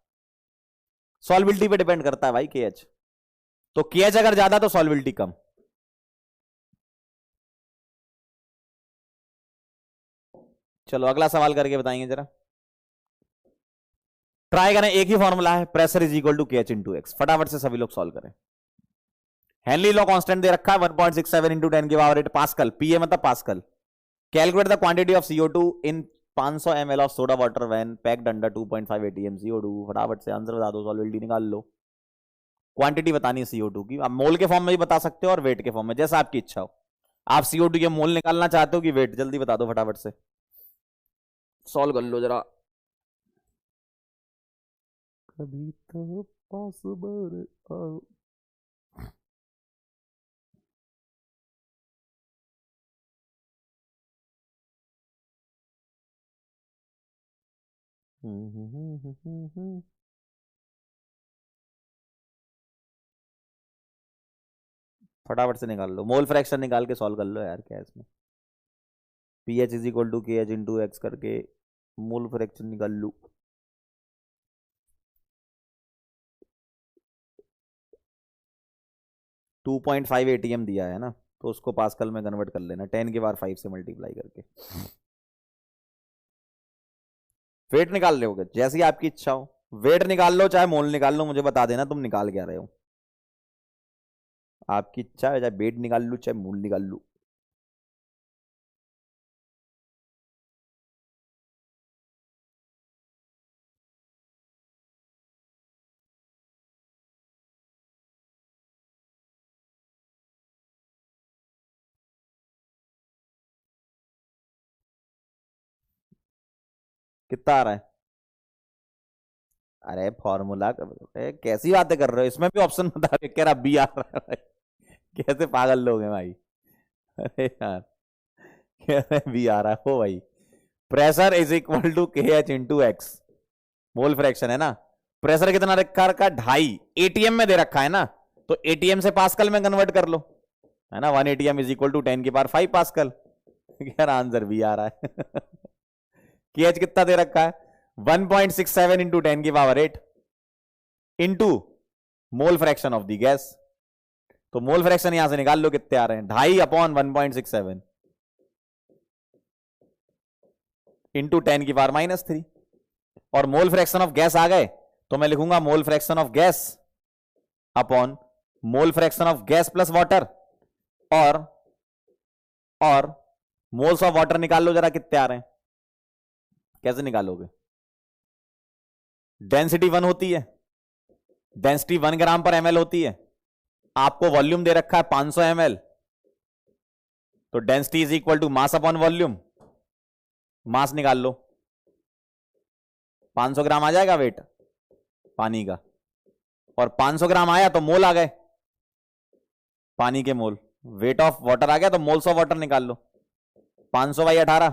सॉल्युबिलिटी पे डिपेंड करता है भाई KH, तो KH अगर ज्यादा तो सॉल्युबिलिटी कम। चलो अगला सवाल करके बताएंगे जरा, ट्राई करें, एक ही फॉर्मूला है, pressure is equal to KH into x. फटाफट से सभी लोग सॉल्व करें। हेनरी लॉ कांस्टेंट दे रखा है 1.67 इंटू 10 की पावर 8 पास्कल, पीए मतलब pascal. Calculate the quantity of CO2 in 500 ml of soda water when packed under 2.5 atm CO2। फटाफट से आंसर बता दो, सॉल्युबिलिटी निकाल लो। क्वांटिटी बतानी है CO2 की, आप मोल के फॉर्म में भी बता सकते हो और वेट के फॉर्म में, जैसा आपकी इच्छा हो। आप CO2 के मोल निकालना चाहते हो कि वेट, जल्दी बता दो फटाफट से, सॉल्व कर लो जरा। कभी तो पॉसिबल फटाफट से निकाल लो, मोल फ्रैक्शन निकाल के सॉल्व कर लो यार, क्या है इसमें। PH is equal to KH into x करके मोल फ्रैक्शन निकाल लो। टू 2.5 ATM दिया है ना, तो उसको पास्कल में कन्वर्ट कर लेना, 10 की पावर 5 से मल्टीप्लाई करके। वेट निकाल लोगे जैसी आपकी इच्छा हो, वेट निकाल लो चाहे मोल निकाल लो, मुझे बता देना तुम निकाल क्या रहे हो। आपकी इच्छा है, चाहे वेट निकाल लो चाहे मोल निकाल लो। कितना आ रहा है? अरे फॉर्मूला कैसी बातें कर रहे हो, इसमें भी ऑप्शन बता के कह रहा बी आ रहा है भाई। कैसे पागल लोग हैं भाई। अरे यार कह रहे बी आ रहा है, हो भाई। Pressure is equal to KH into x, mole fraction है ना। प्रेशर कितना रखा रखा, 2.5 ATM में दे रखा है ना, तो ATM से पास्कल में कन्वर्ट कर लो, है ना। 1 ATM इज इक्वल टू 10 की पावर 5 पास्कल। यार आंसर भी आ रहा है KH कितना दे रखा है, 1.67 इंटू 10 की power 8 into mole fraction of the gas. तो मोल फ्रैक्शन यहां से निकाल लो कितने आ रहे हैं, 2.5 अपॉन 1.67 इंटू 10 की पावर -3। और मोल फ्रैक्शन ऑफ गैस आ गए तो मैं लिखूंगा मोल fraction of gas upon mole fraction of gas plus water, और मोल्स ऑफ वाटर निकाल लो जरा कितने आ रहे हैं। कैसे निकालोगे, डेंसिटी 1 होती है, डेंसिटी 1 ग्राम पर ml होती है, आपको वॉल्यूम दे रखा है 500 ml, तो density is equal to mass upon volume, mass निकाल लो। 500 ग्राम आ जाएगा वेट पानी का, और 500 ग्राम आया तो मोल आ गए पानी के मोल, वेट ऑफ वाटर आ गया तो मोल्स ऑफ वाटर निकाल लो। 500 बाई 18,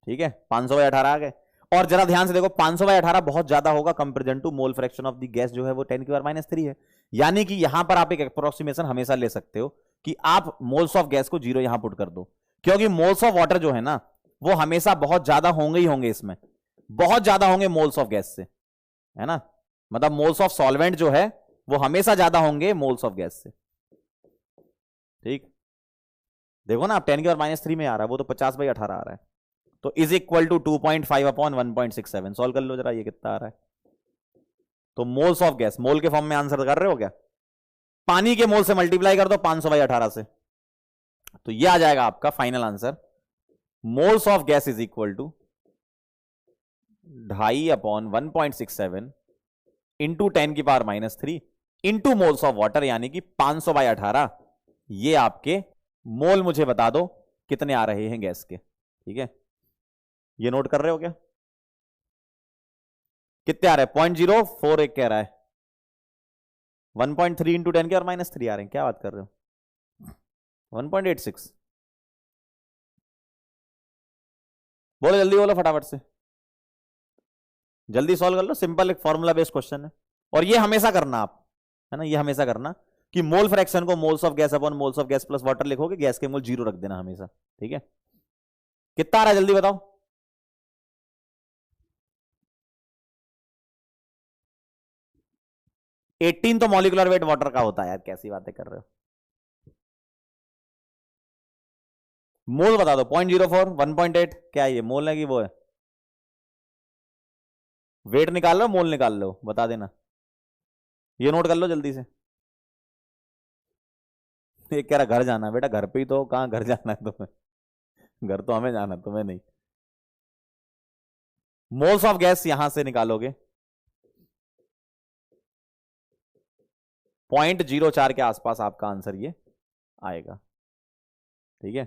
ठीक है, 500 बाई 18 आ गए। और जरा ध्यान से देखो 500 बाई 18 बहुत ज्यादा होगा comparison to mole fraction of the gas जो है वो 10 की पावर -3 है। यानी कि यहां पर आप एक अप्रोक्सीमेशन हमेशा ले सकते हो कि आप मोल्स ऑफ गैस को 0 यहां पुट कर दो, क्योंकि मोल्स ऑफ वाटर जो है ना वो हमेशा बहुत ज्यादा होंगे ही होंगे, इसमें बहुत ज्यादा होंगे मोल्स ऑफ गैस से, है ना। मतलब मोल्स ऑफ सॉल्वेंट जो है वो हमेशा ज्यादा होंगे मोल्स ऑफ गैस से, ठीक। देखो ना आप 10⁻³ में आ रहा है, वो तो 50/18 आ रहा है। तो is equal to 2.5 upon 1.67। Solve कर लो जरा, ये कितना आ रहा है। तो मोल्स ऑफ गैस, मोल के फॉर्म में आंसर कर रहे हो क्या? पानी के मोल से मल्टीप्लाई कर दो 500/18 से, तो ये आ जाएगा आपका final answer. Moles of gas is equal to 2.5 upon 1.67 into 10⁻³ into moles of water, यानी कि 500/18। ये आपके मोल मुझे बता दो कितने आ रहे हैं गैस के। ठीक है, ये नोट कर रहे हो क्या? कितने आ रहे हैं? 0.041 कह रहा है। 1.3 इंटू 10⁻³ आ रहे हैं, क्या बात कर रहे हो? 1.86। बोलो जल्दी, बोलो फटाफट से, जल्दी सॉल्व कर लो। सिंपल एक फॉर्मूला बेस्ड क्वेश्चन है, और ये हमेशा करना आप, है ना, ये हमेशा करना कि मोल फ्रैक्शन को moles of gas upon moles of gas plus water लिखोगे, गैस के मोल 0 रख देना हमेशा। ठीक है, कितना आ रहा है जल्दी बताओ। 18 तो मॉलिक्यूलर वेट वाटर का होता है यार, कैसी बातें कर रहे हो। मोल बता दो। 0.04, 1.8, क्या है ये, मोल है कि वो है? वेट निकाल लो, मोल निकाल लो, बता देना। ये नोट कर लो जल्दी से। ये कह रहा घर जाना है, बेटा घर पे ही तो, कहां घर जाना है तुम्हें? घर तो हमें जाना है, तुम्हें नहीं। मोल्स ऑफ गैस यहां से निकालोगे 0.04 के आसपास आपका आंसर ये आएगा। ठीक है,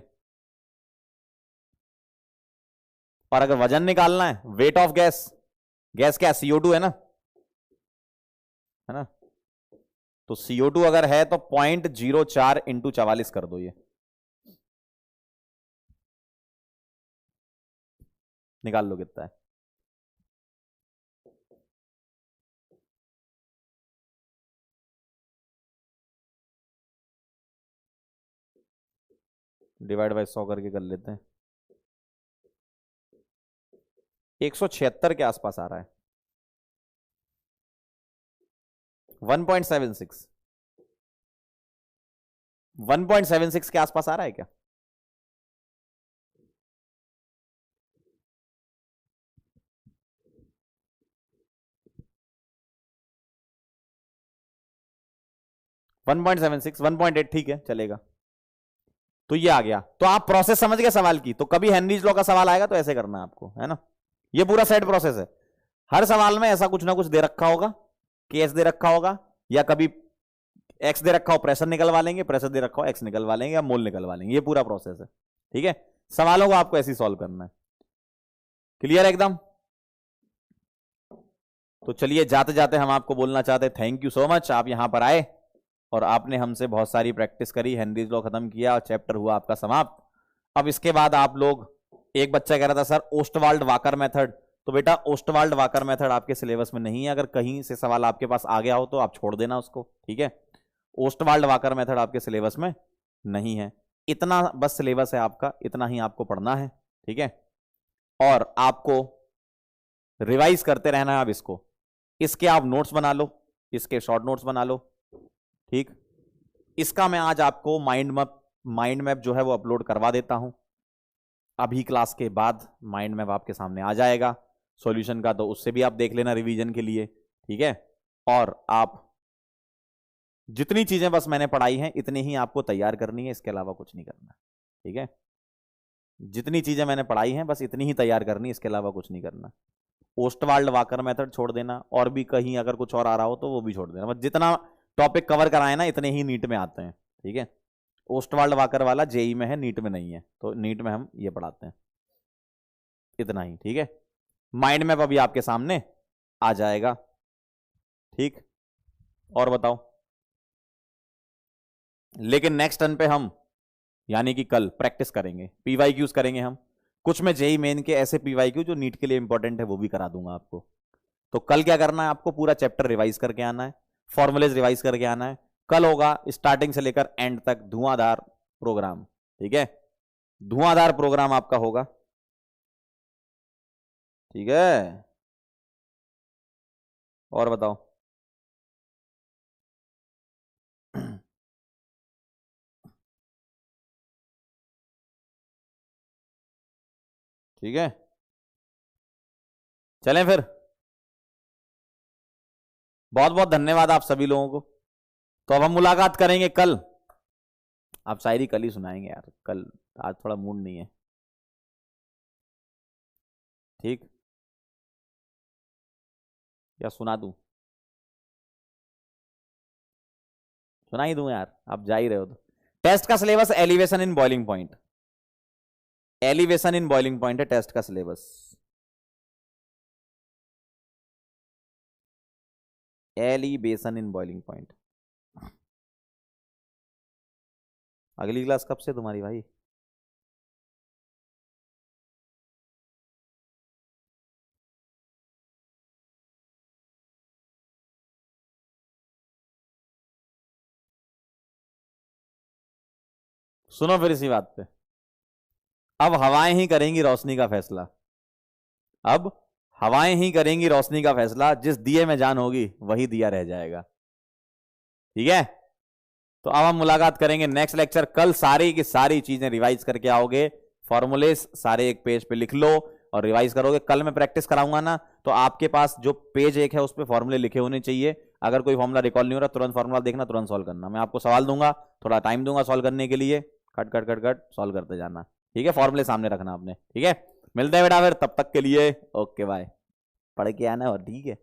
और अगर वजन निकालना है, वेट ऑफ गैस, गैस क्या CO2 है ना, है ना, तो CO2 अगर है तो 0.04 इंटू 44 कर दो, ये निकाल लो कितना है। डिवाइड बाय 100 करके कर लेते हैं। 176 के आसपास आ रहा है। 1.76, 1.76 के आसपास आ रहा है क्या? वन 1.76, 1.8 ठीक है चलेगा। तो ये आ गया, तो आप प्रोसेस समझ गए सवाल की। तो कभी हेनरीज लॉ का सवाल आएगा तो ऐसे करना है आपको, है ना। ये पूरा सेट प्रोसेस है। हर सवाल में ऐसा कुछ ना कुछ दे रखा होगा, केस दे रखा होगा, या कभी एक्स दे रखा हो प्रेशर निकलवा लेंगे, प्रेशर दे रखा हो एक्स निकलवा लेंगे, या मोल निकलवा लेंगे। ये पूरा प्रोसेस है। ठीक है, सवालों को आपको ऐसे सॉल्व करना है। क्लियर एकदम? तो चलिए जाते जाते हम आपको बोलना चाहते हैं थैंक यू सो मच, आप यहां पर आए और आपने हमसे बहुत सारी प्रैक्टिस करी, हेनरीज लॉ खत्म किया और चैप्टर हुआ आपका समाप्त। अब इसके बाद आप लोग, एक बच्चा कह रहा था सर ओस्टवाल्ड वाकर मेथड, तो बेटा ओस्टवाल्ड वाकर मेथड आपके सिलेबस में नहीं है। अगर कहीं से सवाल आपके पास आ गया हो तो आप छोड़ देना उसको। ठीक है, ओस्टवाल्ड वाकर मेथड आपके सिलेबस में नहीं है। इतना बस सिलेबस है आपका, इतना ही आपको पढ़ना है। ठीक है, और आपको रिवाइज करते रहना है। आप इसको, इसके आप नोट्स बना लो, इसके शॉर्ट नोट्स बना लो। ठीक, इसका मैं आज आपको माइंड मैप जो है वो अपलोड करवा देता हूं। अभी क्लास के बाद माइंड मैप आपके सामने आ जाएगा सॉल्यूशन का, तो उससे भी आप देख लेना रिवीजन के लिए। ठीक है, और आप जितनी चीजें बस मैंने पढ़ाई हैं इतनी ही आपको तैयार करनी है, इसके अलावा कुछ नहीं करना। ठीक है, जितनी चीजें मैंने पढ़ाई हैं बस इतनी ही तैयार करनी, इसके अलावा कुछ नहीं करना। ओस्टवाल्ड वाकर मेथड छोड़ देना, और भी कहीं अगर कुछ और आ रहा हो तो वो भी छोड़ देना। बस जितना टॉपिक कवर कराए ना इतने ही नीट में आते हैं। ठीक है, ओस्टवाल्ड वाकर वाला जेई में है, नीट में नहीं है, तो नीट में हम ये पढ़ाते हैं। इतना ही। ठीक है, माइंड मैप अभी आपके सामने आ जाएगा। ठीक, और बताओ। लेकिन नेक्स्ट टर्न पे हम, यानी कि कल प्रैक्टिस करेंगे, पीवाईक्यूज करेंगे हम। कुछ में जेई मेन के ऐसे पीवाईक्यू जो नीट के लिए इंपॉर्टेंट है वो भी करा दूंगा आपको। तो कल क्या करना है, आपको पूरा चैप्टर रिवाइज करके आना है, फॉर्मुलेज रिवाइज करके आना है। कल होगा स्टार्टिंग से लेकर एंड तक धुआंधार प्रोग्राम। ठीक है, धुआंधार प्रोग्राम आपका होगा। ठीक है, और बताओ। ठीक है, चलें फिर। बहुत बहुत धन्यवाद आप सभी लोगों को। तो अब हम मुलाकात करेंगे कल। आप शायरी कल ही सुनाएंगे यार, कल आज थोड़ा मूड नहीं है। ठीक, या सुना दूं? सुना ही दूं यार, आप जा ही रहे हो तो। टेस्ट का syllabus elevation in boiling point, elevation in boiling point है टेस्ट का syllabus. Elevation in boiling point. अगली क्लास कब से तुम्हारी भाई? सुनो फिर इसी बात पे, अब हवाएं ही करेंगी रोशनी का फैसला। अब हवाएं ही करेंगी रोशनी का फैसला, जिस दिए में जान होगी वही दिया रह जाएगा। ठीक है, तो अब हम मुलाकात करेंगे नेक्स्ट लेक्चर कल। सारी की सारी चीजें रिवाइज करके आओगे, फॉर्मूले सारे एक पेज पे लिख लो और रिवाइज करोगे। कल मैं प्रैक्टिस कराऊंगा ना, तो आपके पास जो पेज एक है उस पर फॉर्मूले लिखे होने चाहिए। अगर कोई फॉर्मूला रिकॉल नहीं हो रहा, तुरंत फॉर्मूला देखना, तुरंत सॉल्व करना। मैं आपको सवाल दूंगा, थोड़ा टाइम दूंगा सॉल्व करने के लिए, cut cut cut cut solve करते जाना। ठीक है, फॉर्मूले सामने रखना आपने। ठीक है, मिलते हैं बेटा फिर, तब तक के लिए ओके बाय। पढ़ के आना और ठीक है।